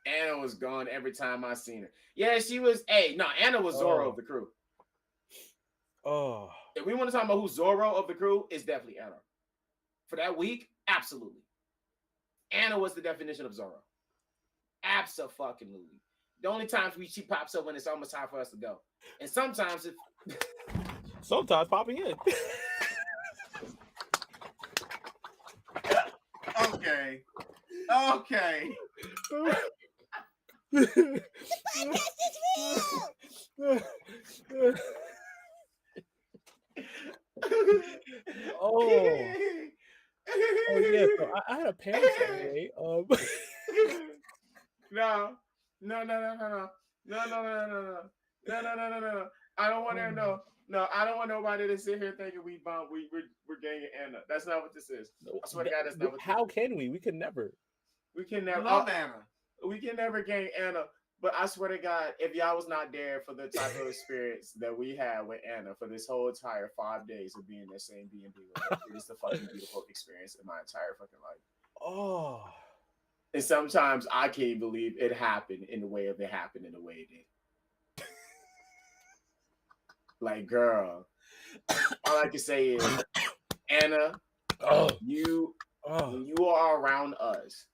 Anna was gone every time I seen her. Yeah, she was. Hey, no, Anna was Zorro of the crew. Oh. If we want to talk about who's Zorro of the crew, it's definitely Anna. For that week, absolutely. Anna was the definition of Zorro. Abso-fucking-lutely. The only times she pops up when it's almost time for us to go. And sometimes sometimes popping in. Okay. Okay. The podcast is real. Oh yeah. So I had a panel today. No. I don't want to know. No, I don't want nobody to sit here thinking we're ganging Anna. That's not what this is. I swear to God, that's not what. How can we? We can never. We can never. Love Anna. We can never gang Anna. But I swear to God, if y'all was not there for the type of experience that we had with Anna for this whole entire 5 days of being in that same B&B with her, it is the fucking beautiful experience in my entire fucking life. Oh. And sometimes I can't believe it happened in the way it did. Like, girl, all I can say is, Anna, when you are around us,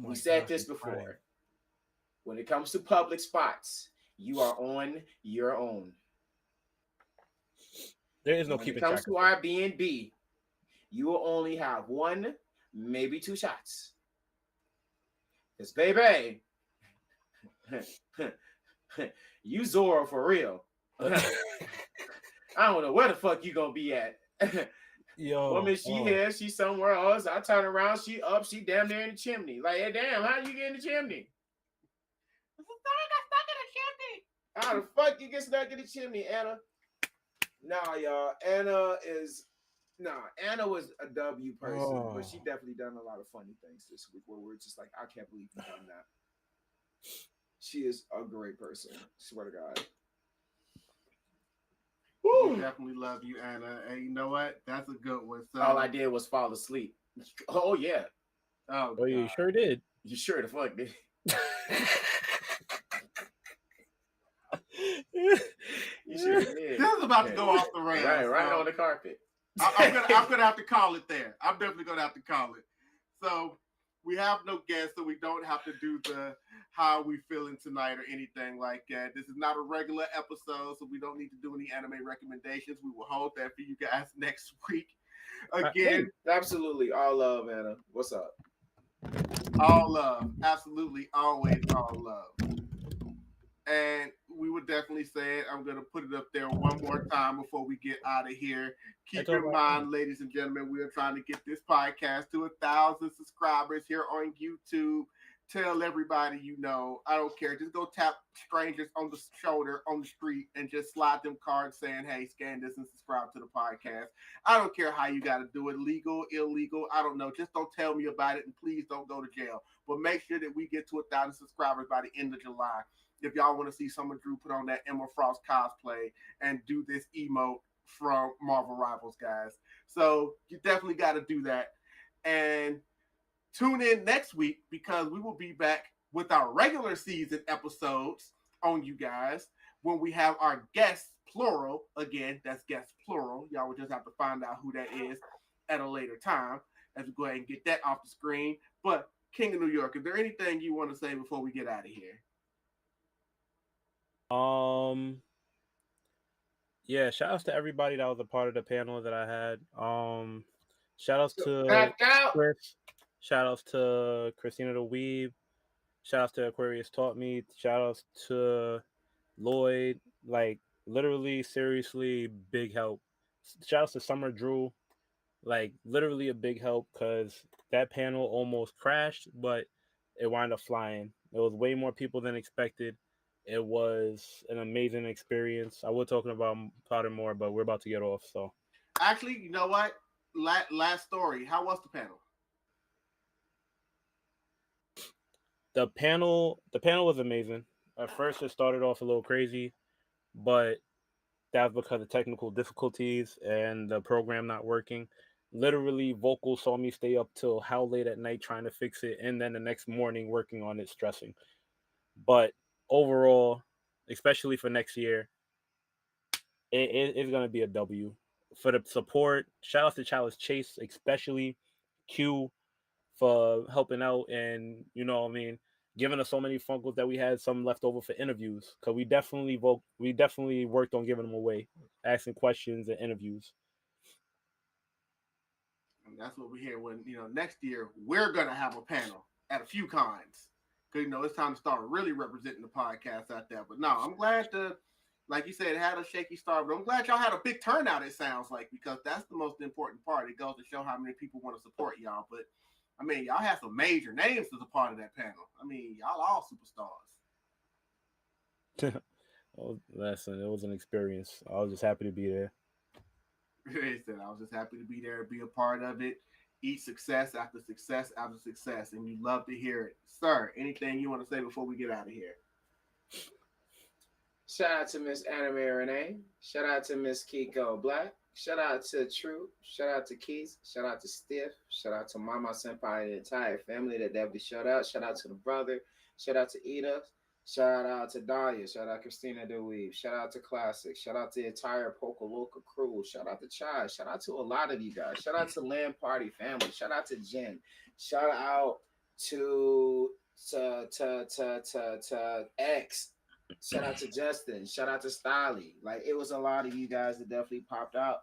we said this before. When it comes to public spots, you are on your own. There is no when keeping it comes track to our B&B, you will only have 1, maybe 2 shots. Because, baby, you Zorro for real. I don't know where the fuck you gonna be at. Yo, woman, she here, she somewhere else. I turn around, she up, she damn near in the chimney. Like, hey, damn, how you get in the chimney? I got stuck in the chimney. How the fuck you get stuck in the chimney, Anna? Nah, y'all. Anna was a W person, but she definitely done a lot of funny things this week where we're just like, I can't believe you done that. She is a great person. Swear to God. We definitely love you, Anna. And you know what? That's a good one. So, all I did was fall asleep. Oh, yeah. Oh, you sure did. You sure the fuck did. You sure did. This is about to go off the rails. Right on the carpet. I'm gonna have to call it there. I'm definitely gonna have to call it. So we have no guests, so we don't have to do the how we feeling tonight or anything like that. This is not a regular episode, so we don't need to do any anime recommendations. We will hold that for you guys next week. Again, absolutely, all love, Anna. What's up? All love, absolutely, always all love. And we would definitely say it. I'm going to put it up there one more time before we get out of here. Keep in mind, ladies and gentlemen, we are trying to get this podcast to 1,000 subscribers here on YouTube. Tell everybody you know. I don't care. Just go tap strangers on the shoulder on the street and just slide them cards saying, hey, scan this and subscribe to the podcast. I don't care how you got to do it. Legal, illegal. I don't know. Just don't tell me about it, and please don't go to jail. But make sure that we get to 1,000 subscribers by the end of July. If y'all want to see Summer Drew put on that Emma Frost cosplay and do this emote from Marvel Rivals, guys. So you definitely got to do that. And tune in next week because we will be back with our regular season episodes on you guys when we have our guests, plural. Again, that's guests, plural. Y'all will just have to find out who that is at a later time as we go ahead and get that off the screen. But King of New York, is there anything you want to say before we get out of here? Yeah, shout outs to everybody that was a part of the panel that I had. Shout outs to Chris. Shout outs to Christina the Weeb. Shout outs to Aquarius Taught Me. Shout outs to Lloyd. Like, literally, seriously, big help. Shout outs to Summer Drew. Like, literally a big help because that panel almost crashed, but it wound up flying. There was way more people than expected. It was an amazing experience. I will talk about it more, but we're about to get off. So, actually, you know what? Last story. How was the panel? The panel was amazing. At first, it started off a little crazy, but that was because of technical difficulties and the program not working. Literally, VoQualz saw me stay up till how late at night trying to fix it, and then the next morning working on it, stressing. But overall, especially for next year, it's going to be a W. For the support, shout out to Chalice Chase, especially Q for helping out and, you know what I mean, giving us so many Funkos that we had some left over for interviews. Because we definitely worked on giving them away, asking questions and interviews. And that's what we hear when, next year we're going to have a panel at a few cons. Because, it's time to start really representing the podcast out there. But no, I'm glad like you said, it had a shaky start. But I'm glad y'all had a big turnout, it sounds like, because that's the most important part. It goes to show how many people want to support y'all. But, I mean, y'all had some major names as a part of that panel. I mean, y'all all superstars. Well, listen, it was an experience. I was just happy to be there. They said I was just happy to be there, be a part of it. Eat success after success after success, and you love to hear it. Sir, anything you want to say before we get out of here? Shout out to Miss Anime Renee. Shout out to Miss Kiko Black. Shout out to True. Shout out to Keith. Shout out to Stiff. Shout out to Mama Senpai and the entire family that definitely shout out. Shout out to the brother. Shout out to Ida. Shout out to Dahlia. Shout out Christina DeWeave. Shout out to Classic. Shout out to the entire Pocaloka crew. Shout out to Chai. Shout out to a lot of you guys. Shout out to Land Party family. Shout out to Jen. Shout out to X. Shout out to Justin. Shout out to Styley. Like, it was a lot of you guys that definitely popped out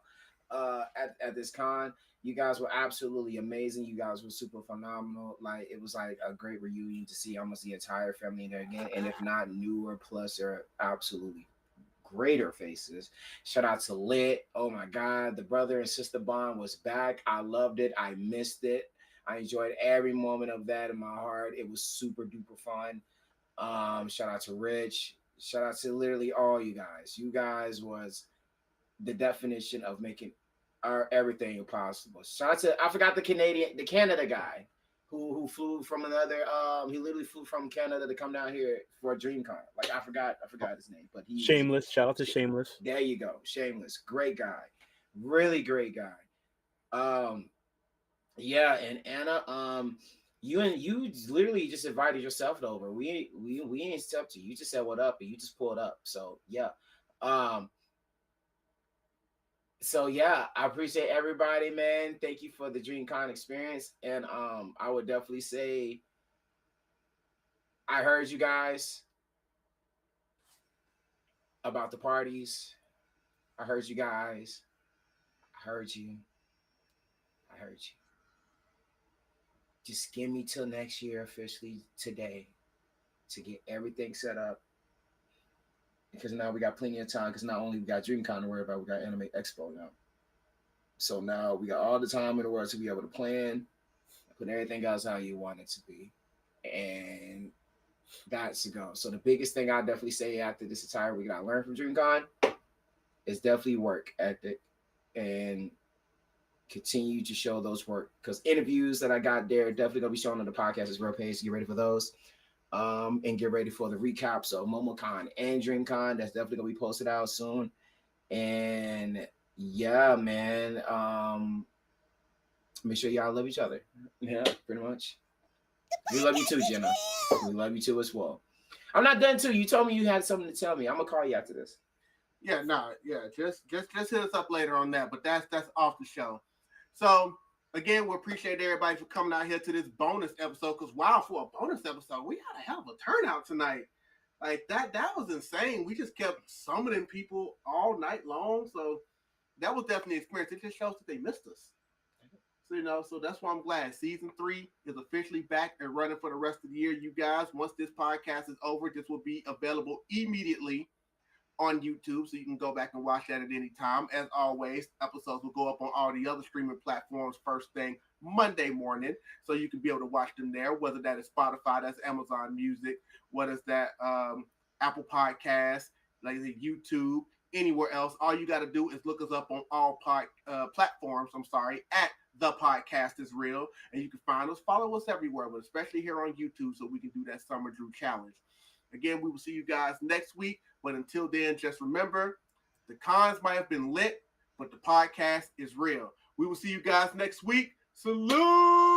at this con. You guys were absolutely amazing. You guys were super phenomenal. Like, it was like a great reunion to see almost the entire family there again. And if not newer, plus they're absolutely greater faces. Shout out to Lit. Oh my God. The brother and sister bond was back. I loved it. I missed it. I enjoyed every moment of that in my heart. It was super duper fun. Shout out to Rich. Shout out to literally all you guys. You guys was the definition of making everything possible. Shout out to, I forgot the Canada guy who flew from another. He literally flew from Canada to come down here for a DreamCon. Like, I forgot his name, but he Shameless. Shout out to Shameless. There you go, Shameless. Great guy, really great guy. Yeah, and Anna, you literally just invited yourself over. We ain't stepped to you. You just said what up and you just pulled up. So yeah. So yeah, I appreciate everybody, man. Thank you for the DreamCon experience. And I would definitely say I heard you guys about the parties. I heard you guys. I heard you. I heard you. Just give me till next year officially today to get everything set up. Because now we got plenty of time. Because not only we got DreamCon to worry about, we got Anime Expo now. So now we got all the time in the world to be able to plan, put everything else how you want it to be. And that's to go. So the biggest thing I definitely say after this entire week I learned from DreamCon is definitely work ethic and continue to show those work, because interviews that I got there definitely gonna be shown on the Podcastisreal page. So get ready for those. And get ready for the recaps of Momocon and Dream Con. That's definitely gonna be posted out soon. And yeah, man. Make sure y'all love each other. Yeah, pretty much. We love you too, Jenna. We love you too as well. I'm not done too. You told me you had something to tell me. I'm gonna call you after this. Yeah, no, yeah, just hit us up later on that, but that's off the show. So again, we appreciate everybody for coming out here to this bonus episode. Because wow, for a bonus episode, we had a hell of a turnout tonight. Like that was insane. We just kept summoning people all night long. So that was definitely an experience. It just shows that they missed us. So so that's why I'm glad. Season 3 is officially back and running for the rest of the year. You guys, once this podcast is over, this will be available immediately on YouTube, so you can go back and watch that at any time. As always, episodes will go up on all the other streaming platforms first thing Monday morning, so you can be able to watch them there, whether that is Spotify, that's Amazon Music, what is that, Apple Podcasts, like YouTube, anywhere else. All you got to do is look us up on all platforms, at The Podcast is Real, and you can find us, follow us everywhere, but especially here on YouTube, so we can do that Summer Drew Challenge. Again, we will see you guys next week. But until then, just remember, the cons might have been lit, but the podcast is real. We will see you guys next week. Salute!